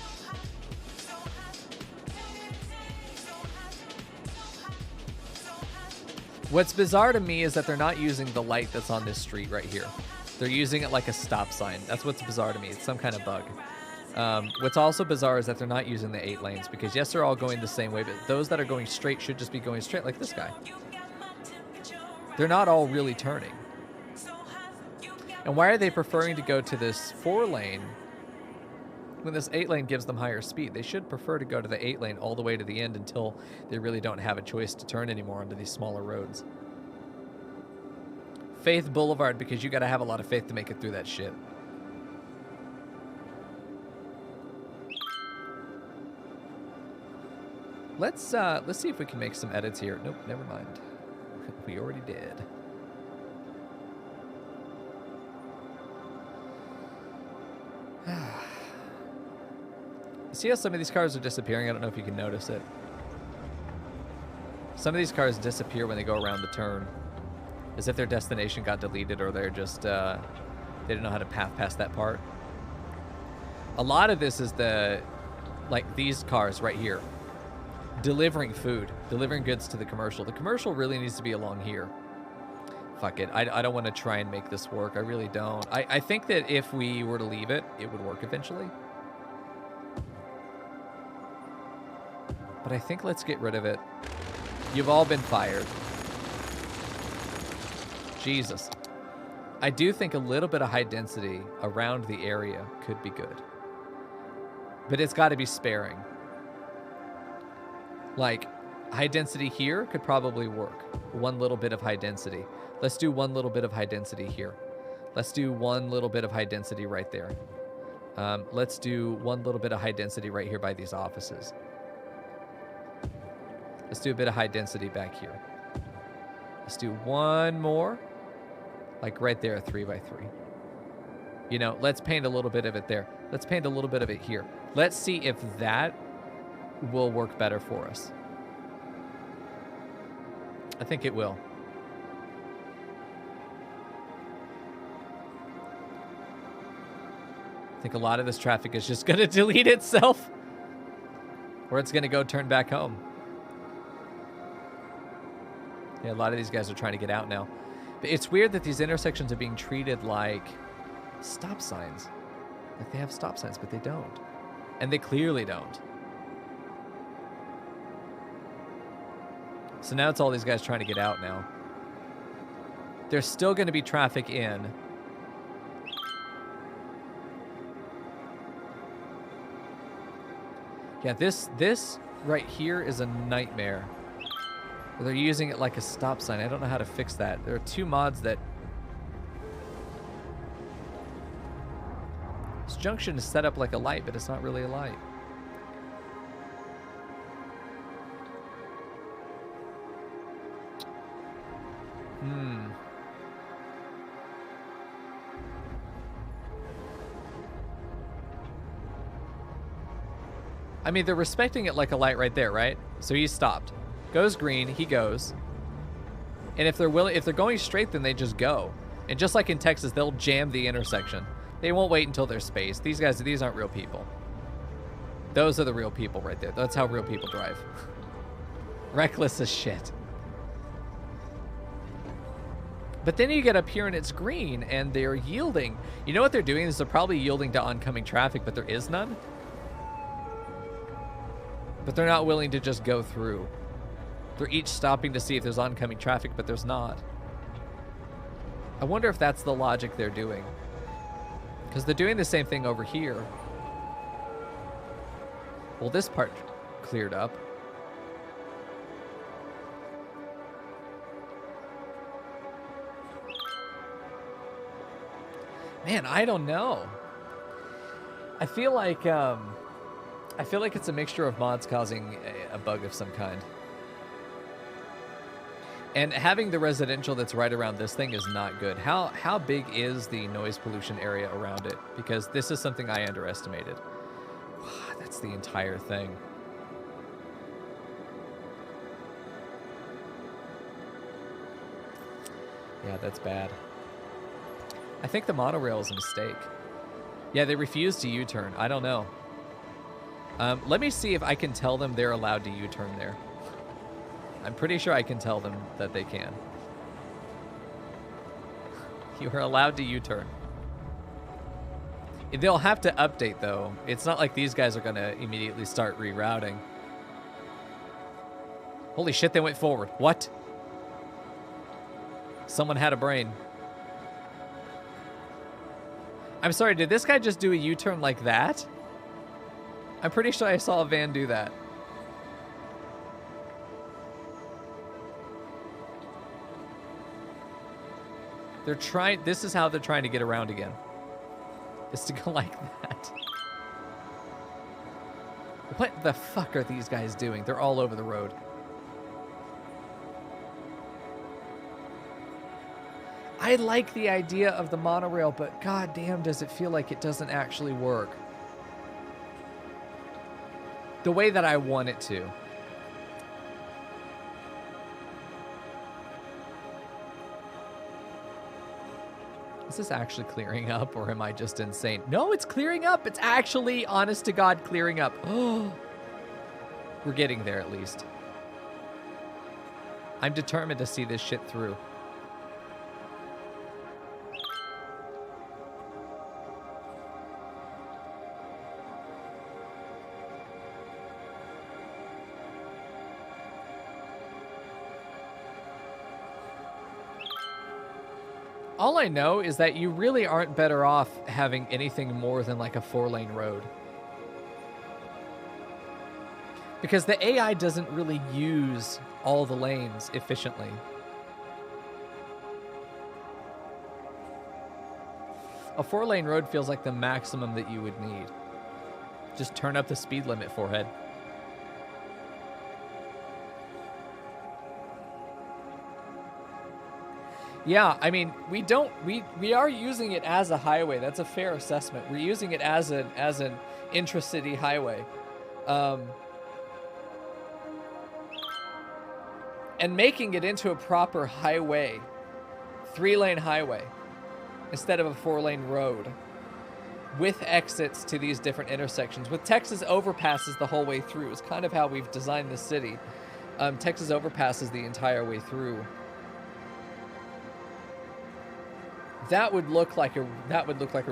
What's bizarre to me is that they're not using the light that's on this street right here. They're using it like a stop sign. That's what's bizarre to me. It's some kind of bug. What's also bizarre is that they're not using the 8 lanes, because yes, they're all going the same way, but those that are going straight should just be going straight, like this guy. They're not all really turning. And why are they preferring to go to this 4 lane when this 8 lane gives them higher speed? They should prefer to go to the 8 lane all the way to the end until they really don't have a choice to turn anymore onto these smaller roads. Faith Boulevard, because you got to have a lot of faith to make it through that shit. Let's see if we can make some edits here. Nope, never mind. We already did. See how some of these cars are disappearing? I don't know if you can notice it. Some of these cars disappear when they go around the turn, as if their destination got deleted, or they're just they didn't know how to path past that part. A lot of this is like these cars right here, delivering food, delivering goods to the commercial. The commercial really needs to be along here. Fuck it. I don't want to try and make this work. I really don't. I think that if we were to leave it, it would work eventually. But I think let's get rid of it. You've all been fired. Jesus. I do think a little bit of high density around the area could be good. But it's got to be sparing. Like, high density here could probably work. One little bit of high density. Let's do one little bit of high density here. Let's do one little bit of high density right there. Let's do one little bit of high density right here by these offices. Let's do a bit of high density back here. Let's do one more. Like right there, a 3x3. You know, let's paint a little bit of it there. Let's paint a little bit of it here. Let's see if that will work better for us. I think it will. I think a lot of this traffic is just going to delete itself, or it's going to go turn back home. Yeah, a lot of these guys are trying to get out now. But it's weird that these intersections are being treated like stop signs. Like they have stop signs, but they don't. And they clearly don't. So now it's all these guys trying to get out now. There's still going to be traffic in. Yeah, this right here is a nightmare. They're using it like a stop sign. I don't know how to fix that. There are 2 mods that... This junction is set up like a light, but it's not really a light. I mean, they're respecting it like a light right there, right? So he's stopped. Goes green, he goes. And if they're going straight, then they just go. And just like in Texas, they'll jam the intersection. They won't wait until they're spaced. These aren't real people. Those are the real people right there. That's how real people drive. Reckless as shit. But then you get up here and it's green and they're yielding. You know what they're doing is they're probably yielding to oncoming traffic, but there is none. But they're not willing to just go through. They're each stopping to see if there's oncoming traffic, but there's not. I wonder if that's the logic they're doing. Because they're doing the same thing over here. Well, this part cleared up. Man, I don't know. I feel like it's a mixture of mods causing a bug of some kind. And having the residential that's right around this thing is not good. How big is the noise pollution area around it? Because this is something I underestimated. That's the entire thing. Yeah, that's bad. I think the monorail is a mistake. Yeah, they refuse to U-turn. I don't know. Let me see if I can tell them they're allowed to U-turn there. I'm pretty sure I can tell them that they can. You are allowed to U-turn. They'll have to update, though. It's not like these guys are going to immediately start rerouting. Holy shit, they went forward. What? Someone had a brain. I'm sorry, did this guy just do a U-turn like that? I'm pretty sure I saw a van do that. They're trying, this is how they're trying to get around again. Is to go like that. What the fuck are these guys doing? They're all over the road. I like the idea of the monorail, but goddamn does it feel like it doesn't actually work the way that I want it to. Is this actually clearing up, or am I just insane? No, it's clearing up. It's actually, honest to God, clearing up. Oh, we're getting there at least. I'm determined to see this shit through. All I know is that you really aren't better off having anything more than like a 4-lane road. Because the AI doesn't really use all the lanes efficiently. A 4-lane road feels like the maximum that you would need. Just turn up the speed limit, forehead. Yeah, I mean, we are using it as a highway. That's a fair assessment. We're using it as an intra-city highway. And making it into a proper highway, 3-lane highway, instead of a 4-lane road, with exits to these different intersections, with Texas overpasses the whole way through. It's kind of how we've designed the city. Texas overpasses the entire way through. That would look like a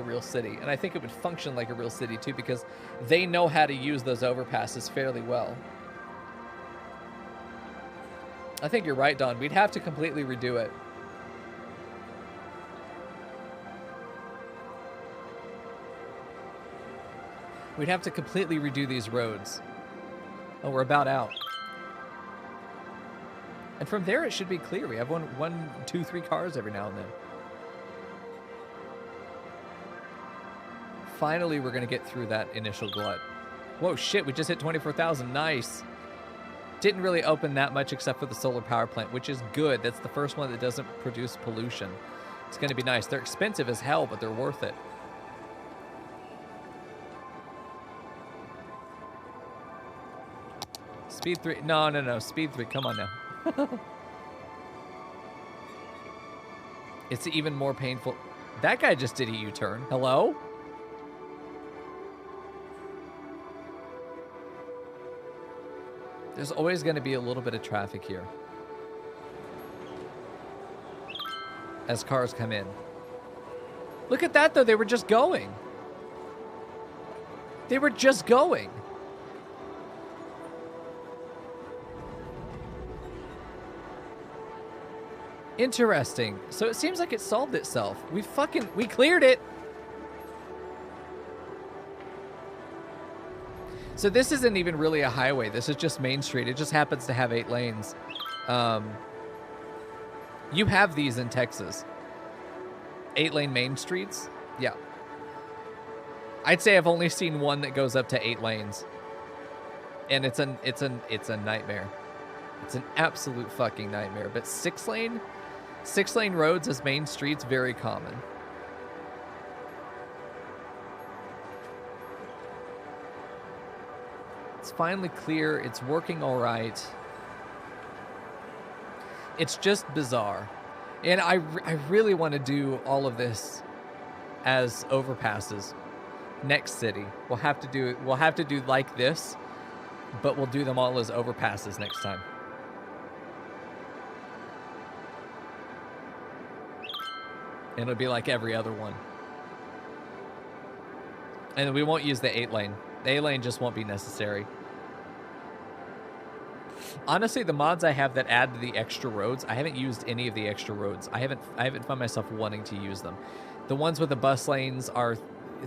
real city, and I think it would function like a real city too, because they know how to use those overpasses fairly well. I think you're right, Don. We'd have to completely redo it. We'd have to completely redo these roads. Oh, we're about out. And from there, it should be clear. We have one, two, 3 cars every now and then. Finally, we're going to get through that initial glut. Whoa, shit, we just hit 24,000. Nice. Didn't really open that much except for the solar power plant, which is good. That's the first one that doesn't produce pollution. It's going to be nice. They're expensive as hell, but they're worth it. Speed 3. No. Speed 3. Come on now. It's even more painful. That guy just did a U-turn. Hello? There's always going to be a little bit of traffic here as cars come in. Look at that, though. They were just going. They were just going. Interesting. So it seems like it solved itself. We cleared it. So this isn't even really a highway. This is just Main Street. It just happens to have 8 lanes. You have these in Texas. 8-lane Main Streets? Yeah. I'd say I've only seen one that goes up to 8 lanes. And it's a nightmare. It's an absolute fucking nightmare. But six lane roads as main streets, very common. It's finally clear. It's working all right. It's just bizarre. And I really want to do all of this as overpasses. Next city. We'll have to do like this, but we'll do them all as overpasses next time. And it'll be like every other one. And we won't use the 8 lane. The 8 lane just won't be necessary. Honestly, the mods I have that add the extra roads, I haven't used any of the extra roads. I haven't found myself wanting to use them. The ones with the bus lanes are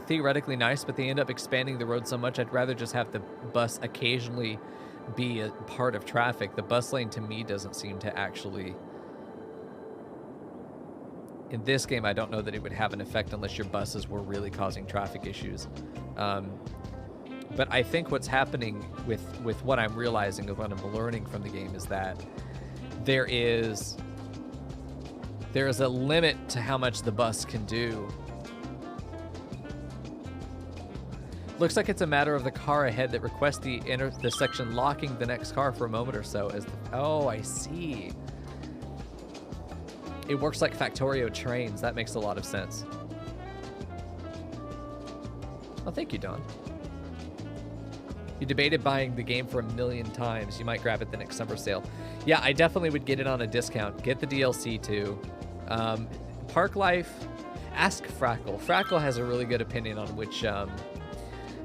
theoretically nice, but they end up expanding the road so much, I'd rather just have the bus occasionally be a part of traffic. The bus lane, to me, doesn't seem to actually... In this game, I don't know that it would have an effect unless your buses were really causing traffic issues. But I think what's happening with what I'm realizing and what I'm learning from the game is that there is a limit to how much the bus can do. Looks like it's a matter of the car ahead that requests the section locking the next car for a moment or so. Oh, I see. It works like Factorio trains. That makes a lot of sense. Oh, thank you, Don. You debated buying the game for 1 million times. You might grab it the next summer sale. Yeah, I definitely would get it on a discount. Get the DLC too. Park Life. Ask Frackle. Frackle has a really good opinion on which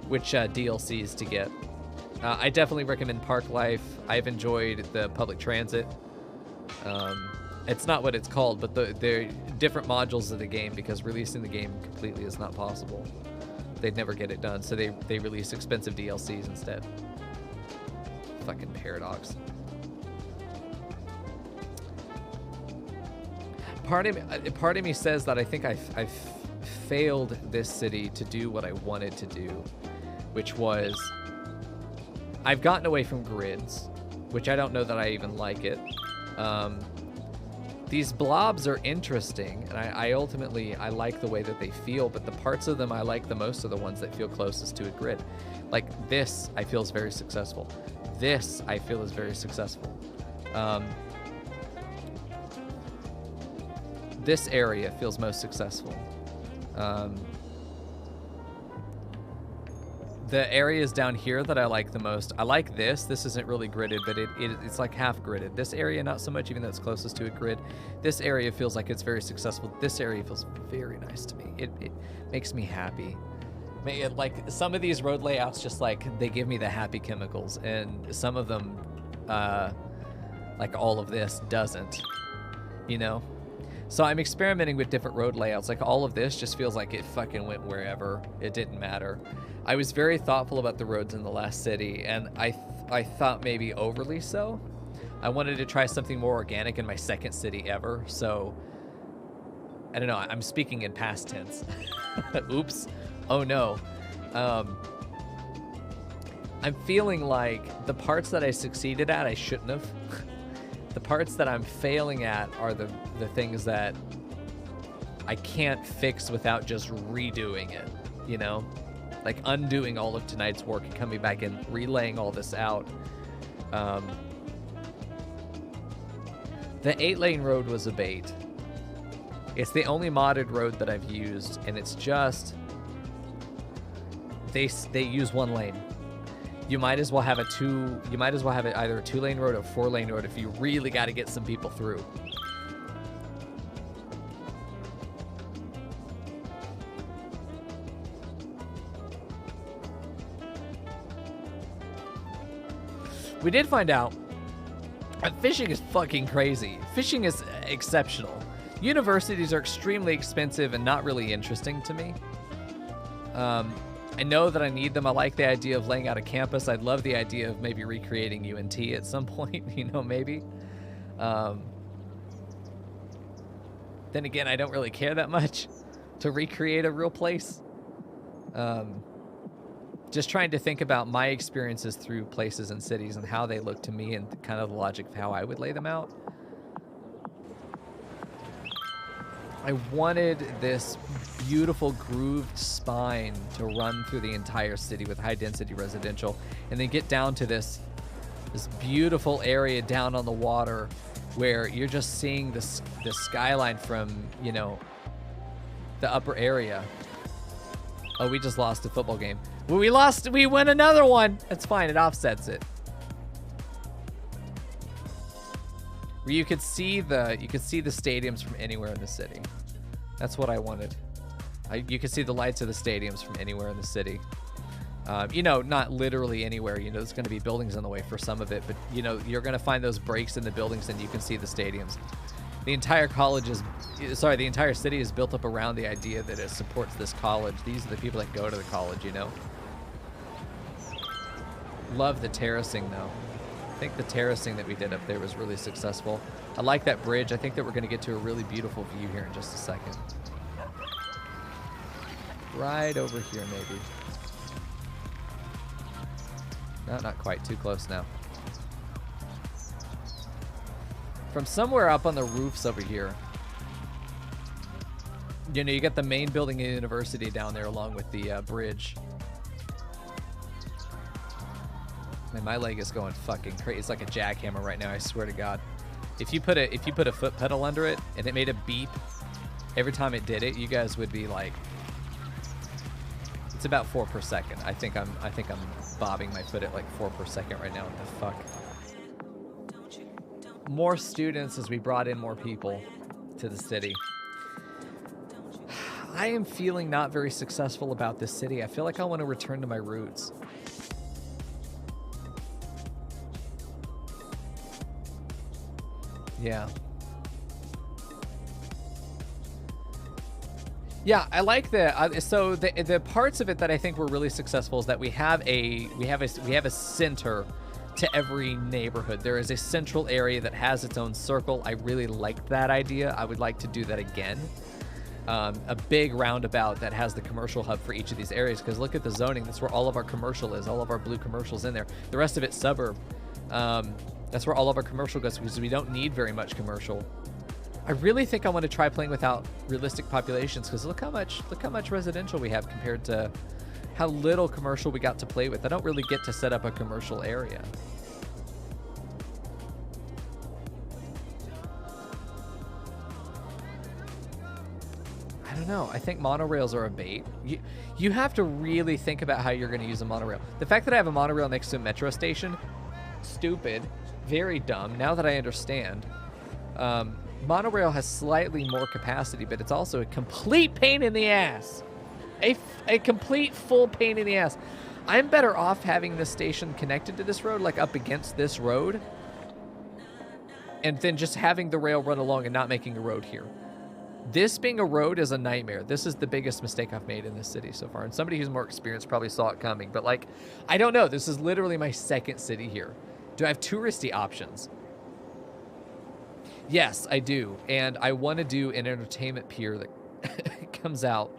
DLCs to get. I definitely recommend Park Life. I've enjoyed the public transit. It's not what it's called, but they're different modules of the game because releasing the game completely is not possible. They'd never get it done, so they release expensive DLCs instead. Fucking Paradox. Part of me says that I think I've failed this city to do what I wanted to do, which was I've gotten away from grids, which I don't know that I even like it. These blobs are interesting, and I ultimately like the way that they feel, but the parts of them I like the most are the ones that feel closest to a grid. Like this, I feel is very successful. This, I feel is very successful. This area feels most successful. The areas down here that I like the most, I like this. This isn't really gridded, but it's like half gridded. This area, not so much, even though it's closest to a grid. This area feels like it's very successful. This area feels very nice to me. It makes me happy. Like some of these road layouts, just like they give me the happy chemicals, and some of them, like all of this doesn't, you know? So I'm experimenting with different road layouts. Like all of this just feels like it fucking went wherever. It didn't matter. I was very thoughtful about the roads in the last city, and I thought maybe overly so. I wanted to try something more organic in my second city ever, so I don't know. I'm speaking in past tense. Oops. Oh no. I'm feeling like the parts that I succeeded at, I shouldn't have. The parts that I'm failing at are the things that I can't fix without just redoing it, you know? Like undoing all of tonight's work and coming back and relaying all this out. The 8-lane road was a bait. It's the only modded road that I've used, and it's just... They use 1 lane. You might as well have it either a 2-lane road or 4-lane road if you really got to get some people through. We did find out that fishing is fucking crazy. Fishing is exceptional. Universities are extremely expensive and not really interesting to me. I know that I need them. I like the idea of laying out a campus. I'd love the idea of maybe recreating UNT at some point, you know, maybe. Then again, I don't really care that much to recreate a real place. Just trying to think about my experiences through places and cities and how they look to me and kind of the logic of how I would lay them out. I wanted this beautiful grooved spine to run through the entire city with high density residential, and then get down to this beautiful area down on the water where you're just seeing the skyline from, you know, the upper area. Oh, we just lost a football game. Well, we win another one. That's fine, it offsets it. Where you could see the stadiums from anywhere in the city. That's what I wanted. You could see the lights of the stadiums from anywhere in the city. You know, not literally anywhere. You know, there's going to be buildings in the way for some of it, but you know, you're going to find those breaks in the buildings, and you can see the stadiums. The entire the entire city is built up around the idea that it supports this college. These are the people that go to the college. You know. Love the terracing though. I think the terracing that we did up there was really successful. I like that bridge. I think that we're going to get to a really beautiful view here in just a second. Right over here, maybe. No, not quite. Too close now. From somewhere up on the roofs over here, you know, you got the main building of the university down there along with the bridge. Man, my leg is going fucking crazy. It's like a jackhammer right now, I swear to God. If you put a foot pedal under it and it made a beep every time it did it, you guys would be like, it's about 4 per second. I think I'm bobbing my foot at like 4 per second right now. What the fuck? More students as we brought in more people to the city. I am feeling not very successful about this city. I feel like I want to return to my roots. Yeah. Yeah, I like the so the parts of it that I think were really successful is that we have a center to every neighborhood. There is a central area that has its own circle. I really liked that idea. I would like to do that again. A big roundabout that has the commercial hub for each of these areas, because look at the zoning. That's where all of our commercial is. All of our blue commercials in there. The rest of it's suburb. That's where all of our commercial goes, because we don't need very much commercial. I really think I want to try playing without realistic populations, because look how much residential we have compared to how little commercial we got to play with. I don't really get to set up a commercial area. I don't know. I think monorails are a bait. You have to really think about how you're going to use a monorail. The fact that I have a monorail next to a metro station, stupid, very dumb. Now that I understand, monorail has slightly more capacity, but it's also a complete pain in the ass. A complete full pain in the ass. I'm better off having this station connected to this road, like up against this road, and then just having the rail run along and not making a road here. This being a road is a nightmare. This is the biggest mistake I've made in this city so far. And somebody who's more experienced probably saw it coming. But, like, I don't know. This is literally my second city here. Do I have touristy options? Yes, I do. And I want to do an entertainment pier that comes out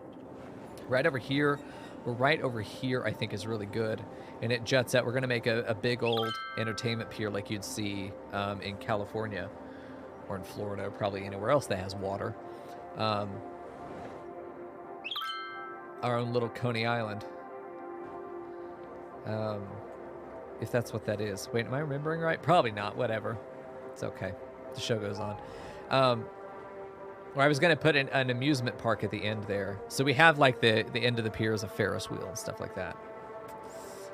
right over here. Or right over here, I think, is really good. And it juts out. We're going to make a big old entertainment pier like you'd see in California or in Florida, or probably anywhere else that has water. Our own little Coney Island. If that's what that is. Wait, am I remembering right? Probably not. Whatever. It's okay. The show goes on. Where I was going to put an amusement park at the end there. So we have like the end of the pier is a Ferris wheel and stuff like that.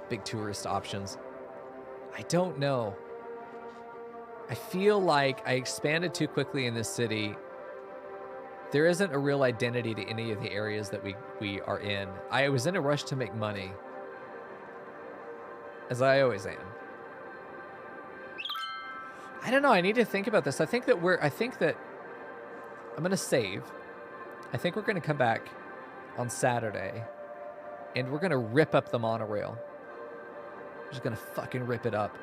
Big tourist options. I don't know. I feel like I expanded too quickly in this city. There isn't a real identity to any of the areas that we are in. I was in a rush to make money, as I always am. I don't know. I need to think about this. I think that I'm going to save. I think we're going to come back on Saturday, and we're going to rip up the monorail. We're just going to fucking rip it up.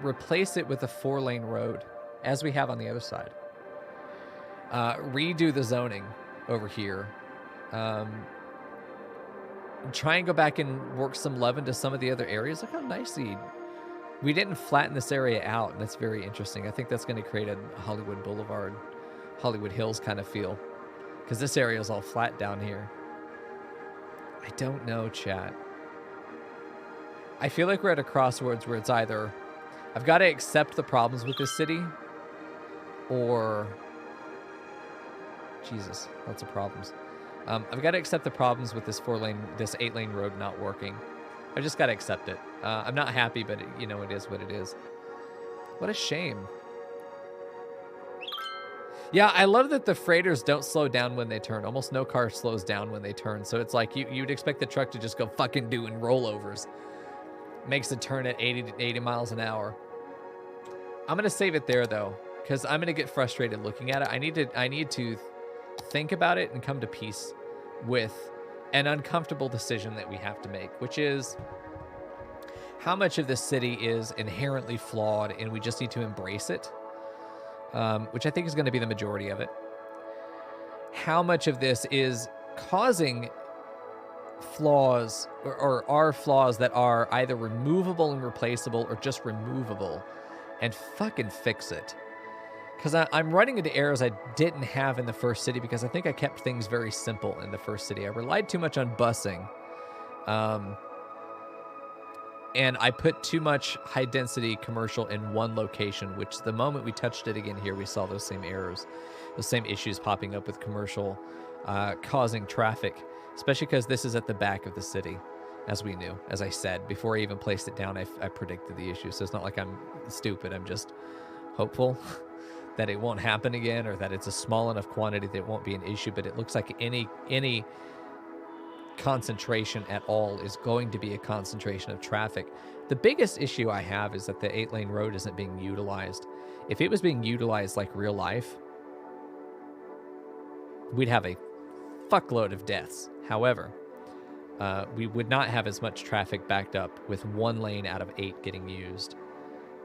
Replace it with a 4-lane road, as we have on the other side. Redo the zoning over here. try and go back and work some love into some of the other areas. Look how nicely we didn't flatten this area out, and that's very interesting. I think that's going to create a Hollywood Boulevard, Hollywood Hills kind of feel, because this area is all flat down here. I don't know, chat. I feel like we're at a crossroads where it's either I've got to accept the problems with this city, or Jesus, lots of problems. I've got to accept the problems with this 8-lane road not working. I just got to accept it. I'm not happy, but you know, it is what it is. What a shame. Yeah, I love that the freighters don't slow down when they turn. Almost no car slows down when they turn. So it's like you'd expect the truck to just go fucking doing rollovers. Makes a turn at 80 miles an hour. I'm going to save it there, though, because I'm going to get frustrated looking at it. I need to think about it and come to peace with an uncomfortable decision that we have to make, which is how much of this city is inherently flawed and we just need to embrace it, which I think is going to be the majority of it. How much of this is causing flaws or are flaws that are either removable and replaceable or just removable, and fucking fix it. Because I'm running into errors I didn't have in the first city because I think I kept things very simple in the first city. I relied too much on busing. And I put too much high-density commercial in one location, which the moment we touched it again here, we saw those same errors, those same issues popping up with commercial causing traffic, especially because this is at the back of the city, as we knew. As I said, before I even placed it down, I predicted the issue. So it's not like I'm stupid. I'm just hopeful that it won't happen again, or that it's a small enough quantity that it won't be an issue. But it looks like any concentration at all is going to be a concentration of traffic. The biggest issue I have is that the 8-lane road isn't being utilized. If it was being utilized like real life, we'd have a fuckload of deaths. However, we would not have as much traffic backed up with 1 lane out of 8 getting used.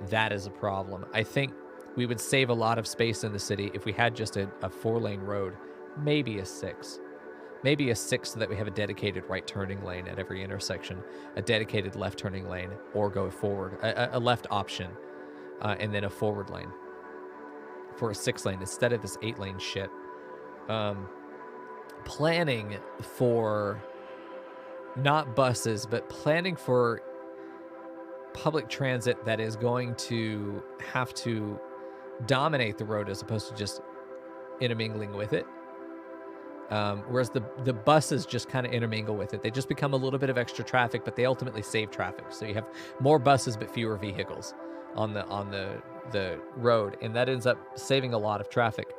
That is a problem. I think we would save a lot of space in the city if we had just a 4-lane road, maybe a 6. Maybe a 6 so that we have a dedicated right turning lane at every intersection, a dedicated left turning lane, or go forward, a left option, and then a forward lane for a 6-lane instead of this 8-lane shit. Planning for not buses, but planning for public transit that is going to have to dominate the road as opposed to just intermingling with it. Whereas the buses just kind of intermingle with it. They just become a little bit of extra traffic, but they ultimately save traffic. So you have more buses but fewer vehicles on the road, and that ends up saving a lot of traffic.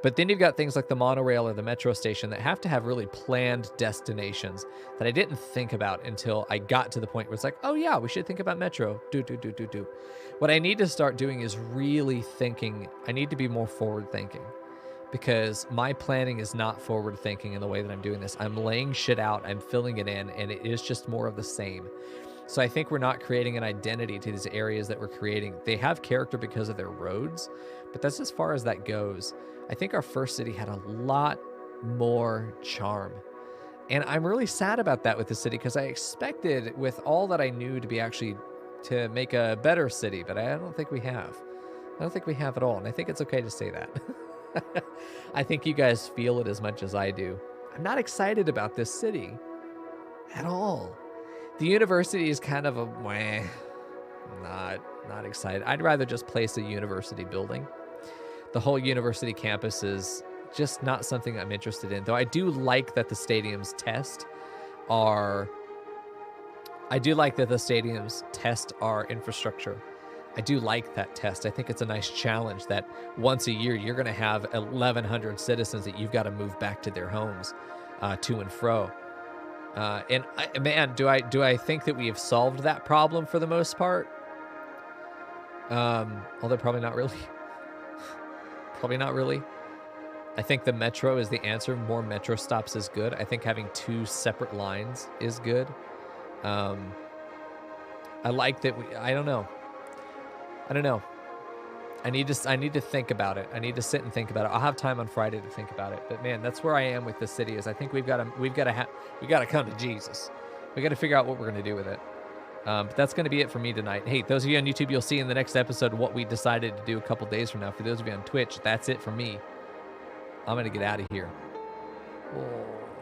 But then you've got things like the monorail or the metro station that have to have really planned destinations that I didn't think about until I got to the point where it's like, oh yeah, we should think about metro. Do. What I need to start doing is really thinking. I need to be more forward thinking, because my planning is not forward thinking in the way that I'm doing this. I'm laying shit out, I'm filling it in, and it is just more of the same. So I think we're not creating an identity to these areas that we're creating. They have character because of their roads, but that's as far as that goes. I think our first city had a lot more charm. And I'm really sad about that with the city, because I expected, with all that I knew, to be actually to make a better city, but I don't think we have. I don't think we have at all, and I think it's okay to say that. I think you guys feel it as much as I do. I'm not excited about this city at all. The university is kind of a meh. Not excited. I'd rather just place a university building. The whole university campus is just not something I'm interested in, though I do like that the stadiums test our infrastructure. I do like that test. I think it's a nice challenge that once a year you're going to have 1,100 citizens that you've got to move back to their homes, to and fro. Do I think that we have solved that problem for the most part? Although probably not really. Probably not really. I think the metro is the answer. More metro stops is good. I think having 2 separate lines is good. I like that I don't know. I need to think about it. I need to sit and think about it. I'll have time on Friday to think about it. But man, that's where I am with the city. Is I think we got to come to Jesus. We got to figure out what we're gonna do with it. But that's gonna be it for me tonight. Hey, those of you on YouTube, you'll see in the next episode what we decided to do a couple days from now. For those of you on Twitch, that's it for me. I'm gonna get out of here. Oh.